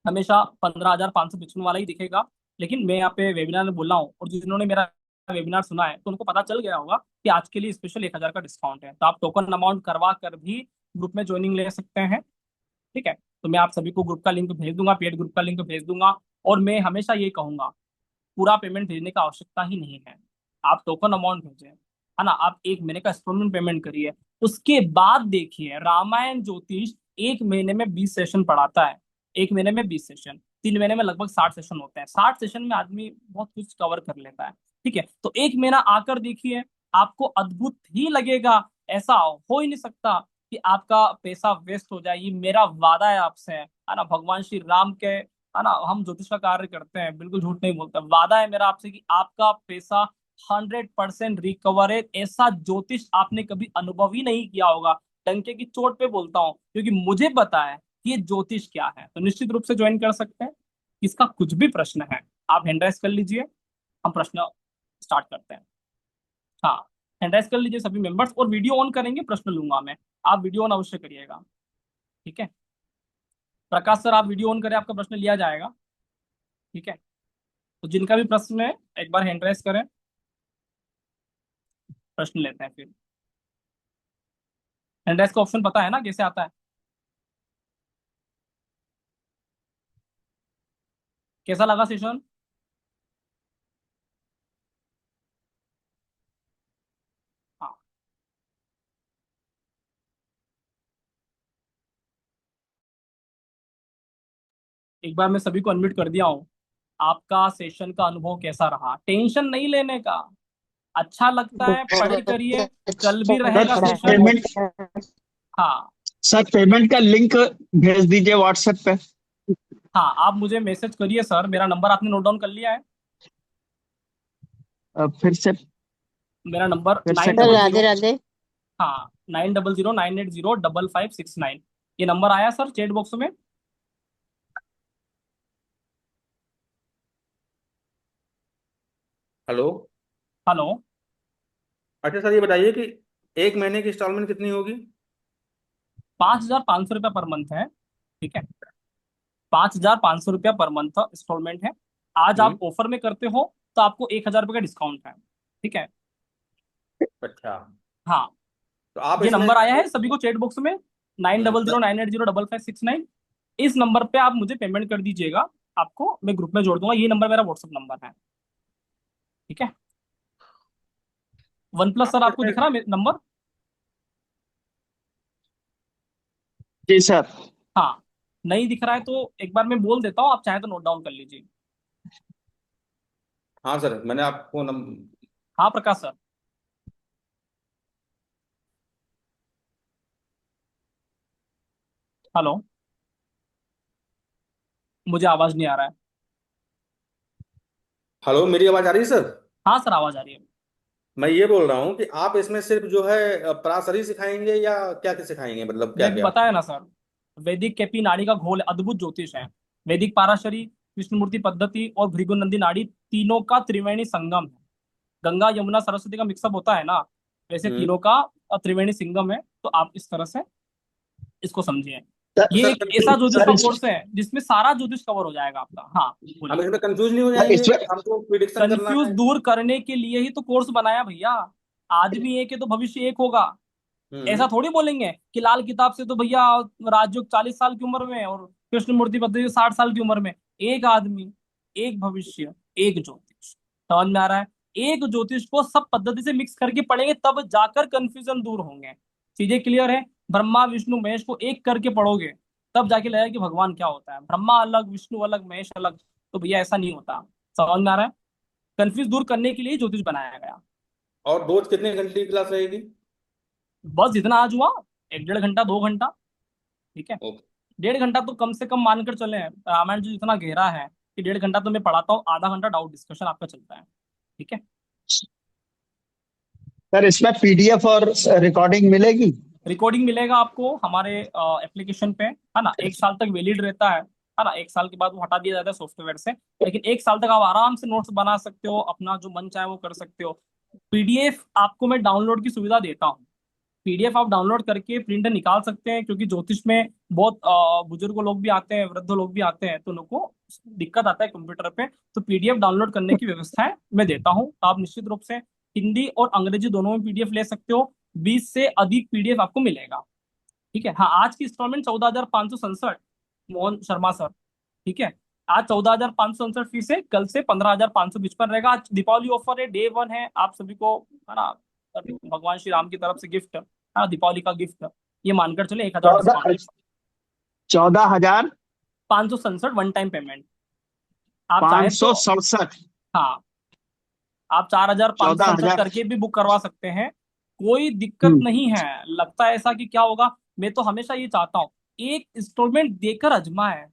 हमेशा 15,555 वाला ही दिखेगा। लेकिन मैं यहाँ पे वेबिनार में बोल रहा हूँ, और जिन्होंने मेरा वेबिनार सुना है तो उनको पता चल गया होगा कि आज के लिए स्पेशल 1,000 का डिस्काउंट है। तो आप टोकन अमाउंट करवा कर भी ग्रुप में ज्वाइनिंग ले सकते हैं। ठीक है। तो मैं आप सभी को ग्रुप का लिंक भेज दूंगा, पेड ग्रुप का लिंक भेज दूंगा। और मैं हमेशा ये कहूंगा, पूरा पेमेंट भेजने का आवश्यकता ही नहीं है, आप टोकन अमाउंट भेजें। है ना, आप 1 महीने का इंस्टॉलमेंट पेमेंट करिए। उसके बाद देखिए, रामायण ज्योतिष 1 महीने में 20 सेशन पढ़ाता है। 1 महीने में 20 सेशन, 3 महीने में लगभग 60 सेशन होते हैं। 60 सेशन में आदमी बहुत कुछ कवर कर लेता है। ठीक है, तो 1 महीना आकर देखिए, आपको अद्भुत ही लगेगा। ऐसा हो ही नहीं सकता कि आपका पैसा वेस्ट हो जाए, ये मेरा वादा है आपसे, है ना। भगवान श्री राम के, है ना, हम ज्योतिष का कार्य करते हैं, बिल्कुल झूठ नहीं बोलते। वादा है मेरा आपसे कि आपका पैसा 100% रिकवर है। ऐसा ज्योतिष आपने कभी अनुभव ही नहीं किया होगा। डंके की चोट पे बोलता हूँ, क्योंकि मुझे पता है कि ये ज्योतिष क्या है। तो निश्चित रूप से ज्वाइन कर सकते हैं। इसका कुछ भी प्रश्न है, आप हैंड राइज कर लीजिए, हम प्रश्न स्टार्ट करते हैं। हाँ, हैंड राइज कर लीजिए सभी मेंबर्स, और वीडियो ऑन करेंगे, प्रश्न लूंगा मैं। आप वीडियो ऑन अवश्य करिएगा। ठीक है, प्रकाश सर आप वीडियो ऑन करें, आपका प्रश्न लिया जाएगा। ठीक है, तो जिनका भी प्रश्न है एक बार हैंड राइज करें, प्रश्न लेते हैं फिर। हैंड राइज का ऑप्शन पता है ना कैसे आता है? कैसा लगा सेशन? हाँ, एक बार मैं सभी को अनम्यूट कर दिया हूँ। आपका सेशन का अनुभव कैसा रहा? टेंशन नहीं लेने का, अच्छा लगता है पढ़ाई करिए। कल भी रहेगा सर सेशन। पेमेंट हाँ। सर पेमेंट का लिंक भेज दीजिए व्हाट्सएप पे। हाँ, आप मुझे मैसेज करिए सर, मेरा नंबर आपने नोट डाउन कर लिया है? फिर से मेरा नंबर फिर से नाइन कर। Double Radhe zero Radhe. हाँ, 9009805569। ये नंबर आया सर चैट बॉक्स में? हेलो। हेलो। अच्छा सर, ये बताइए कि 1 महीने की इंस्टॉलमेंट कितनी होगी? 5,500 रुपया पर मंथ है। ठीक है, 5,500 रुपया पर मंथ इंस्टॉलमेंट है। आज हम्म। आप ऑफर में करते हो तो आपको 1,000 रुपये का डिस्काउंट है। ठीक है। अच्छा। हाँ, तो आप ये इसमें नंबर आया है सभी को चैट बॉक्स में, nine double sir, zero nine eight zero double five six nine इस नंबर पे आप मुझे पेमेंट कर दीजिएगा। आपको मैं ग्रुप में जोड़ दूंगा, ये नंबर मेरा व्हाट्सअप नंबर है। ठीक है, वन प्लस सर आप आपको इसमें दिख रहा है नंबर? जी सर। हाँ, नहीं दिख रहा है तो एक बार मैं बोल देता हूँ, आप चाहें तो नोट डाउन कर लीजिए। हाँ सर, मैंने आपको हाँ प्रकाश सर। हेलो, मुझे आवाज नहीं आ रहा है। हेलो, मेरी आवाज़ आ रही है सर? हाँ सर, आवाज आ रही है। मैं ये बोल रहा हूँ कि आप इसमें सिर्फ जो है पराशरी सिखाएंगे या क्या क्या सिखाएंगे, मतलब क्या मैं भी क्या? बताया ना सर, वैदिक केपी नाड़ी का घोल अद्भुत ज्योतिष है। वैदिक पाराशरी, विष्णुमूर्ति पद्धति और भृगुनंदी नाड़ी, तीनों का त्रिवेणी संगम है। गंगा यमुना सरस्वती का मिक्सअप होता है ना, वैसे हम्म। तीनों का त्रिवेणी संगम है। तो आप इस तरह से इसको समझिए। सर ये सर एक ऐसा कंफ्यूज ज्योतिष सर का कोर्स है जिसमें सारा ज्योतिष कवर हो जाएगा आपका। हाँ, हम बोलिए। इसमें कंफ्यूज नहीं हो सर जाएंगे? इसमें हमको प्रिडिक्शन करना कंफ्यूज है। दूर करने के लिए ही तो कोर्स बनाया भैया। आदमी एक है तो भविष्य एक होगा। ऐसा हम्म। थोड़ी बोलेंगे कि लाल किताब से तो भैया राजयोग 40 साल की उम्र में और कृष्ण मूर्ति पद्धति 60 साल की उम्र में। एक आदमी, एक भविष्य, एक ज्योतिष। समझ में आ रहा है? एक ज्योतिष को सब पद्धति से मिक्स करके पढ़ेंगे तब जाकर कंफ्यूजन दूर होंगे। चीजें क्लियर है? ब्रह्मा विष्णु महेश को एक करके पढ़ोगे तब जाके लगेगा कि भगवान क्या होता है। ब्रह्मा अलग, विष्णु अलग, महेश अलग, तो भैया ऐसा नहीं होता। समझ में आ रहा है? कंफ्यूज दूर करने के लिए ही ज्योतिष बनाया गया। और रोज कितने घंटे की क्लास रहेगी? बस जितना आज हुआ, 1 1.5 घंटा 2 घंटा। ठीक है, ओके। 1.5 घंटा तो कम से कम मानकर चले। रामायण जो इतना गहरा है कि 1.5 घंटा तो मैं पढ़ाता हूँ, आधा घंटा डाउट डिस्कशन आपका चलता है। ठीक है, सर इसमें पीडीएफ और रिकॉर्डिंग मिलेगी? रिकॉर्डिंग मिलेगा आपको हमारे एप्लीकेशन पे, है ना। 1 साल तक वैलिड रहता है ना। 1 साल के बाद वो हटा दिया जाता है सॉफ्टवेयर से, लेकिन 1 साल तक आप आराम से नोट्स बना सकते हो, अपना जो मन चाहे वो कर सकते हो। पीडीएफ आपको मैं डाउनलोड की सुविधा देता हूँ। पीडीएफ आप डाउनलोड करके प्रिंट निकाल सकते हैं, क्योंकि ज्योतिष में बहुत बुजुर्ग लोग भी आते हैं, वृद्ध लोग भी आते हैं, तो लोग को दिक्कत आता है कंप्यूटर पे। तो पीडीएफ डाउनलोड करने की व्यवस्था है, मैं देता हूँ। तो आप निश्चित रूप से हिंदी और अंग्रेजी दोनों में पीडीएफ ले सकते हो। 20 से अधिक पीडीएफ आपको मिलेगा। ठीक है, हाँ, आज की इंस्टॉलमेंट 14,567, मोहन शर्मा सर। ठीक है, आज 14,567 फीस है, कल से 15,555 रहेगा। आज दीपावली ऑफर है, डे 1 है, आप सभी को, है ना, भगवान श्री राम की तरफ से गिफ्ट, हाँ, दीपावली का गिफ्ट, ये मानकर चले 1,000 चौदह डिस्काउंट। 14,567। 567 one time payment. आप चाहे तो, 567। हाँ, आप 4,567 14,000। करके भी बुक करवा सकते हैं, कोई दिक्कत हम्म। नहीं है। लगता है ऐसा कि क्या होगा, मैं तो हमेशा ये चाहता हूँ एक इंस्टॉलमेंट देकर अजमाए,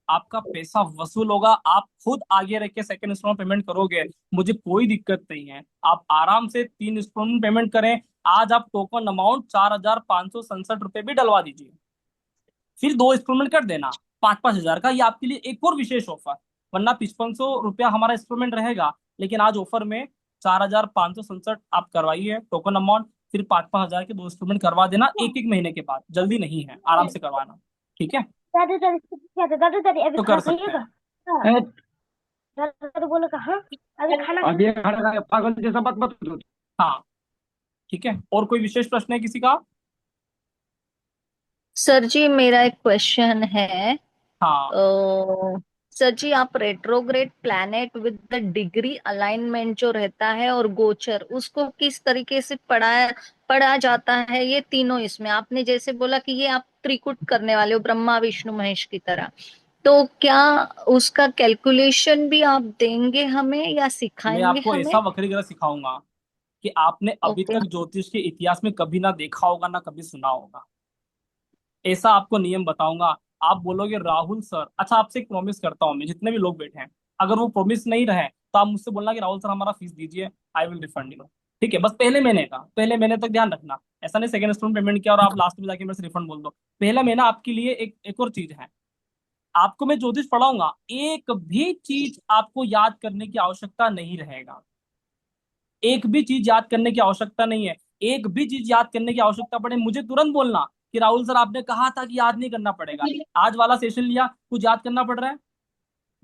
आपका पैसा वसूल होगा, आप खुद आगे रह के सेकंड इंस्टॉलमेंट पेमेंट करोगे, मुझे कोई दिक्कत नहीं है। आप आराम से 3 इंस्टॉलमेंट पेमेंट करें। आज आप टोकन अमाउंट 4,567 रुपये भी डलवा दीजिए, फिर 2 इंस्टॉलमेंट कर देना 5-5 हजार का। ये आपके लिए एक और विशेष ऑफर, वरना 5500 रुपया हमारा इंस्टॉलमेंट रहेगा, लेकिन आज ऑफर में 4,567 आप करवाइए टोकन अमाउंट, फिर 5-5 हजार के 2 इंस्टॉलमेंट करवा देना एक एक महीने के बाद। जल्दी नहीं है, आराम से करवाना, ठीक है? दादा दादा दादा दादा दादा अभी तो खाना कर सकते खाइएगा। हैं। हाँ, दादा दादा बोलेगा हाँ अभी खाना अब ये खाना खा के पागल जैसा बात मत करो। हाँ, ठीक है। और कोई विशेष प्रश्न है किसी का? सर जी मेरा एक क्वेश्चन है। हाँ, सर जी आप retrograde planet with the degree alignment जो रहता है और गोचर, उसको किस तरीके से पढ़ा जाता है? ये तीनों इसमें आपने जैसे बोला कि ये आप त्रिकूट करने वाले हो ब्रह्मा विष्णु महेश की तरह, तो क्या उसका कैलकुलेशन भी आप देंगे हमें या मैं सिखाएंगे आपको ऐसा हमें? वक्रीग्रह सिखाऊंगा कि आपने अभी ओके। तक ज्योतिष के इतिहास में कभी ना देखा होगा, ना कभी सुना होगा। ऐसा आपको नियम बताऊंगा। आप बोलोगे राहुल सर, अच्छा आपसे एक प्रॉमिस करता हूँ मैं, जितने भी लोग बैठे हैं, अगर वो प्रॉमिस नहीं रहे तो आप मुझसे बोलना कि राहुल सर हमारा फीस दीजिए, आई विल रिफंड यू। ठीक है, बस पहले महीने का, पहले महीने तक ध्यान रखना। ऐसा नहीं सेकंड इंस्टॉलमेंट पेमेंट किया और आप लास्ट में जाके मेरे से रिफंड बोल दो। पहला महीना आपके लिए एक और चीज है, आपको मैं ज्योतिष पढ़ाऊंगा, एक भी चीज आपको याद करने की आवश्यकता नहीं रहेगा। एक भी चीज याद करने की आवश्यकता नहीं है। एक भी चीज याद करने की आवश्यकता पड़े मुझे तुरंत बोलना कि राहुल सर आपने कहा था कि याद नहीं करना पड़ेगा। आज वाला सेशन लिया, कुछ याद करना पड़ रहा है?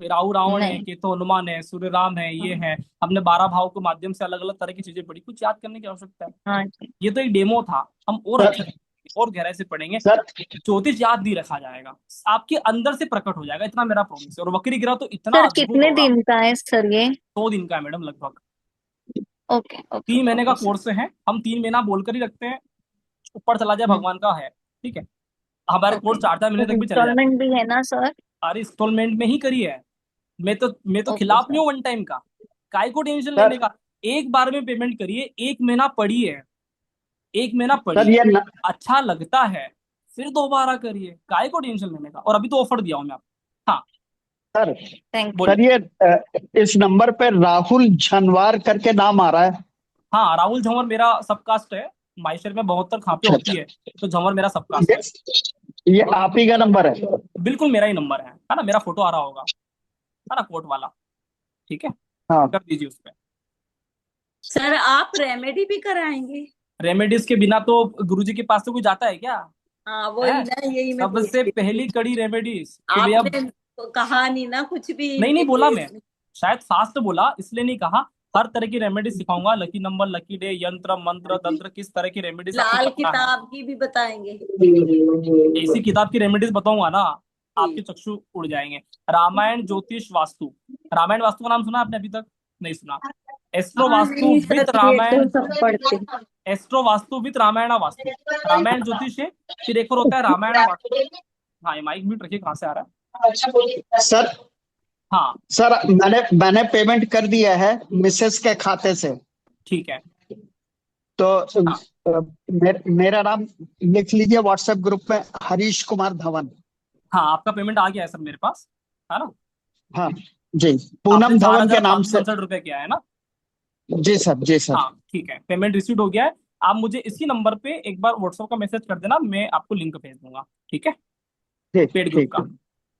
राहु रावण है, नहीं। केतु हनुमान है, सूर्य राम है, ये है, हमने 12 भाव के माध्यम से अलग अलग तरह की चीजें पढ़ी, कुछ याद करने की आवश्यकता है? हाँ जी। ये तो एक डेमो था, हम और सर अच्छे से और गहराई से पढ़ेंगे। सर ज्योतिष याद नहीं रखा जाएगा, आपके अंदर से प्रकट हो जाएगा, इतना मेरा प्रॉमिस है। और वक्री ग्रह तो इतना सर अद्भुत कितने होगा। दिन का है सर ये? 2 दिन का है मैडम लगभग। ओके ओके 3 महीने का ओके सर। कोर्स है, हम 3 महीना बोलकर ही रखते हैं, ऊपर चला जाए हम्म। भगवान का है। ठीक है, हमारे ओके। कोर्स 4-4 महीने तक भी चले जाते हैं। इंस्टॉलमेंट भी है ना सर? अरे इंस्टॉलमेंट में ही करी है, मैं तो ओके खिलाफ नहीं सर। हूँ वन टाइम का, काय को टेंशन सर लेने का। एक बार में पेमेंट करिए, 1 महीना पढ़िए, 1 महीना सर पढ़िए, ये न, अच्छा लगता है फिर दोबारा करिए, काय को टेंशन लेने का। और अभी तो ऑफर दिया हूँ मैं आपको। हाँ, सर थैंक यू। सर बोलिए। ये इस नंबर पे राहुल झनवार करके नाम आ रहा है। हाँ, राहुल झंवर मेरा सबकास्ट है, माहेश्वर में 72 खापे अच्छा होती अच्छा। है, तो झंवर मेरा सबकास्ट है। ये आप ही का नंबर है? बिल्कुल मेरा ही नंबर है ना, मेरा फोटो आ रहा होगा, है ना, कोट वाला। ठीक है, हाँ कर दीजिए उस पर। सर आप रेमेडी भी कराएंगे? रेमेडीज के बिना तो गुरुजी के पास से कोई जाता है क्या? हाँ वो है, ही ना, यही मैं पूछ सबसे रही थी। पहली कड़ी रेमेडीज कि भैया। आपने तो कहा नहीं ना कुछ भी नहीं नहीं बोला मैं, कि शायद फास्ट बोला इसलिए नहीं कहा। हर तरह की रेमेडी सिखाऊंगा, लकी नंबर, लकी डे, यंत्र मंत्र तंत्र, किस तरह की रेमेडीज आपको लाल करना है। किताब की भी बताएंगे? ऐसी किताब की रेमेडीज बताऊंगा ना, आपके जी। चक्षु उड़ जाएंगे। रामायण ज्योतिष वास्तु, रामायण वास्तु का नाम सुना आपने अभी तक? नहीं सुना। एस्ट्रो हाँ वास्तु नहीं विद सर, ये तो रामायण, सब पढ़ते हैं। Astro Vastu with Ramayan Vastu. रामायण ज्योतिष है, फिर एक और होता है रामायण वास्तु। हाँ, ये माइक म्यूट रखिए, कहाँ से आ रहा है? सर हाँ, सर मैंने पेमेंट कर दिया है मिसेस के खाते से। ठीक है। तो हाँ मेरा नाम लिख लीजिए व्हाट्सएप ग्रुप में, हरीश कुमार धवन। हाँ, आपका पेमेंट आ गया है सर मेरे पास, है ना? हाँ जी, आपने पूनम चार धवन के हजार नाम पाँच सौ से। सड़सठ रुपए किया है ना? जी सर जी सर। हाँ ठीक है, पेमेंट रिसीव हो गया है। आप मुझे इसी नंबर पे एक बार व्हाट्सएप का मैसेज कर देना, मैं आपको लिंक भेज दूंगा। ठीक है, ठीक पेड ग्रुप ठीक। का।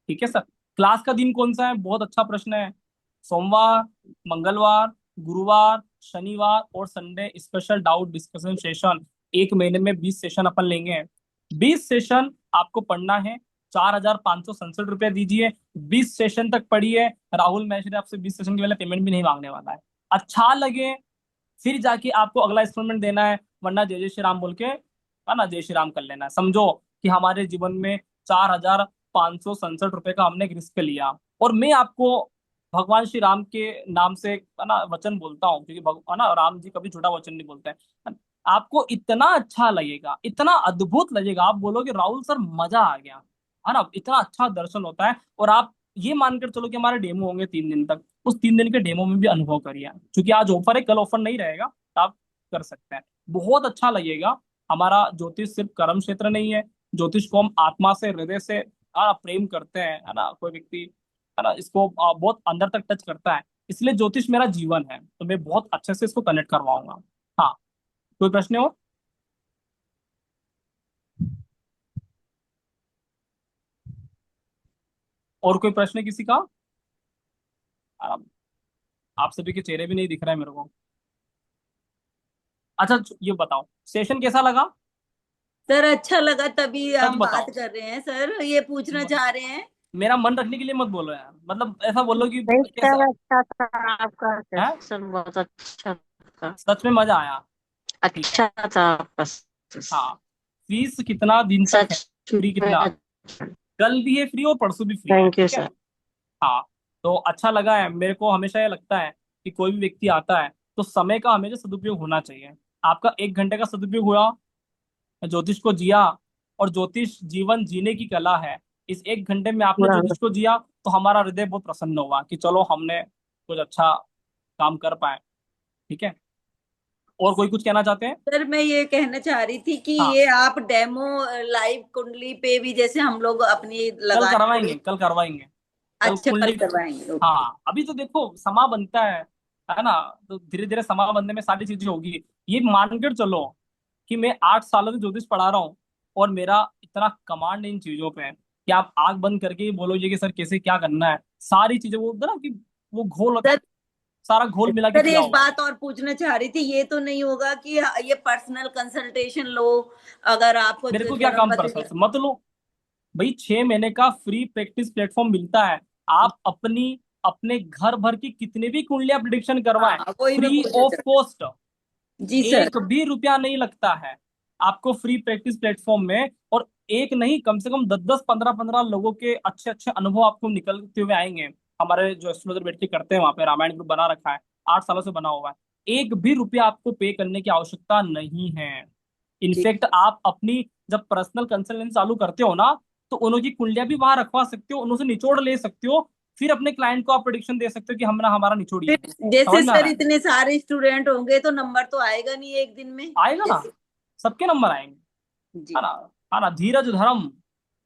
ठीक है सर। क्लास का दिन कौन सा है? बहुत अच्छा प्रश्न है। सोमवार, मंगलवार, गुरुवार, शनिवार और Sunday special doubt discussion session. एक महीने में 20 सेशन अपन लेंगे। 20 सेशन आपको पढ़ना है, 4,567 रुपये दीजिए, 20 सेशन तक पढ़िए। राहुल महेश्वरी आपसे 20 सेशन के पहले पेमेंट भी नहीं मांगने वाला है। अच्छा लगे फिर जाके आपको अगला इंस्टॉलमेंट देना है, वरना जय जय श्री राम बोल के, है ना, जय श्री राम कर लेना है। समझो कि हमारे जीवन में 4,567 रुपये का हमने एक रिस्क लिया। और मैं आपको भगवान श्री राम के नाम से, है ना, वचन बोलता हूँ, क्योंकि है ना, राम जी कभी झूठा वचन नहीं बोलते हैं। आपको इतना अच्छा लगेगा, इतना अद्भुत लगेगा, आप बोलोगे राहुल सर मजा आ गया, है ना। इतना अच्छा दर्शन होता है। और आप ये मानकर चलो कि हमारे डेमो होंगे 3 दिन तक, उस 3 दिन के डेमो में भी अनुभव करिए, क्योंकि आज ऑफर है, कल ऑफर नहीं रहेगा, तो आप कर सकते हैं। बहुत अच्छा लगेगा। हमारा ज्योतिष सिर्फ कर्म क्षेत्र नहीं है, ज्योतिष को हम आत्मा से, हृदय से प्रेम करते हैं, है ना। कोई व्यक्ति, है ना, इसको बहुत अंदर तक टच करता है। इसलिए ज्योतिष मेरा जीवन है, तो मैं बहुत अच्छे से इसको कनेक्ट करवाऊंगा। हाँ, कोई प्रश्न हो? और कोई प्रश्न किसी का? आप आप सभी के चेहरे भी नहीं दिख रहे हैं मेरे को। अच्छा, ये बताओ सेशन कैसा लगा? सर अच्छा लगा, तभी सच हम बताओ। बात कर रहे हैं सर, ये पूछना म- चाह रहे हैं। मेरा मन रखने के लिए मत बोलो यार, मतलब ऐसा बोलो कि नहीं कैसा सर, अच्छा था आपका है। सेशन, बहुत अच्छा था। सच में मजा आया। ठीक है। अच्छा था आपका हाँ, फीस कितना दिन तक है, सच फ्री में। कितना? कल भी है फ्री और परसों भी फ्री है, थैंक यू ठीक है। सर। हाँ, तो अच्छा लगा है मेरे को। हमेशा ये लगता है कि कोई भी व्यक्ति आता है तो समय का हमेशा सदुपयोग होना चाहिए। आपका 1 घंटे का सदुपयोग हुआ, ज्योतिष को जिया, और ज्योतिष जीवन जीने की कला है। इस 1 घंटे में आपने पूरा ज्योतिष को जिया, तो हमारा हृदय बहुत प्रसन्न हुआ कि चलो हमने कुछ अच्छा काम कर पाए। ठीक है। और कोई कुछ कहना चाहते हैं? सर मैं ये कहना चाह रही थी कि हाँ, ये आप डेमो लाइव कुंडली पे भी जैसे हम लोग अपनी कल लगाने करवाएंगे, के। कल करवाएंगे। कल अच्छा, कल कुंडली। करवाएंगे, ओके। हाँ, अभी तो देखो समा बनता है ना। तो धीरे धीरे समा बनने में सारी चीजें होगी। ये मानकर चलो कि मैं 8 सालों से ज्योतिष पढ़ा रहा हूँ, और मेरा इतना कमांड इन चीजों पे है कि आप आंख बंद करके ही बोलोगे कि सर कैसे क्या करना है। सारी चीजें वो होता है ना कि वो घोल, सर सारा घोल मिला के सर पिया एक हुआ है। बात और पूछना चाह रही थी, ये तो नहीं होगा कि ये पर्सनल कंसल्टेशन लो अगर आपको मेरे को क्या जन्म काम पत्र पर्सनल से मत लो भाई। 6 महीने का फ्री प्रैक्टिस प्लेटफॉर्म मिलता है। आप अपने घर भर की कितने भी कुंडलियां प्रिडिक्शन करवाएं, हाँ, वही मैं फ्री पूछना ऑफ चाह कॉस्ट। जी सर। 1 भी रुपया नहीं लगता है आपको फ्री प्रैक्टिस प्लेटफॉर्म में। और एक नहीं, कम से कम 10-10, 15-15 लोगों के अच्छे अच्छे अनुभव आपको निकलते हुए आएंगे। हमारे जो एस्ट्रोलॉजर बैठ के करते हैं वहां पे, रामायण ग्रुप बना रखा है, 8 सालों से बना हुआ है। 1 भी रुपया आपको पे करने की आवश्यकता नहीं है। ठीक। इनफैक्ट आप अपनी जब पर्सनल कंसल्टेंसी चालू करते हो ना, तो उनकी कुंडलियां भी वहां रखवा सकते हो, उनसे निचोड़ ले सकते हो। फिर अपने क्लाइंट को आप प्रिडिक्शन दे सकते हो कि हमने हमारा निचोड़िए। फिर जैसे समझ में आ सर रहा है? इतने सारे स्टूडेंट होंगे तो नंबर तो आएगा नहीं एक दिन में आएगा ना, जैसे। सबके नंबर आएंगे, है जी। ना। है ना, धीरज धर्म,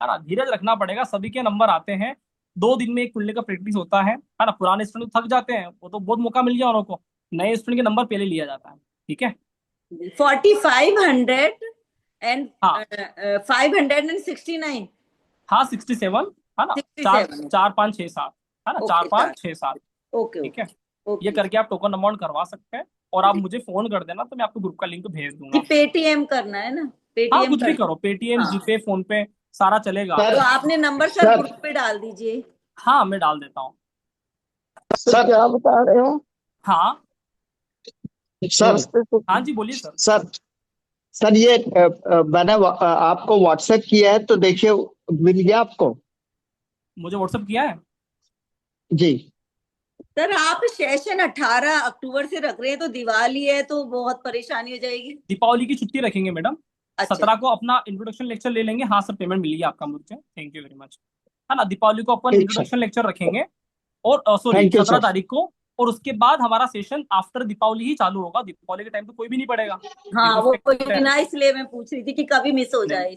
है ना, धीरज रखना पड़ेगा। सभी के नंबर आते हैं। 2 दिन में एक कुंडली का प्रैक्टिस होता है ना। पुराने स्टूडेंट तो थक जाते हैं, वो तो बहुत मौका मिल गया उनको। नए स्टूडेंट के नंबर पहले लिया जाता है। ठीक है। 4500 एंड हाँ 569। हाँ, 67, है ना। सिक्सटी चार सेवन 4 5 6 7, है ना, चार ओके सर। पाँच छः सात ओके ठीक है। ओके ये ओके। करके आप टोकन अमाउंट करवा सकते हैं। और आप जी मुझे फोन कर देना, तो मैं आपको ग्रुप का लिंक भेज जी, दूंगा। पेटीएम करना है ना, हाँ, पेटीएम कुछ भी कर। करो, पेटीएम, हाँ, जीपे, फोन पे, सारा चलेगा। सर तो आपने नंबर सर सर ग्रुप पे डाल दीजिए। हाँ, मैं डाल देता हूँ। सर क्या बता रहे हो? हाँ सर नमस्ते सर। हाँ जी, बोलिए सर। सर सर ये मैंने आपको व्हाट्सएप किया है, तो देखिए मिल गया आपको? मुझे व्हाट्सअप किया है? जी। सर आप सेशन 18 अक्टूबर से रख रहे हैं, तो दिवाली है तो बहुत परेशानी हो जाएगी। दीपावली की छुट्टी रखेंगे मैडम। अच्छा 17 को अपना इंट्रोडक्शन लेक्चर ले लेंगे। हाँ सर, पेमेंट मिल गया आपका मुझे, थैंक यू वेरी मच। है ना, दीपावली को अपन ठीक सर। इंट्रोडक्शन लेक्चर रखेंगे। और सॉरी, थैंक यू 17 तारीख को। और उसके बाद हमारा सेशन आफ्टर दीपावली ही चालू होगा। दीपावली के टाइम तो कोई भी नहीं पड़ेगा, ये हाँ, तो वो फैक्ट कोई है। ना, इसलिए मैं पूछ रही थी कि कभी मिस हो नहीं जाए।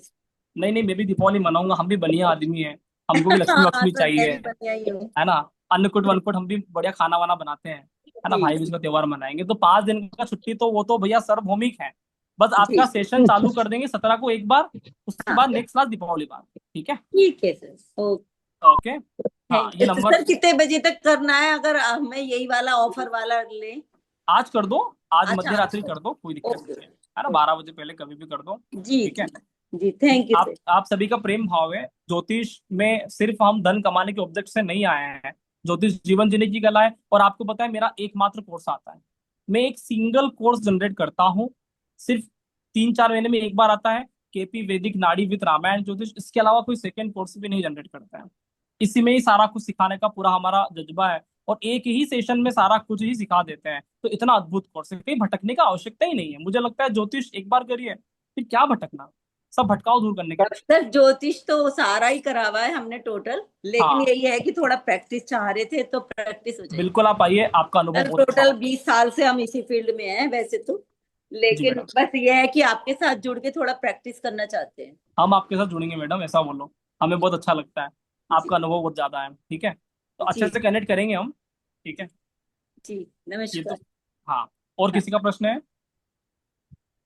नहीं नहीं, मैं भी दीपावली मनाऊंगा। हम भी बढ़िया आदमी है, हमको भी लक्ष्मी हाँ लक्ष्मी सर, मैं चाहिए, भी बढ़िया ही हूँ। है ना। अन्नकूट वनकूट हम भी बढ़िया खाना वाना बनाते हैं, है ना। जी भाई बीज का त्योहार मनाएंगे, तो 5 दिन का छुट्टी तो वो तो भैया सार्वभौमिक है। बस जी। आपका सेशन चालू कर देंगे 17 को एक बार, उसके हाँ बाद सर, नेक्स्ट क्लास दीपावली बाद। ठीक है। ठीक है सर, ओके। ओके। हाँ, ये तो नंबर सर कितने बजे तक करना है अगर मैं यही वाला ऑफर वाला ले? आज कर दो, आज अच्छा, मध्य आज रात्रि कर। कर दो, कोई दिक्कत ओके नहीं है ना। ओके। 12 बजे पहले कभी भी कर दो। जी ठीक है। जी जी, थैंक यू सर। आप सभी का प्रेम भाव है। ज्योतिष में सिर्फ हम धन कमाने के ऑब्जेक्ट से नहीं आए हैं। ज्योतिष जीवन जीने की कला है। और आपको पता है, मेरा एकमात्र कोर्स आता है। मैं एक सिंगल कोर्स जनरेट करता हूँ, सिर्फ 3-4 महीने में एक बार आता है। केपी वैदिक नाड़ी विद रामायण ज्योतिष, इसके अलावा कोई सेकंड कोर्स भी नहीं जनरेट करता है। इसी में ही सारा कुछ सिखाने का पूरा हमारा जज्बा है। और एक ही सेशन में सारा कुछ ही सिखा देते हैं। तो इतना अद्भुत कोर्स है, कहीं भटकने का आवश्यकता ही नहीं है। मुझे लगता है ज्योतिष एक बार करिए, फिर क्या भटकना, सब भटकाव दूर करने के लिए। सर ज्योतिष तो सारा ही करा हुआ है हमने टोटल, लेकिन हाँ यही है कि थोड़ा प्रैक्टिस चाह रहे थे, तो प्रैक्टिस हो जाएगी। बिल्कुल, आप आइए, आपका अनुभव सर बहुत अच्छा टोटल होगा। 20 साल से हम इसी फील्ड में हैं वैसे तो, जी लेकिन मैडम, बस ये है कि आपके साथ जुड़ के थोड़ा प्रैक्टिस करना चाहते हैं। हम आपके साथ जुड़ेंगे मैडम, ऐसा बोलो, हमें बहुत अच्छा लगता है, आपका जी अनुभव बहुत ज्यादा है। ठीक है, तो अच्छे जी से कनेक्ट करेंगे हम। ठीक है, जी। ये तो, नमस्कार। हाँ। और हाँ। किसी का प्रश्न है?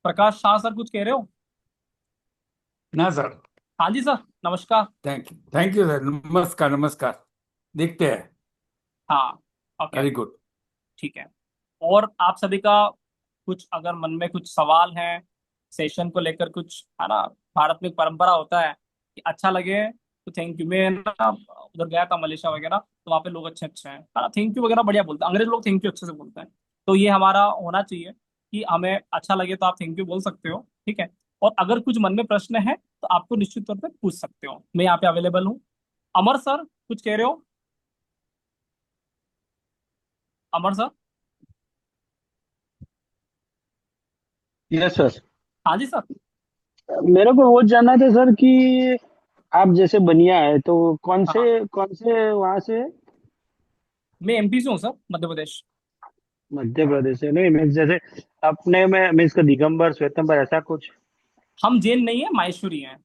प्रकाश शाह सर कुछ कह रहे हो? ना सर। हाँ जी सर, नमस्कार। थैंक यू सर, नमस्कार नमस्कार। देखते हैं। हाँ, ओके, वेरी गुड। ठीक है। और आप सभी का कुछ अगर मन में कुछ सवाल है सेशन को लेकर, कुछ है ना, भारत में एक परंपरा होता है कि अच्छा लगे तो थैंक यू। मैं ना उधर गया था मलेशिया वगैरह, तो वहाँ पे लोग अच्छे अच्छे हैं, है ना, थैंक यू वगैरह बढ़िया बोलते हैं, अंग्रेज लोग थैंक यू अच्छे से बोलते हैं। तो ये हमारा होना चाहिए कि हमें अच्छा लगे तो आप थैंक यू बोल सकते हो। ठीक है, और अगर कुछ मन में प्रश्न है तो आपको निश्चित तौर पर पूछ सकते हो, मैं यहाँ पे अवेलेबल हूँ। अमर सर कुछ कह रहे हो? अमर सर? Yes sir. हाँ जी सर। मेरे को वो जानना था सर कि आप जैसे बनिया है तो हाँ, कौन से वहां से हैं? मैं एमपी से हूँ सर, मध्य प्रदेश। मध्य प्रदेश से नहीं, मीन्स जैसे अपने में मीन्स का दिगंबर श्वेतंबर ऐसा कुछ। हम जैन नहीं है, माहेश्वरी है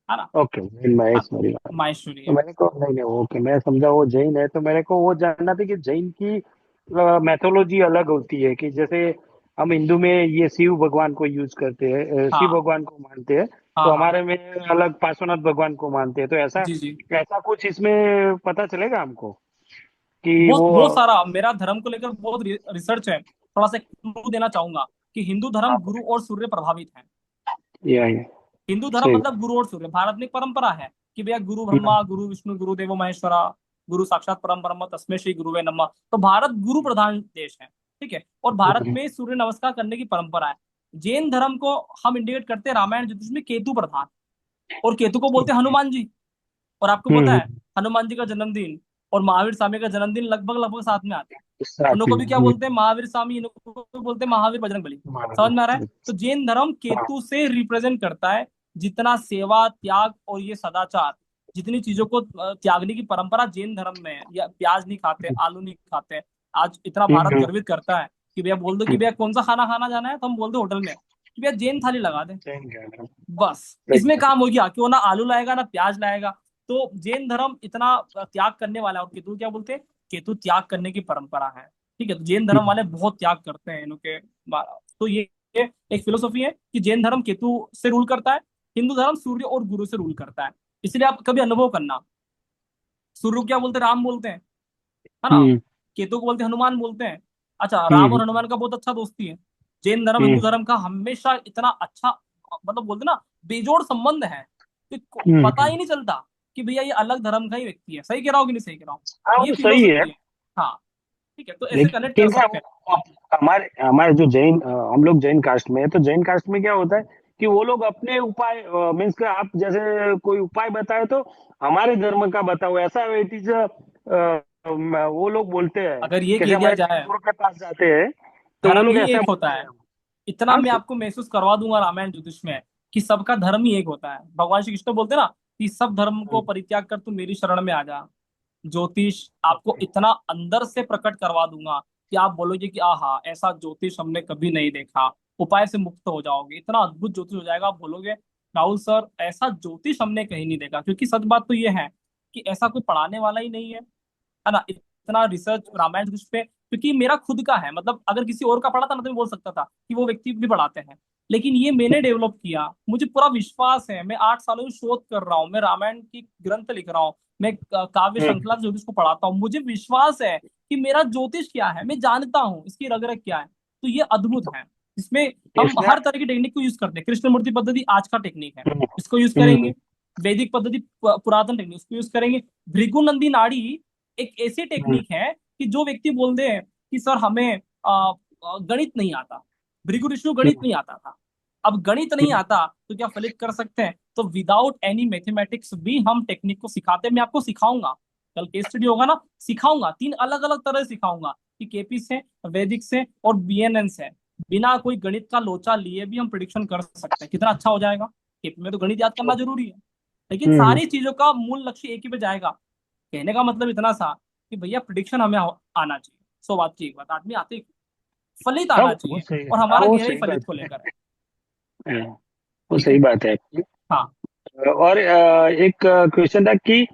ना। ओके, जैन हाँ, महेश मरी। माहेश्वरी तो है। मेरे को नहीं नहीं, ओके मैं समझा वो जैन है, तो मेरे को वो जानना था कि जैन की मैथोलॉजी अलग होती है कि जैसे हम हिंदू में ये शिव भगवान को यूज करते हैं, शिव हाँ भगवान को मानते हैं। हाँ तो हाँ, हमारे में अलग पार्श्वनाथ भगवान को मानते हैं, तो ऐसा जी जी। ऐसा कुछ इसमें पता चलेगा हमको कि बहुत वो। बहुत सारा मेरा धर्म को लेकर बहुत रिसर्च है। थोड़ा सा क्लू देना चाहूंगा कि हिंदू धर्म गुरु और सूर्य प्रभावित है। ये हिंदू धर्म सही। मतलब गुरु और सूर्य। भारत में एक परंपरा है कि भैया गुरु हम्म, ब्रह्मा, गुरु विष्णु, गुरु देवो महेश्वरा, गुरु साक्षात परम ब्रह्म तस्मै श्री गुरुवे नमः। तो भारत गुरु प्रधान देश है। ठीक है, और भारत हम्म, में सूर्य नमस्कार करने की परंपरा है। जैन धर्म को हम इंडिकेट करते हैं रामायण ज्योतिष में केतु प्रधान, और केतु को बोलते हैं हनुमान जी। और आपको पता है हम्म, हनुमान जी का जन्मदिन और महावीर स्वामी का जन्मदिन लगभग लगभग साथ में आता है। साथ उनको में भी क्या बोलते हैं? महावीर स्वामी, इनको भी बोलते हैं महावीर बजरंगबली। समझ में आ रहा है? तो जैन धर्म हाँ। केतु से रिप्रेजेंट करता है। जितना सेवा त्याग और ये सदाचार, जितनी चीजों को त्यागने की परंपरा जैन धर्म में है, या प्याज नहीं खाते, आलू नहीं खाते। आज इतना भारत हम्म, गर्वित करता है कि भैया बोल दो कि भैया कौन सा खाना खाना जाना है, तो हम बोल दो होटल में कि भैया जैन थाली लगा दे, सही कह रहे हो। बस सही इसमें कह काम हो गया कि वो ना आलू लाएगा ना प्याज लाएगा। तो जैन धर्म इतना त्याग करने वाला है। और केतु क्या बोलते हैं? केतु त्याग करने की परंपरा है। ठीक है, तो जैन धर्म वाले बहुत त्याग करते हैं इनके। तो ये एक फिलोसॉफी है कि जैन धर्म केतु से रूल करता है, हिंदू धर्म सूर्य और गुरु से रूल करता है। इसलिए आप कभी अनुभव करना, सूर्य को क्या बोलते हैं? राम बोलते हैं, है ना। हम्म, केतु को बोलते हैं हनुमान बोलते हैं। अच्छा, राम हम्म, और हनुमान का बहुत अच्छा दोस्ती है। जैन धर्म हम्म, हिंदू धर्म का हमेशा इतना अच्छा, मतलब बोलते हैं ना, बेजोड़ संबंध है कि पता हम्म। ही नहीं चलता कि भैया ये अलग धर्म का ही व्यक्ति है। सही कह रहा हूँ कि नहीं सही कह रहा हूँ? हाँ ये वो सही है। फिलोसफी है। हाँ, ठीक है, तो ऐसे कनेक्ट कर लेकिन क्या सकते हैं। हमारे हमारे जो जैन हम लोग जैन कास्ट में है, तो जैन कास्ट में क्या होता है कि वो लोग अपने उपाय मीन्स का आप जैसे कोई उपाय बताए तो हमारे धर्म का बताओ, ऐसा इट इज वो लोग बोलते हैं। अगर ये जैसे कह दिया हमारे जाए गुरु के पास जाते हैं तो वो धर्म लोग ही ऐसा एक होता बोलते है, हैं। इतना हाँ मैं आपको महसूस करवा दूंगा रामायण ज्योतिष में कि सबका धर्म ही एक होता है। भगवान श्री कृष्ण बोलते हैं ना कि सब धर्म को परित्याग कर तू मेरी शरण में आ जा। ज्योतिष आपको इतना अंदर से प्रकट करवा दूंगा कि आप बोलोगे कि आहा, ऐसा ज्योतिष हमने कभी नहीं देखा। उपाय से मुक्त हो जाओगे, इतना अद्भुत ज्योतिष हो जाएगा, आप बोलोगे राहुल सर ऐसा ज्योतिष हमने कहीं नहीं देखा। क्योंकि सच बात तो ये है कि ऐसा कोई पढ़ाने वाला ही नहीं है ना, इतना रिसर्च रामायण ज्योतिष पे। क्योंकि मेरा खुद का है, मतलब अगर किसी और का पढ़ा था ना तो मैं बोल सकता था कि वो व्यक्ति भी पढ़ाते हैं, लेकिन ये मैंने डेवलप किया। मुझे पूरा विश्वास है, मैं 8 सालों से शोध कर रहा हूँ, मैं रामायण की ग्रंथ लिख रहा हूँ, मैं काव्य श्रृंखला ज्योतिष को पढ़ाता हूँ। मुझे विश्वास है कि मेरा ज्योतिष क्या है, मैं जानता हूँ इसकी रग रग क्या है। तो ये अद्भुत है, इसमें हम इसमें। हर तरह की टेक्निक को यूज करते हैं। कृष्णमूर्ति पद्धति आज का टेक्निक है, हम्म, इसको यूज हम्म, करेंगे। वैदिक पद्धति पुरातन टेक्निक, उसको यूज करेंगे। भृगुनंदी नाड़ी एक ऐसी हम्म, टेक्निक है कि जो व्यक्ति बोल दे कि सर हमें गणित नहीं आता, भृगु ऋषि को गणित नहीं आता था, अब गणित नहीं हम्म, आता तो क्या फलित कर सकते हैं? तो विदाउट एनी मैथमेटिक्स भी हम टेक्निक को सिखाते हैं। मैं आपको सिखाऊंगा, कल केस स्टडी होगा ना, सिखाऊंगा, 3 अलग अलग तरह से सिखाऊंगा कि केपी से, वैदिक से और बीएनएन से बिना कोई गणित का लोचा लिए भी हम प्रिडिक्शन कर सकते हैं। कितना अच्छा हो जाएगा। केपी में तो गणित याद करना जरूरी है, लेकिन हम्म। सारी चीजों का मूल लक्ष्य एक ही पे जाएगा। कहने का मतलब इतना सा कि भैया प्रिडिक्शन हमें आना चाहिए। 100 बात की एक बात, आदमी आते ही फलित हाँ आना वो चाहिए, सही है, और हाँ हमारा वो गहराई सही फलित बात को लेकर है। है, वो ठीक है। सही बात है आपकी। हाँ और एक क्वेश्चन था कि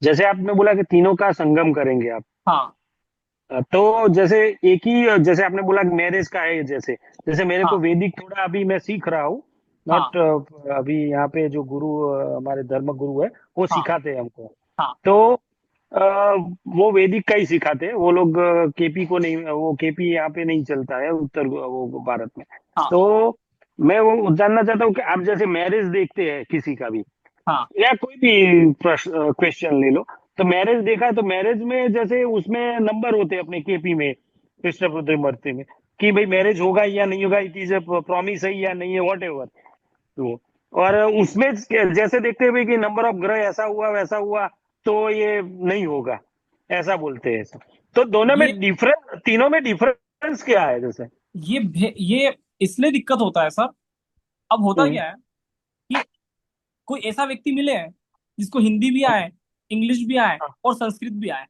जैसे आपने बोला कि तीनों का संगम करेंगे आप, हाँ तो जैसे एक ही, जैसे आपने बोला मैरिज का है, जैसे जैसे मेरे को हाँ वैदिक थोड़ा अभी मैं सीख रहा हूँ, हाँ नॉट अभी यहाँ पे जो गुरु हमारे धर्म गुरु है वो हाँ सिखाते हैं हमको। हाँ तो अ, वो वैदिक का ही सिखाते हैं वो लोग, केपी को नहीं, वो केपी यहाँ पे नहीं चलता है उत्तर वो भारत में। हाँ तो मैं वो जानना चाहता हूँ कि आप जैसे मैरिज देखते हैं किसी का भी, हाँ या कोई भी क्वेश्चन ले लो, तो मैरिज देखा है तो मैरिज में जैसे उसमें नंबर होते हैं अपने केपी में, कृष्ण मरते में, कि भाई मैरिज होगा या नहीं होगा, इट इज प्रॉमिस है या नहीं है, वॉट एवर। तो और उसमें जैसे देखते हैं भाई कि नंबर ऑफ ग्रह ऐसा हुआ वैसा हुआ, तो ये नहीं होगा, ऐसा बोलते हैं ऐसा। तो दोनों में ये डिफरेंस, तीनों में डिफरेंस क्या है जैसे? ये इसलिए दिक्कत होता है सर। अब होता हम्म। क्या है कि कोई ऐसा व्यक्ति मिले जिसको हिंदी भी आए, इंग्लिश भी आए और संस्कृत भी आए,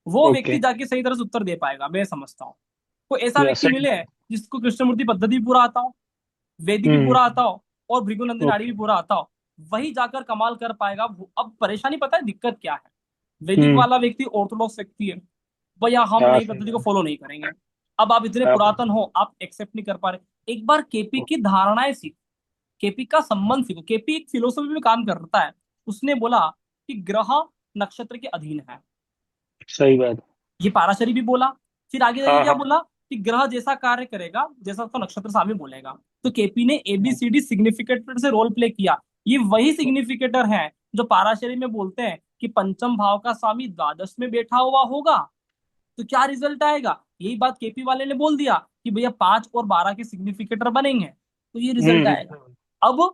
वो व्यक्ति ओके। जाके सही तरह से उत्तर दे पाएगा, मैं समझता हूँ। कोई ऐसा या व्यक्ति सही। मिले जिसको कृष्णमूर्ति पद्धति भी पूरा आता हो, वैदिक भी हम्म। पूरा आता हो और भृगुनंदी नाड़ी ओके। भी पूरा आता हो, वही जाकर कमाल कर पाएगा। अब परेशानी पता है दिक्कत क्या है? वैदिक हम्म। वाला व्यक्ति ऑर्थोडॉक्स व्यक्ति है, भैया हम हाँ नई सही पद्धति को बात। फॉलो नहीं करेंगे। अब आप इतने हाँ पुरातन हो, आप एक्सेप्ट नहीं कर पा रहे, एक बार केपी की धारणाएं सीखो, केपी का संबंध सीखो। केपी एक फिलोसफी में काम करता है। उसने बोला कि ग्रह नक्षत्र के अधीन है, सही बात। ये पाराशरी भी बोला। फिर आगे जाके हाँ क्या हाँ। बोला कि ग्रह जैसा कार्य करेगा जैसा उसको नक्षत्र स्वामी बोलेगा। तो केपी ने एबीसीडी सिग्निफिकेटर से रोल प्ले किया। ये वही सिग्निफिकेटर है जो पाराशरी में बोलते हैं कि पंचम भाव का स्वामी द्वादश में बैठा हुआ होगा तो क्या रिजल्ट आएगा। यही बात केपी वाले ने बोल दिया कि भैया 5 और 12 के सिग्निफिकेटर बनेंगे तो ये रिजल्ट आएगा। अब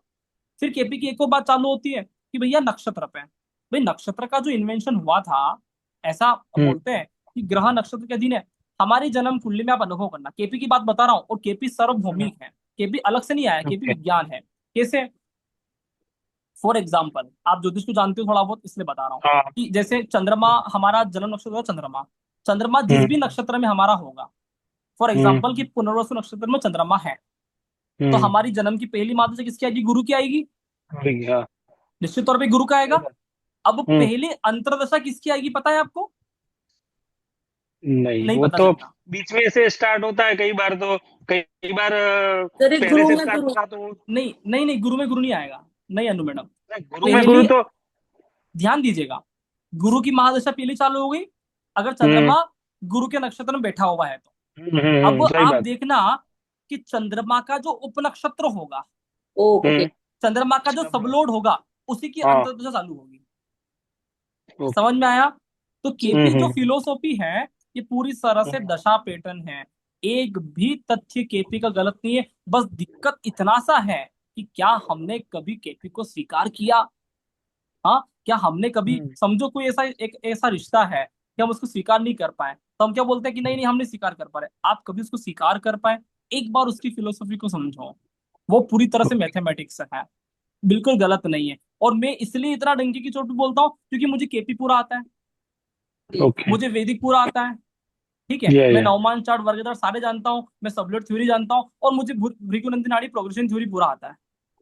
फिर केपी की एक और बात चालू होती है कि भैया नक्षत्र पे, भाई नक्षत्र का जो इन्वेंशन हुआ था, ऐसा हम्म। बोलते हैं कि ग्रह नक्षत्र के अधीन है। हमारी जन्म कुंडली में आप अनुभव करना, केपी की बात बता रहा हूँ, और केपी सार्वभौमिक है, केपी अलग से नहीं आया, केपी ओके। विज्ञान है। कैसे? फॉर एग्जाम्पल, आप ज्योतिष को जानते हो थोड़ा बहुत, इसलिए बता रहा हूँ हाँ। कि जैसे चंद्रमा, हमारा जन्म नक्षत्र होगा चंद्रमा, चंद्रमा जिस भी हम्म। नक्षत्र में हमारा होगा, फॉर एग्जाम्पल कि हम्म। पुनर्वसु नक्षत्र में चंद्रमा है, तो हम्म। हमारी जन्म की पहली मात्रा किसकी आएगी? गुरु की आएगी। ठीक है, हाँ। निश्चित तौर पे गुरु का सही आएगा। बात। अब हम्म। पहले अंतरदशा किसकी आएगी पता है आपको? नहीं, नहीं वो पता तो चलता। बीच में से स्टार्ट होता है कई बार, तो कई बार अरे पहले गुरु से में स्टार्ट गुरु। होगा तो नहीं नहीं नहीं, गुरु में गुरु नहीं आएगा। नहीं अनु मैडम, गुरु में गुरु पहली, तो। ध्यान दीजिएगा, गुरु की महादशा पहली चालू हो गई अगर हम्म। चंद्रमा गुरु के नक्षत्र में बैठा हुआ है तो। अब सही आप बात। देखना कि चंद्रमा का जो उपनक्षत्र होगा, ओके। चंद्रमा का जो सब लोग। सबलोड होगा, उसी की हाँ। अंतर्दशा चालू होगी। ओके। समझ में आया? तो केपी जो हम्म। फिलोसॉफी है, ये पूरी तरह से दशा पैटर्न है। एक भी तथ्य केपी का गलत नहीं है। बस दिक्कत इतना सा है कि क्या हमने कभी केपी को स्वीकार किया? हाँ, क्या हमने कभी, हम्म। समझो कोई ऐसा एक ऐसा रिश्ता है कि हम उसको स्वीकार नहीं कर पाए, तो हम क्या बोलते हैं कि नहीं नहीं हम नहीं स्वीकार कर पा रहे। आप कभी उसको स्वीकार कर पाए? एक बार उसकी फिलोसफी को समझो, वो पूरी तरह से मैथमेटिक्स है, बिल्कुल गलत नहीं है। और मैं इसलिए इतना डंके की चोट पे बोलता हूँ क्योंकि मुझे केपी पूरा आता है, ओके। मुझे वैदिक पूरा आता है, ठीक है, मैं या नौमान चार्ट वर्गीकरण सारे जानता हूँ, मैं सबलेट थ्योरी जानता हूँ, और मुझे भृगुनंदी नाड़ी प्रोग्रेशन थ्योरी पूरा आता है।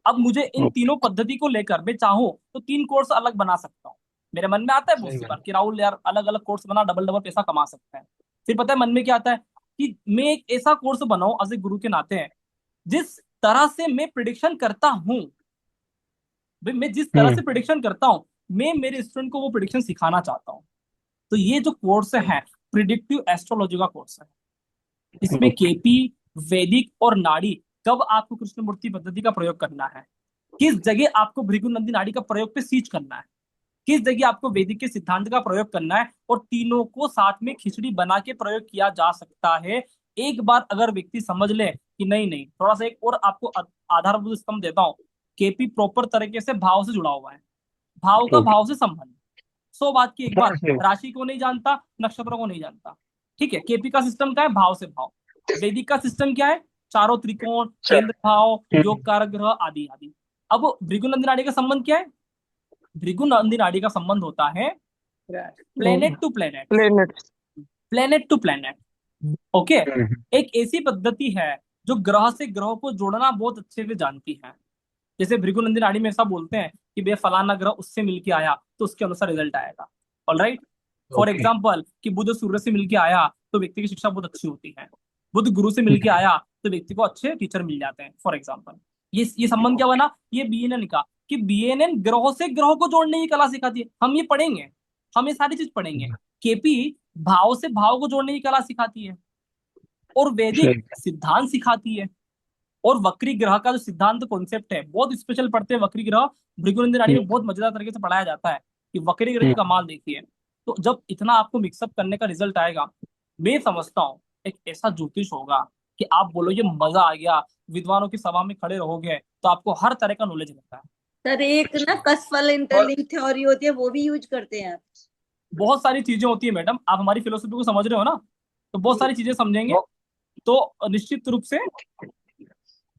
अब मुझे इन ओके। तीनों पद्धति को लेकर मैं चाहूँ तो 3 कोर्स अलग बना सकता हूँ। मेरे मन में आता है बहुत सही सी बात। बार कि राहुल यार अलग अलग कोर्स बना, डबल डबल पैसा कमा सकते हैं। फिर पता है मन में क्या आता है कि मैं एक ऐसा कोर्स बनाऊं एज ए गुरु के नाते हैं, जिस तरह से मैं प्रिडिक्शन करता हूँ, भाई मैं जिस तरह से हम्म। प्रिडिक्शन करता हूँ, मैं मेरे स्टूडेंट को वो प्रिडिक्शन सिखाना चाहता हूँ। तो ये जो कोर्स है, प्रिडिक्टिव एस्ट्रोलॉजी का कोर्स है। इसमें ओके। केपी, वैदिक और नाड़ी, कब आपको कृष्णमूर्ति पद्धति का प्रयोग करना है, किस जगह आपको भृगुनंदी नाड़ी का प्रयोग पे सींच करना है, किस जगह आपको वैदिक के सिद्धांत का प्रयोग करना है, और तीनों को साथ में खिचड़ी बना के प्रयोग किया जा सकता है। एक बार अगर व्यक्ति समझ ले कि नहीं नहीं, थोड़ा सा एक और आपको आधारभूत स्तंभ देता हूँ, केपी प्रॉपर तरीके से भाव से जुड़ा हुआ है, भाव का ओके। भाव से संबंध। 100 बात की एक बात, सही। राशि को नहीं जानता, नक्षत्रों को नहीं जानता। ठीक है, केपी का सिस्टम क्या है, भाव से भाव। वैदिक का सिस्टम क्या है, चारों त्रिकोण, केंद्र भाव, योग कारक ग्रह आदि आदि। अब भृगु नाड़ी का संबंध क्या है, भृगु नाड़ी का संबंध होता है planet to planet, planet. Planet to planet. Okay, एक ऐसी पद्धति है जो ग्रह से ग्रह को जोड़ना बहुत अच्छे से जानती है। जैसे भृगु नाड़ी में ऐसा बोलते हैं कि बे फलाना ग्रह उससे मिलके आया तो उसके अनुसार रिजल्ट आएगा। Alright, for okay. एग्जाम्पल कि बुध सूर्य से मिलके आया तो व्यक्ति की शिक्षा बहुत अच्छी होती है, बुध गुरु से मिलके आया तो व्यक्ति को अच्छे टीचर मिल जाते हैं, फॉर एग्जाम्पल। ये संबंध क्या बना, ये बीएनएन का, कि बीएनएन ग्रहों से ग्रहों को जोड़ने की कला सिखाती है। हम ये पढ़ेंगे, हम ये सारी चीज पढ़ेंगे। केपी भाव से भाव को जोड़ने की कला सिखाती है, और वैदिक सही। सिद्धांत सिखाती है। और वक्री ग्रह का जो सिद्धांत कॉन्सेप्ट है बहुत स्पेशल पढ़ते हैं वक्री ग्रह, भृगु नाड़ी में बहुत मजेदार तरीके से पढ़ाया जाता है कि वक्री ग्रह की कमाल देखिए। तो जब इतना आपको मिक्सअप करने का रिजल्ट आएगा, मैं समझता हूँ एक ऐसा ज्योतिष होगा कि आप बोलोगे मजा आ गया, विद्वानों की सभा में खड़े रहोगे तो आपको हर तरह का नॉलेज रहता है। सर एक ना कसफल इंटरलिंक थ्योरी होती है, वो भी यूज करते हैं। बहुत सारी चीजें होती है मैडम, आप हमारी फिलोसफी को समझ रहे हो ना, तो बहुत सारी चीजें समझेंगे तो निश्चित रूप से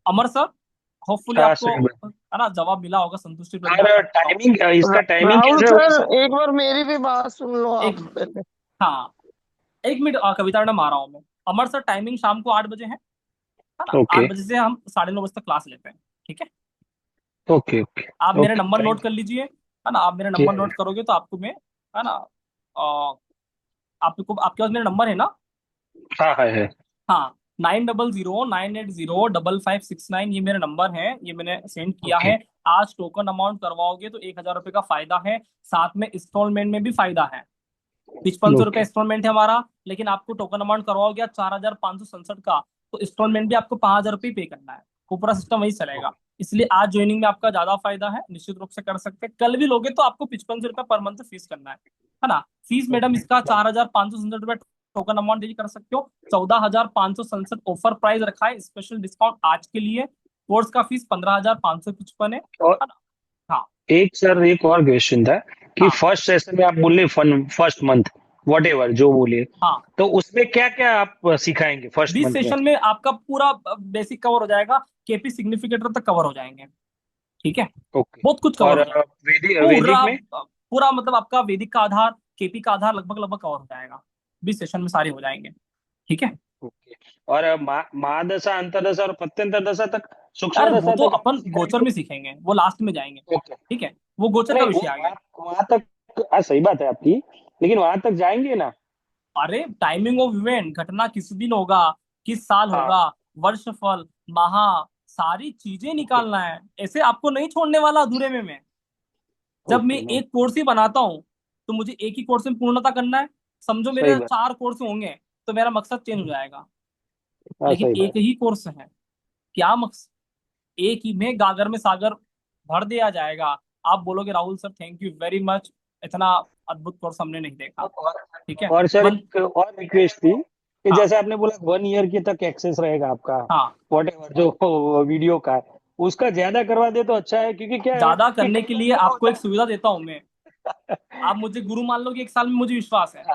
अमर सर, होपफुली हाँ, आपको सही बात। है ना जवाब मिला होगा, संतुष्टि और प्रज्ञा। टाइमिंग, इसका टाइमिंग राहुल कैसे होगा सर, सर? एक बार मेरी भी बात सुन लो आप एक पहले। हाँ, एक मिनट, कविता मैडम आ रहा हूँ मैं। अमर सर, टाइमिंग शाम को 8 बजे है ना, ओके 8 बजे से हम 9:30 बजे तक क्लास लेते हैं। ठीक है, ओके ओके आप मेरे ओके, नंबर नोट थैंक कर लीजिए, है ना, आप मेरे यू। नंबर नोट करोगे तो आपको मैं, है ना, आपको, आपके पास मेरा नंबर है ना। हाँ है। हाँ, 9009980556 9, ये मेरा नंबर है, ये मैंने सेंड किया ओके है। आज टोकन अमाउंट करवाओगे तो 1,000 रुपये का फायदा है, साथ में इंस्टॉलमेंट में भी फायदा है। 5500 रुपये ओके इंस्टॉलमेंट है हमारा, लेकिन आपको टोकन अमाउंट करवाओगे 4,567 का, तो इंस्टॉलमेंट भी आपको 5,000 रुपये पे करना है। वो पूरा सिस्टम वही चलेगा। इसलिए आज ज्वाइनिंग में आपका ज्यादा फायदा है, निश्चित रूप से कर सकते हैं। कल भी लोगे तो आपको 5500 रुपये पर मंथ फीस करना है ना। फीस मैडम इसका 4,567 रुपये टोकन अमाउंट दे कर सकते हो। 14,567 ऑफर प्राइस रखा है, स्पेशल डिस्काउंट आज के लिए। कोर्स का फीस 15,555 है और ना? हाँ एक सर, एक और क्वेश्चन था कि हाँ फर्स्ट सेशन में आप बोले फर्स्ट मंथ वट एवर जो बोलिए, हाँ, तो उसमें क्या क्या आप सिखाएंगे फर्स्ट 20 मंथ में? सेशन में आपका पूरा बेसिक कवर हो जाएगा, केपी सिग्निफिकेटर तक कवर हो जाएंगे। ठीक है, ओके। बहुत कुछ कवर और हो जाएगा वैदिक पूरा। वैदिक में? पूरा मतलब आपका वैदिक का आधार, केपी का आधार लगभग लगभग कवर हो जाएगा, 20 सेशन में सारे हो जाएंगे। ठीक है, ओके। और महादशा, अंतरदशा और प्रत्यंतर दशा तक, सूक्ष्म अरे वो दशा तो तक अपन गोचर सिखाएंगे? में सीखेंगे, वो लास्ट में जाएंगे। ओके। ठीक है, वो गोचर का नहीं, वो विषय आ गया। वहां तक, सही बात है आपकी, लेकिन वहां तक जाएंगे ना? अरे टाइमिंग ऑफ इवेंट, घटना किस दिन होगा, किस साल हाँ। होगा, वर्षफल, माह, सारी चीजें निकालना है। ऐसे आपको नहीं छोड़ने वाला अधूरे में मैं। जब मैं ओके ना, एक कोर्स ही बनाता हूँ तो मुझे एक ही कोर्स में पूर्णता करना है। समझो सही मेरे बात। 4 कोर्स होंगे तो मेरा मकसद चेंज हो जाएगा। हाँ, लेकिन सही एक बात। ही कोर्स है, क्या मकसद, एक ही में गागर में सागर भर दिया जाएगा। आप बोलोगे Rahul sir thank you very much, इतना अद्भुत कोर्स हमने नहीं देखा। ठीक है, और सर मन, एक और रिक्वेस्ट थी कि हाँ जैसे आपने बोला 1 ईयर के तक एक्सेस रहेगा आपका, हाँ, वॉटेवर जो वीडियो का है, उसका ज्यादा करवा दे तो अच्छा है, क्योंकि क्या है ज्यादा कि करने कई के बार लिए क्या आपको होता एक सुविधा देता हूं मैं। है। आप मुझे गुरु मान लो कि 1 साल में, मुझे विश्वास हाँ, है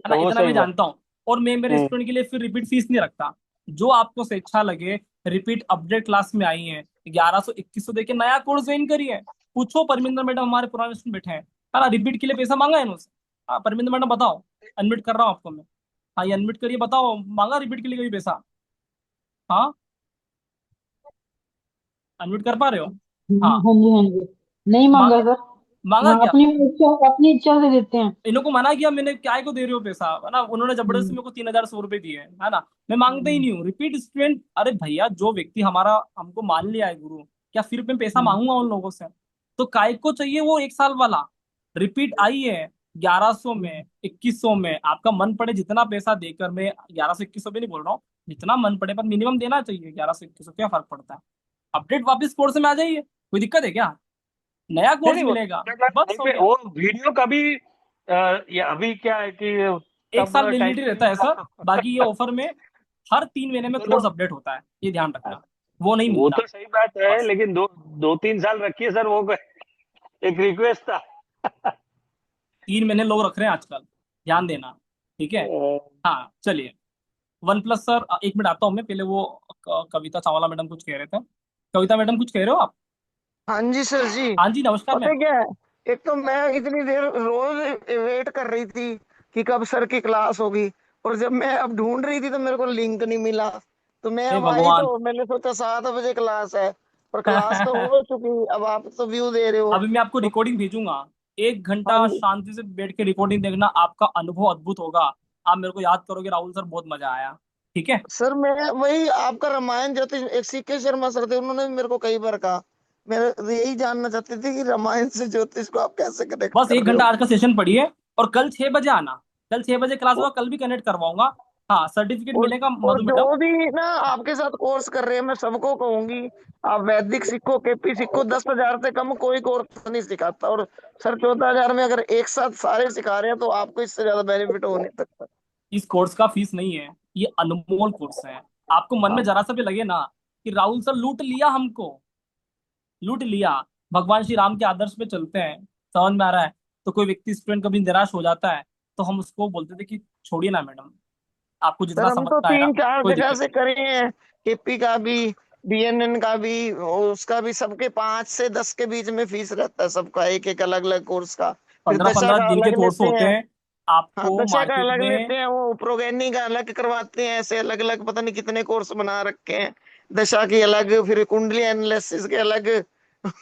ना, वो इतना सही मैं बात। जानता हूँ। और मैं मेरे हम्म, स्टूडेंट के लिए फिर रिपीट फीस नहीं रखता। जो आपको स्वेच्छा लगे, रिपीट अपडेट क्लास में आई है, 1100 2100 देके नया कोर्स ज्वाइन करिए। पूछो परमिंदर मैडम, हमारे पुराने स्टूडेंट बैठे हैं, है ना, रिपीट के लिए पैसा मांगा है इन्होंने। हाँ परमिंदर मैडम बताओ, अनम्यूट कर रहा हूँ आपको मैं। हाँ ये अनम्यूट करिए, बताओ मांगा रिपीट के लिए कभी पैसा? हाँ, अनम्यूट कर पा रहे हो? हाँ, हाँ जी, हाँ जी। नहीं मांगा मांगा, सर। मांगा हाँ, क्या? अपनी इच्छा से देते हैं। इन्हों को मना किया मैंने, क्या को दे रहे हो पैसा, है ना, उन्होंने जबरदस्ती हम्म, मेरे को 3,100 रुपए दिए, है ना। मैं मांगता ही हम्म, नहीं हूँ रिपीट स्टूडेंट। अरे भैया, जो व्यक्ति हमारा, हमको मान लिया है गुरु, क्या फिर मैं पैसा हम्म, मांगूंगा उन लोगों से? तो काय को चाहिए वो 1 साल वाला? रिपीट आई है 1100 में, 2100 में, आपका मन पड़े जितना पैसा देकर, मैं 1100 2100 भी नहीं बोल रहा हूँ, जितना मन पड़े, पर मिनिमम देना चाहिए। 1100 2100 क्या फर्क पड़ता है? अपडेट वापस कोर्स में आ जाइए, कोई दिक्कत है क्या? नया नहीं कोर्स नहीं, मिलेगा, वहीं बस हो पे गया। वो वीडियो का भी ये अभी क्या है कि 1 साल तब टाइम वैलिडिटी रहता है सर, बाकी ये ऑफर में हर 3 महीने में दोनों। कोर्स अपडेट होता है, ये ध्यान रखना, वो नहीं वो मिलता। तो सही बात है, बस, लेकिन दो 2 3 साल रखिए सर, वो एक रिक्वेस्ट था। 3 महीने लोग रख रहे हैं आजकल, ध्यान देना। ठीक है। हाँ चलिए। वन प्लस सर, 1 मिनट आता हूँ मैं, पहले वो कविता चावला मैडम कुछ कह रहे थे। कविता मैडम कुछ कह रहे हो आप? हाँ जी सर जी। हाँ जी, नमस्कार पता है मैम। क्या है, एक तो मैं इतनी देर रोज वेट कर रही थी कि कब सर की क्लास होगी, और जब मैं अब ढूंढ रही थी तो मेरे को लिंक नहीं मिला। तो मैं हे अब आई भगवान। तो मैंने सोचा 7 बजे क्लास है, और क्लास तो हो चुकी, अब आप तो व्यू दे रहे हो। अभी मैं आपको तो रिकॉर्डिंग भेजूंगा। एक हाँ घंटा जी शांति से बैठ के रिकॉर्डिंग देखना, आपका अनुभव अद्भुत होगा। आप मेरे को याद करोगे, राहुल सर बहुत मजा आया। ठीक है। सर, मैं वही आपका रामायण ज्योतिष, एक सीके शर्मा सर थे, उन्होंने भी मेरे को कई बार कहा। मैं यही जानना चाहती थी कि रामायण से ज्योतिष को आप कैसे कनेक्ट बस कर एक रहे घंटा हो। आज का सेशन पढ़िए, और कल 6 बजे आना। कल 6 बजे क्लास होगा, कल भी कनेक्ट करवाऊंगा। हाँ, सर्टिफिकेट और मिलेगा और मधु मैडम। जो भी ना हाँ। आपके साथ कोर्स कर रहे हैं, मैं सबको कहूंगी, आप वैदिक सीखो, केपी सीखो, 10,000 से कम कोई कोर्स नहीं सिखाता। और सर 14,000 में अगर एक साथ सारे सिखा रहे हैं तो आपको इससे ज्यादा बेनिफिट हो नहीं सकता। इस कोर्स का फीस नहीं है, ये अनमोल कोर्स है। आपको मन में हाँ जरा सा भी लगे ना कि राहुल सर लूट लिया हमको, लूट लिया, भगवान श्री राम के आदर्श पे चलते हैं, समझ में आ रहा है, तो कोई व्यक्ति स्टूडेंट कभी निराश हो जाता है, तो हम उसको बोलते थे कि छोड़िए ना मैडम, आपको सर, जितना हम तो समझना है ना, 3-4 कोई जगह दिक्कत से नहीं। करे हैं, केपी का भी, बीएनएन का भी, और उसका भी, सबके 5 से 10 के बीच में फीस रहता है सबका, एक एक अलग अलग कोर्स का। फिर पंद्रह दशा पंद्रह का दिन के अलग कोर्स लेते होते हैं। हैं। हाँ, आपको दशा का मार्केट अलग में। लेते हैं, वो प्रोगैनी का अलग करवाते हैं, ऐसे अलग अलग पता नहीं कितने कोर्स बना रखे हैं। दशा की अलग, फिर कुंडली एनालिसिस के अलग।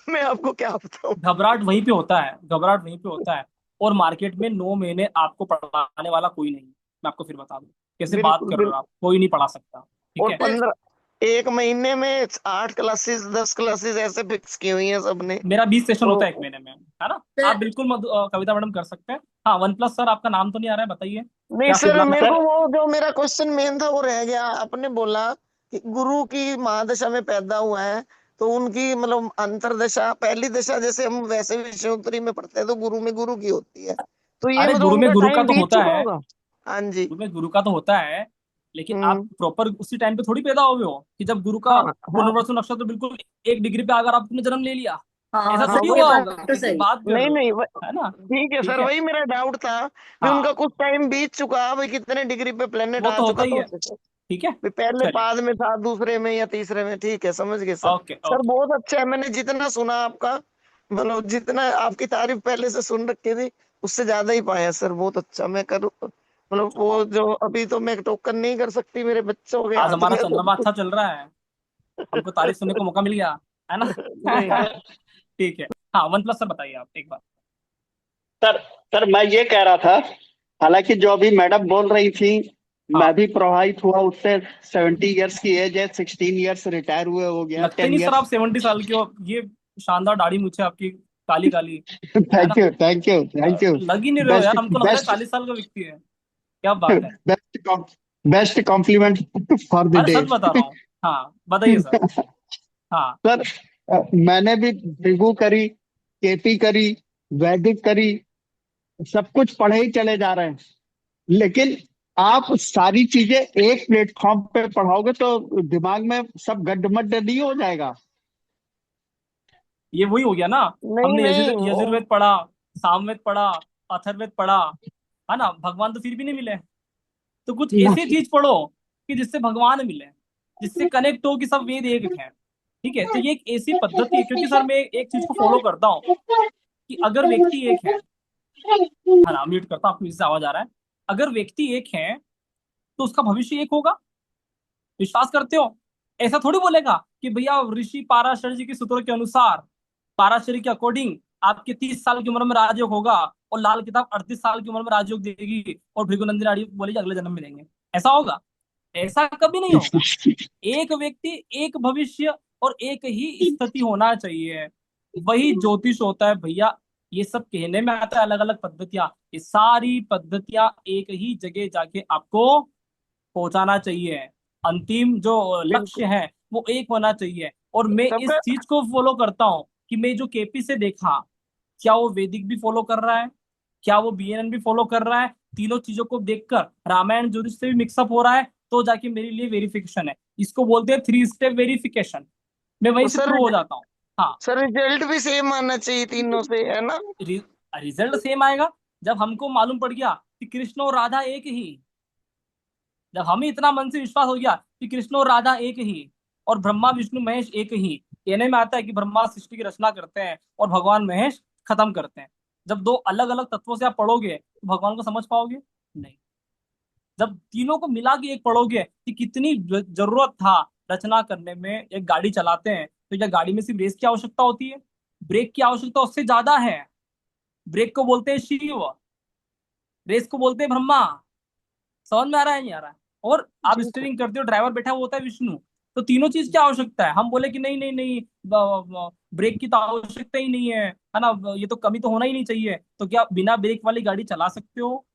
मैं आपको क्या बताऊं। घबराहट वहीं पे होता है, घबराहट वहीं पे होता है। और मार्केट में 9 महीने आपको पढ़ाने वाला कोई नहीं, मैं आपको फिर बता दूं। कैसे बात बिल्कुल कर रहे हो बिल्कुल। आप, कोई नहीं पढ़ा सकता। ठीक और है। एक महीने में 8 क्लासेस, 10 क्लासेस ऐसे फिक्स की हुई हैं सबने। मेरा 20 सेशन तो होता है 1 महीने में, है ना। आप बिल्कुल कविता मैडम कर सकते हैं। हाँ, वन प्लस सर, आपका नाम तो नहीं आ रहा है, बताइए नहीं क्या शुभ सर, नाम है मेरे आपका? को वो जो मेरा क्वेश्चन मेन था वो रह गया। आपने बोला कि गुरु की महादशा में पैदा हुआ है, तो उनकी मतलब अंतरदशा, पहली दशा जैसे हम वैसे विषयोत्तरी में पढ़ते हैं तो गुरु में गुरु की होती है, तो ये अरे मतलब गुरु में उनका गुरु का टाइम तो बीत होता चुका है, होगा। हाँ जी। गुरु में गुरु का तो होता है, लेकिन आप हम्म। प्रॉपर उसी टाइम पे थोड़ी पैदा हुए हो कि जब गुरु का हाँ हाँ। पुनर्वसु नक्षत्र बिल्कुल 1 डिग्री पे अगर आपने जन्म ले लिया। ऐसा हाँ हाँ थोड़ी वही हुआ तो। होगा, तो कैसी सही। बात कर नहीं रहे हो, नहीं है ना। ठीक है ठीक सर, है। वही मेरा डाउट था कि उनका हाँ, कुछ टाइम बीत चुका, भाई कितने डिग्री पे प्लेनेट वो आ तो होता चुका, ही तो है। ठीक है। भी पहले चलिए। पाद में था, दूसरे में या तीसरे में, ठीक है, समझ गए सर। Okay sir okay. बहुत अच्छा है, मैंने जितना सुना आपका, मतलब जितना आपकी तारीफ पहले से सुन रखी थी, उससे ज्यादा ही पाया सर। बहुत अच्छा, मैं करूँ मतलब वो जो अभी तो मैं टोकन नहीं कर सकती, मेरे बच्चों के आज हाथ हमारा में चंद्रमा तो। अच्छा चल रहा है, हमको तारीफ सुनने को मौका मिल गया, है ना। नहीं ठीक है। हाँ, वन प्लस सर बताइए आप एक बार। सर सर मैं ये कह रहा था, हालांकि जो अभी मैडम बोल रही थी, मैं हाँ, भी प्रभावित हुआ उससे। 70 इयर्स की एज है, 16 इयर्स रिटायर हुए हो गया, लगते टेन नहीं सर आप ईयर्स 70 साल के हो, ये शानदार दाढ़ी मूछे आपकी, काली काली, है ना। Thank you thank you thank you. लग ही नहीं रहे हो यार, बेस्ट हमको लग रहा है बेस्ट 40 साल का व्यक्ति है। क्या बात है। Best best compliment for the अरे डे। सच बता रहा हूँ। हाँ बताइए सर। हाँ। सर, मैंने भी भृगु करी, केपी करी, वैदिक करी, सब कुछ पढ़े ही चले जा रहे हैं, लेकिन आप सारी चीजें एक प्लेटफॉर्म पे पढ़ाओगे तो दिमाग में सब गड्ढमड्ढ नहीं हो जाएगा। ये वही हो गया ना। नहीं हमने नहीं यजुर्वेद पढ़ा, सामवेद पढ़ा, अथर्ववेद पढ़ा, है ना, भगवान तो फिर भी नहीं मिले। तो कुछ ऐसी चीज पढ़ो कि जिससे भगवान मिले, जिससे कनेक्ट हो कि सब वेद एक है। ठीक है, तो ये एक ऐसी पद्धति है, क्योंकि सर मैं एक चीज को फॉलो करता हूँ कि अगर व्यक्ति एक है ना, म्यूट करता हूँ, आपको इससे आवाज आ रहा है। अगर व्यक्ति एक है तो उसका भविष्य एक होगा, विश्वास करते हो? ऐसा थोड़ी बोलेगा कि भैया ऋषि पाराशर जी के सूत्रों के अनुसार, पाराशरी के अकॉर्डिंग आपके 30 साल की उम्र में राजयोग होगा, और लाल किताब 38 साल की उम्र में राजयोग देगी, और भृगुनंदिनी आर्य बोलेगी अगले जन्म में देंगे। ऐसा होगा? ऐसा कभी नहीं होगा। एक व्यक्ति, एक भविष्य, और एक ही स्थिति होना चाहिए, वही ज्योतिष होता है भैया। ये सब कहने में आता है अलग अलग पद्धतियां, ये सारी पद्धतियां एक ही जगह जाके आपको पहुंचाना चाहिए। अंतिम जो लक्ष्य बिल्कुल। है वो एक होना चाहिए। और मैं इस सबका चीज को फॉलो करता हूँ कि मैं जो केपी से देखा, क्या वो वैदिक भी फॉलो कर रहा है, क्या वो बीएनएन भी फॉलो कर रहा है, तीनों चीजों को देखकर रामायण ज्योतिष से भी मिक्सअप हो रहा है, तो जाके मेरे लिए वेरिफिकेशन है। इसको बोलते हैं 3 स्टेप वेरिफिकेशन। मैं तो वहीं से सर, प्रूव हो जाता हूँ। हाँ। सर रिजल्ट भी सेम आना चाहिए तीनों से, है ना। रिजल्ट सेम आएगा, जब हमको मालूम पड़ गया कि कृष्ण और राधा एक ही, जब हमें इतना मन से विश्वास हो गया कि कृष्ण और राधा एक ही और ब्रह्मा विष्णु महेश एक ही, कहने में आता है कि ब्रह्मा सृष्टि की रचना करते हैं और भगवान महेश खत्म करते हैं। जब दो अलग अलग तत्वों से आप पढ़ोगे तो भगवान को समझ पाओगे नहीं। जब तीनों को मिला के एक पढ़ोगे कि कितनी जरूरत था रचना करने में, एक गाड़ी चलाते हैं तो क्या गाड़ी में सिर्फ रेस की आवश्यकता होती है? ब्रेक की आवश्यकता उससे ज्यादा है। ब्रेक को बोलते हैं शिव, रेस को बोलते हैं ब्रह्मा। समझ में आ रहा है नहीं आ रहा है? और आप जी सर। स्टीयरिंग करते हो, ड्राइवर बैठा हुआ होता है विष्णु। तो तीनों चीज की आवश्यकता है। हम बोले कि नहीं नहीं नहीं, ब्रेक की तो आवश्यकता ही नहीं है ना, ये तो कमी तो होना ही नहीं चाहिए, तो क्या बिना ब्रेक वाली गाड़ी चला सकते हो?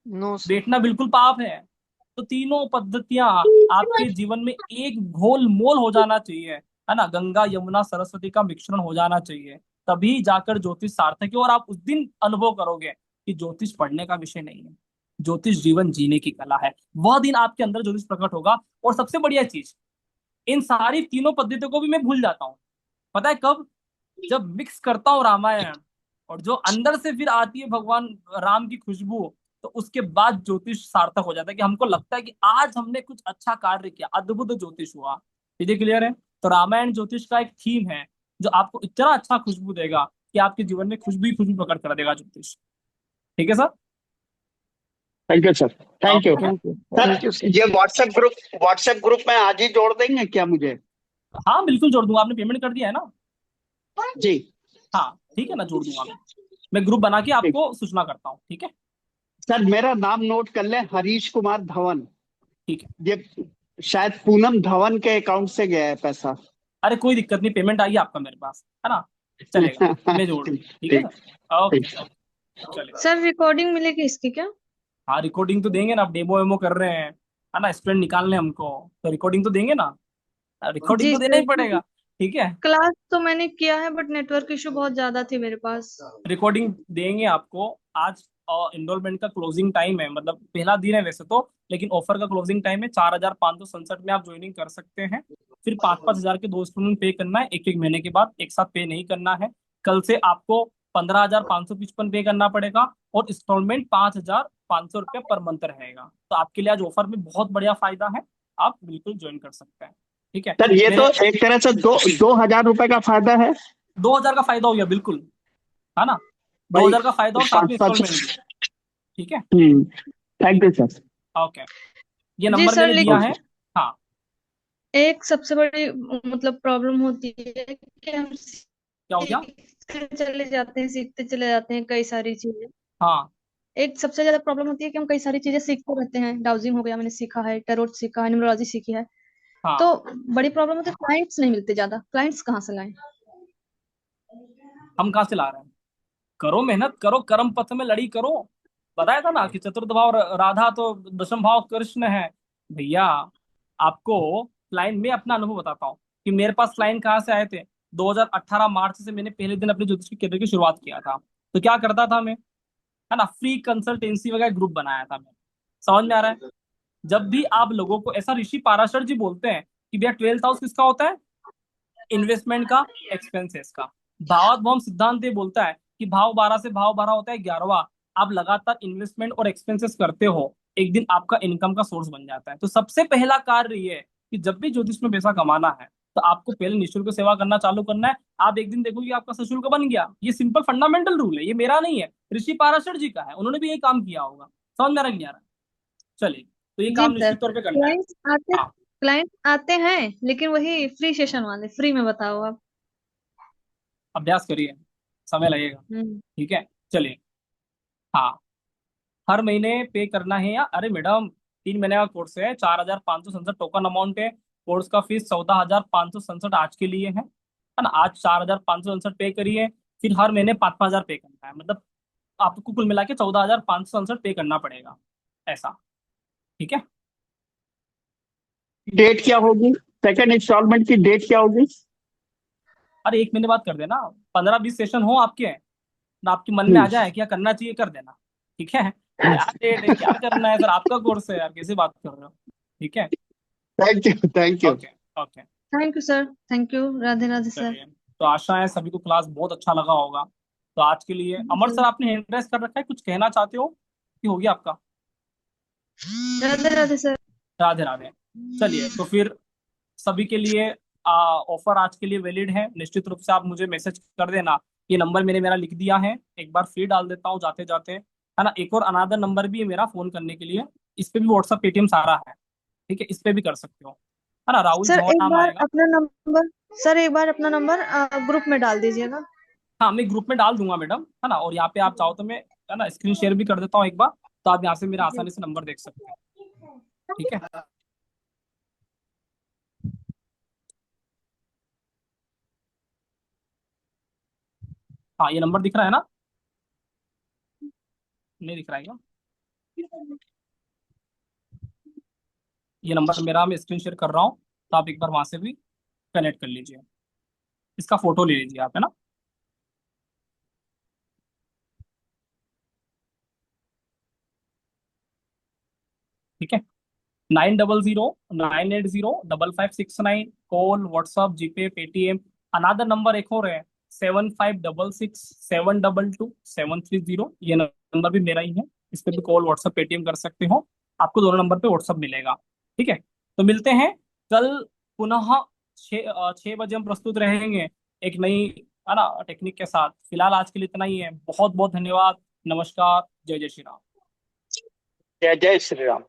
No sir. बैठना बिल्कुल पाप है। तो तीनों पद्धतियां आपके जीवन में एक घोल मोल हो जाना चाहिए, है ना, गंगा यमुना सरस्वती का मिश्रण हो जाना चाहिए, तभी जाकर ज्योतिष सार्थक है। और आप उस दिन अनुभव करोगे कि ज्योतिष पढ़ने का विषय नहीं है, ज्योतिष जीवन जीने की कला है। वह दिन आपके अंदर ज्योतिष प्रकट होगा। और सबसे बढ़िया चीज, इन सारी तीनों पद्धतियों को भी मैं भूल जाता हूँ। पता है कब? जब मिक्स करता हूँ रामायण और जो अंदर से फिर आती है भगवान राम की खुशबू, तो उसके बाद ज्योतिष सार्थक हो जाता है कि हमको लगता है कि आज हमने कुछ अच्छा कार्य किया, अद्भुत ज्योतिष हुआ। चीजें क्लियर है? तो रामायण ज्योतिष का एक थीम है जो आपको इतना अच्छा खुशबू देगा कि आपके जीवन में खुशबू ही खुशबू प्रकट कर देगा ज्योतिष। ठीक है sir? Thank you sir. Thank you okay. Thank you. Sir. Thank you sir. ये व्हाट्सएप ग्रुप में आज ही जोड़ देंगे क्या मुझे? हाँ बिल्कुल जोड़ दूंगा। आपने पेमेंट कर दिया है ना? जी। हाँ ठीक है ना, जोड़ दूंगा मैं ग्रुप बना के ठीक। आपको सूचना करता हूँ। ठीक है? सर मेरा नाम नोट कर लें, हरीश कुमार धवन। ठीक है। ये शायद पूनम धवन के अकाउंट से गया है पैसा। अरे कोई दिक्कत नहीं, पेमेंट आई आपका मेरे पास, है ना, चलेगा, मैं जोड़ दूँ। ठीक ठीक है ठीक सर? ओके ठीक। चलिए। सर रिकॉर्डिंग मिलेगी इसकी क्या? हाँ रिकॉर्डिंग तो देंगे ना, आप डेमो वेमो कर रहे हैं, है ना, स्टूडेंट निकालने हमको, तो रिकॉर्डिंग तो देंगे ना, रिकॉर्डिंग जी तो देना सर, ही पड़ेगा। ठीक है? क्लास तो मैंने किया है बट नेटवर्क इशू बहुत ज्यादा थी मेरे पास। रिकॉर्डिंग देंगे आपको आज। इनरोलमेंट का क्लोजिंग टाइम है, मतलब पहला दिन है वैसे तो, लेकिन ऑफर का क्लोजिंग टाइम है 4,567 में आप ज्वाइनिंग कर सकते हैं। फिर 5,500 के 2 इंस्टॉलमेंट पे करना है एक एक महीने के बाद, एक साथ पे नहीं करना है। कल से आपको 15,555 पे करना पड़ेगा और इंस्टॉलमेंट 5,500 रुपये पर मंथ रहेगा। तो आपके लिए आज ऑफर में बहुत बढ़िया फायदा है, आप बिल्कुल ज्वाइन कर सकते हैं। ठीक है? सर ये मेरे तो एक तरह से 2,000 रुपए का फायदा है। 2,000 का फायदा हो गया बिल्कुल, है ना, दो भाई हजार का फायदा और साथ में पाँच पाँच। इंस्टॉलमेंट भी। ठीक है? Thank you sir. ओके, ये जी नंबर सर, मैंने दिया लेकिन है। हाँ एक सबसे बड़ी मतलब प्रॉब्लम होती है कि हम क्या हो गया? सीखते चले जाते हैं कई सारी चीजें। हाँ एक सबसे ज्यादा प्रॉब्लम होती है कि हम कई सारी चीजें सीखते रहते हैं। डाउजिंग हो गया, मैंने सीखा है, टैरोट सीखा है, न्यूमरोलॉजी सीखी है। हाँ, तो बड़ी प्रॉब्लम होती है, क्लाइंट्स नहीं मिलते ज्यादा। क्लाइंट्स कहाँ से लाएं? हम कहाँ से ला रहे हैं? करो मेहनत करो, कर्म पथ में लड़ी करो। बताया था ना कि चतुर्थ भाव राधा तो दशम भाव कृष्ण है। भैया आपको क्लाइंट, मैं अपना अनुभव बताता हूँ कि मेरे पास क्लाइंट कहाँ से आए थे। 2018 मार्च से मैंने पहले दिन अपने ज्योतिष के करियर की शुरुआत किया था। तो क्या करता था मैं, है ना, फ्री कंसल्टेंसी वगैरह ग्रुप बनाया था मैं। समझ में आ रहा है? जब भी आप लोगों को ऐसा, ऋषि पाराशर जी बोलते हैं कि भैया 12th हाउस किसका होता है? इन्वेस्टमेंट का, एक्सपेंसेस का। भावात्म सिद्धांत ये बोलता है कि भाव 12 से भाव 12 होता है 11वां। आप लगातार इन्वेस्टमेंट और एक्सपेंसेस करते हो, एक दिन आपका इनकम का सोर्स बन जाता है। तो सबसे पहला कार्य ये है कि जब भी ज्योतिष में पैसा कमाना है तो आपको पहले निःशुल्क सेवा करना चालू करना है। आप एक दिन देखोगे आपका सशुल्क बन गया। ये सिंपल फंडामेंटल रूल है, ये मेरा नहीं है, ऋषि पाराशर जी का है, उन्होंने भी यही काम किया होगा। समझ में आ रहा है नहीं आ रहा? चलिए, तो ये जी काम सर, निश्चित तौर पे करना है। हाँ, क्लाइंट आते हैं लेकिन वही फ्री सेशन वाले, फ्री में बताओ आप। अभ्यास करिए, समय लगेगा। हम्म। ठीक है? चलिए। हाँ, हर महीने पे करना है या, अरे मैडम 3 महीने का कोर्स है, 4,567 टोकन अमाउंट है। कोर्स का फीस 14,567 आज के लिए है ना। आज 4,567 पे करिए, फिर हर महीने 5,000 पे करना है, मतलब आपको कुल मिला के 14,567 पे करना पड़ेगा, ऐसा। ठीक है? डेट क्या होगी? सेकंड इंस्टॉलमेंट की डेट क्या होगी? अरे 1 महीने बाद कर देना, 15-20 सेशन हो आपके, ना आपके मन में आ जाए क्या करना चाहिए, कर देना। ठीक है? क्या डेट है, क्या करना है सर, आपका कोर्स है यार, कैसे बात कर रहे हो? ठीक है? Thank you thank you. Okay okay. Thank you sir, thank you. Radhe Radhe sir. चलिए, तो आशा है सभी को क्लास बहुत अच्छा लगा होगा। तो आज के लिए अमर जी सर आपने हैंड रेस कर रखा है, कुछ कहना चाहते हो कि हो गया आपका? राधे राधे सर। राधे राधे। चलिए तो फिर सभी के लिए ऑफर आज के लिए वैलिड है। निश्चित रूप से आप मुझे मैसेज कर देना। ये नंबर मैंने मेरा लिख दिया है, एक बार फ्री डाल देता हूँ जाते जाते, है ना। एक और अनादर नंबर भी है मेरा फोन करने के लिए, इस पे भी व्हाट्सअप पेटीएम सारा है, ठीक है, इस पे भी कर सकते हो, है ना। राहुल सर जौहर एक नाम बार आएगा। अपना नंबर सर एक बार अपना नंबर ग्रुप में डाल दीजिएगा। हाँ मैं ग्रुप में डाल दूंगा मैडम, है ना। और यहाँ पे आप चाहो तो मैं, है ना, स्क्रीन शेयर भी कर देता हूँ एक बार, तो आप यहाँ से मेरा जी आसानी से नंबर देख सकते हैं, ठीक है। हाँ ये नंबर दिख रहा है ना, नहीं दिख रहा है क्या? ये नंबर मेरा मैं स्क्रीन शेयर कर रहा हूँ, तो आप एक बार वहां से भी कनेक्ट कर लीजिए, इसका फोटो ले लीजिए आप, है ना। ठीक है। 9009805569, कॉल, व्हाट्सअप, जीपे, पेटीएम। अनादर नंबर एक और है, 7566722730, ये नंबर भी मेरा ही है। इस पे भी कॉल, व्हाट्सअप, पेटीएम कर सकते हो, आपको दोनों नंबर पे व्हाट्सअप मिलेगा, ठीक है। तो मिलते हैं कल पुनः 6 बजे हम प्रस्तुत रहेंगे एक नई, है ना, टेक्निक के साथ। फिलहाल आज के लिए इतना ही है, बहुत बहुत धन्यवाद। नमस्कार, जय जय श्री राम। जय जय श्री राम।